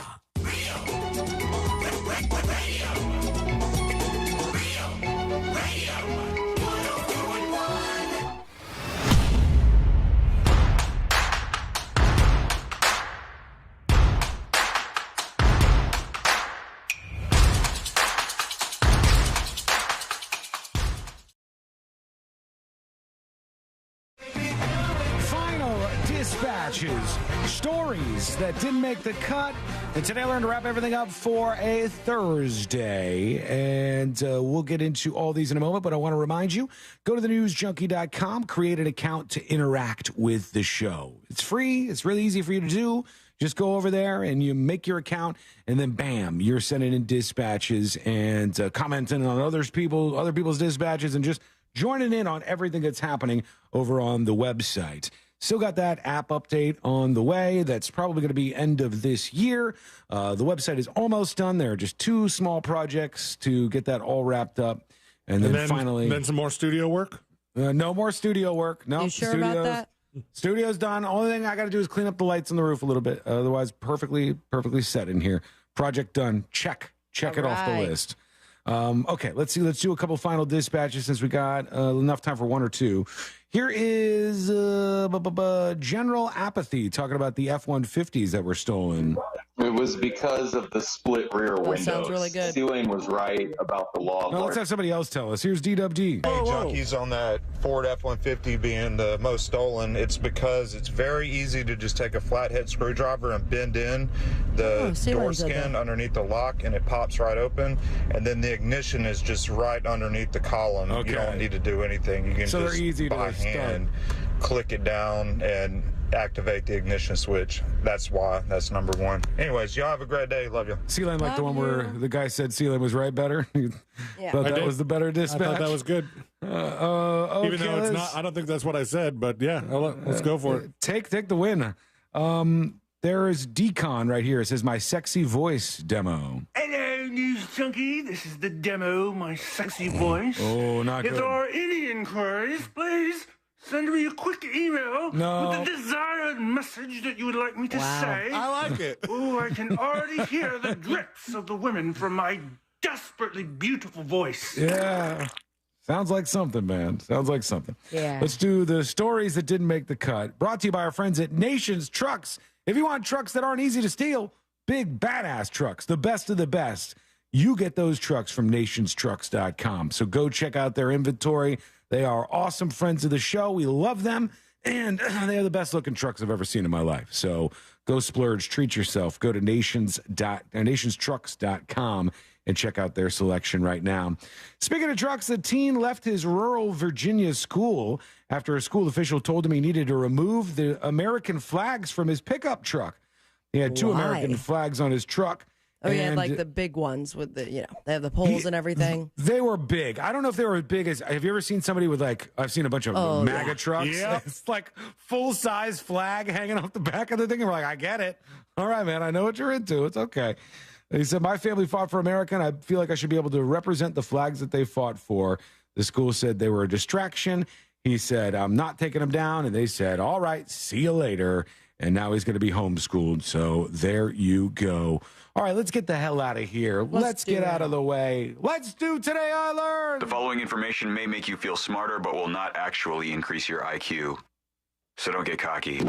Dispatches, stories that didn't make the cut. And today I learned to wrap everything up for a Thursday. And we'll get into all these in a moment, but I want to remind you, go to thenewsjunkie.com, create an account to interact with the show. It's free. It's really easy for you to do. Just go over there and you make your account, and then bam, you're sending in dispatches and commenting on other people's dispatches and just joining in on everything that's happening over on the website. Still got that app update on the way. That's probably going to be end of this year. The website is almost done. There are just 2 small projects to get that all wrapped up. And then finally... Then some more studio work? No more studio work. No, you sure about that? Studio's done. Only thing I got to do is clean up the lights on the roof a little bit. Otherwise, perfectly set in here. Project done. Check it off the list. Okay, let's see. Let's do a couple final dispatches since we got enough time for 1 or 2. Here is General Apathy talking about the F-150s that were stolen. It was because of the split rear windows. Sounds really good. Ceiling was right about the law. No, let's have somebody else tell us. Here's DWD. Hey, junkies, on that Ford F-150 being the most stolen, it's because it's very easy to just take a flathead screwdriver and bend in the door skin underneath the lock, and it pops right open. And then the ignition is just right underneath the column. Okay. You don't need to do anything. You can so just they're easy by to hand click it down and activate the ignition switch. That's why. That's number 1. Anyways, y'all have a great day. Love you. Sealand, like the one where the guy said Sealand was right better? Yeah. Thought that was the better dispatch? I thought that was good. Okay, even though it's not, I don't think that's what I said, but yeah, let's go for it. Take the win. There is Decon right here. It says, my sexy voice demo. Hello, News Junkie. This is the demo, my sexy voice. Oh, not good. If there are any inquiries, please send me a quick email with the desired message that you would like me to say. I like it. Oh, I can already hear the drips of the women from my desperately beautiful voice. Yeah. Sounds like something, man. Sounds like something. Yeah. Let's do the stories that didn't make the cut. Brought to you by our friends at Nations Trucks. If you want trucks that aren't easy to steal, big badass trucks, the best of the best, you get those trucks from nationstrucks.com. So go check out their inventory. They are awesome friends of the show. We love them, and they are the best looking trucks I've ever seen in my life. So go splurge, treat yourself. Go to nationstrucks.com and check out their selection right now. Speaking of trucks, a teen left his rural Virginia school after a school official told him he needed to remove the American flags from his pickup truck. He had two American flags on his truck. Oh, yeah, like the big ones with the, they have the poles and everything. They were big. I don't know if they were as big as, have you ever seen somebody with I've seen a bunch of MAGA trucks. Yeah. It's like full-size flag hanging off the back of the thing. And we're like, I get it. All right, man, I know what you're into. It's okay. He said, my family fought for America, and I feel like I should be able to represent the flags that they fought for. The school said they were a distraction. He said, I'm not taking them down. And they said, all right, see you later. And now he's going to be homeschooled. So there you go. All right, let's get the hell out of here. Let's get out of the way. Let's do Today I Learned. The following information may make you feel smarter, but will not actually increase your IQ. So don't get cocky.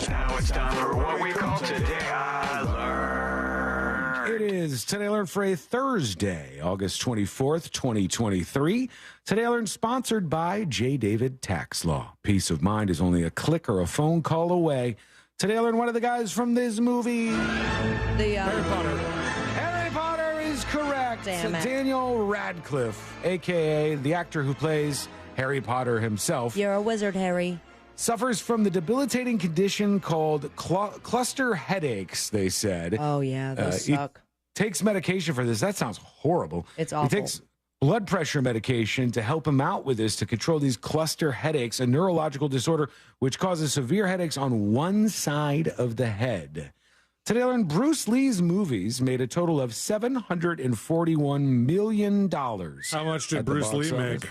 Now it's time for what we call Today I Learned. It is Today I Learned for a Thursday, August 24th, 2023. Today I Learned sponsored by J. David Tax Law. Peace of mind is only a click or a phone call away. Today I learned one of the guys from this movie. Harry Potter. Harry Potter is correct. Damn it. Daniel Radcliffe, a.k.a. the actor who plays Harry Potter himself. You're a wizard, Harry. Suffers from the debilitating condition called cluster headaches, they said. Oh, yeah, those suck. He takes medication for this. That sounds horrible. It's awful. He takes blood pressure medication to help him out with this, to control these cluster headaches, a neurological disorder which causes severe headaches on one side of the head. Today I learned Bruce Lee's movies made a total of $741 million. How much did Bruce Lee make?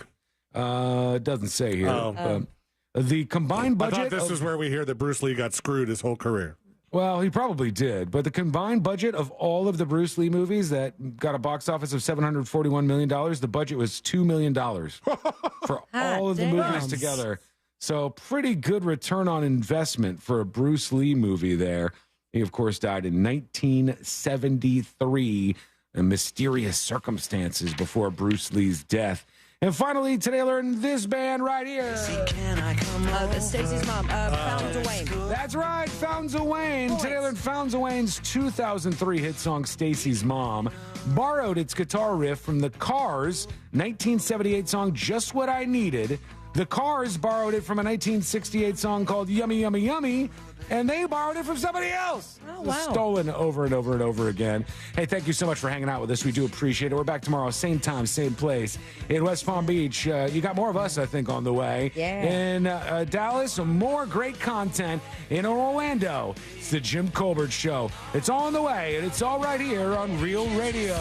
It doesn't say here. The combined budget... I thought this is where we hear that Bruce Lee got screwed his whole career. Well, he probably did. But the combined budget of all of the Bruce Lee movies that got a box office of $741 million, the budget was $2 million for all of the movies together. So pretty good return on investment for a Bruce Lee movie there. He, of course, died in 1973 in mysterious circumstances before Bruce Lee's death. And finally, today I learned this band right here. Stacy's mom, Fountains of Wayne. That's right, Fountains of Wayne. Today I learned Fountains of Wayne's 2003 hit song, Stacy's Mom, borrowed its guitar riff from the Cars' 1978 song, Just What I Needed. The Cars borrowed it from a 1968 song called Yummy, Yummy, Yummy, and they borrowed it from somebody else. Oh, wow. Stolen over and over and over again. Hey, thank you so much for hanging out with us. We do appreciate it. We're back tomorrow, same time, same place in West Palm Beach. You got more of us, I think, on the way. Yeah. In Dallas, more great content. In Orlando, it's the Jim Colbert Show. It's all on the way, and it's all right here on Real Radio.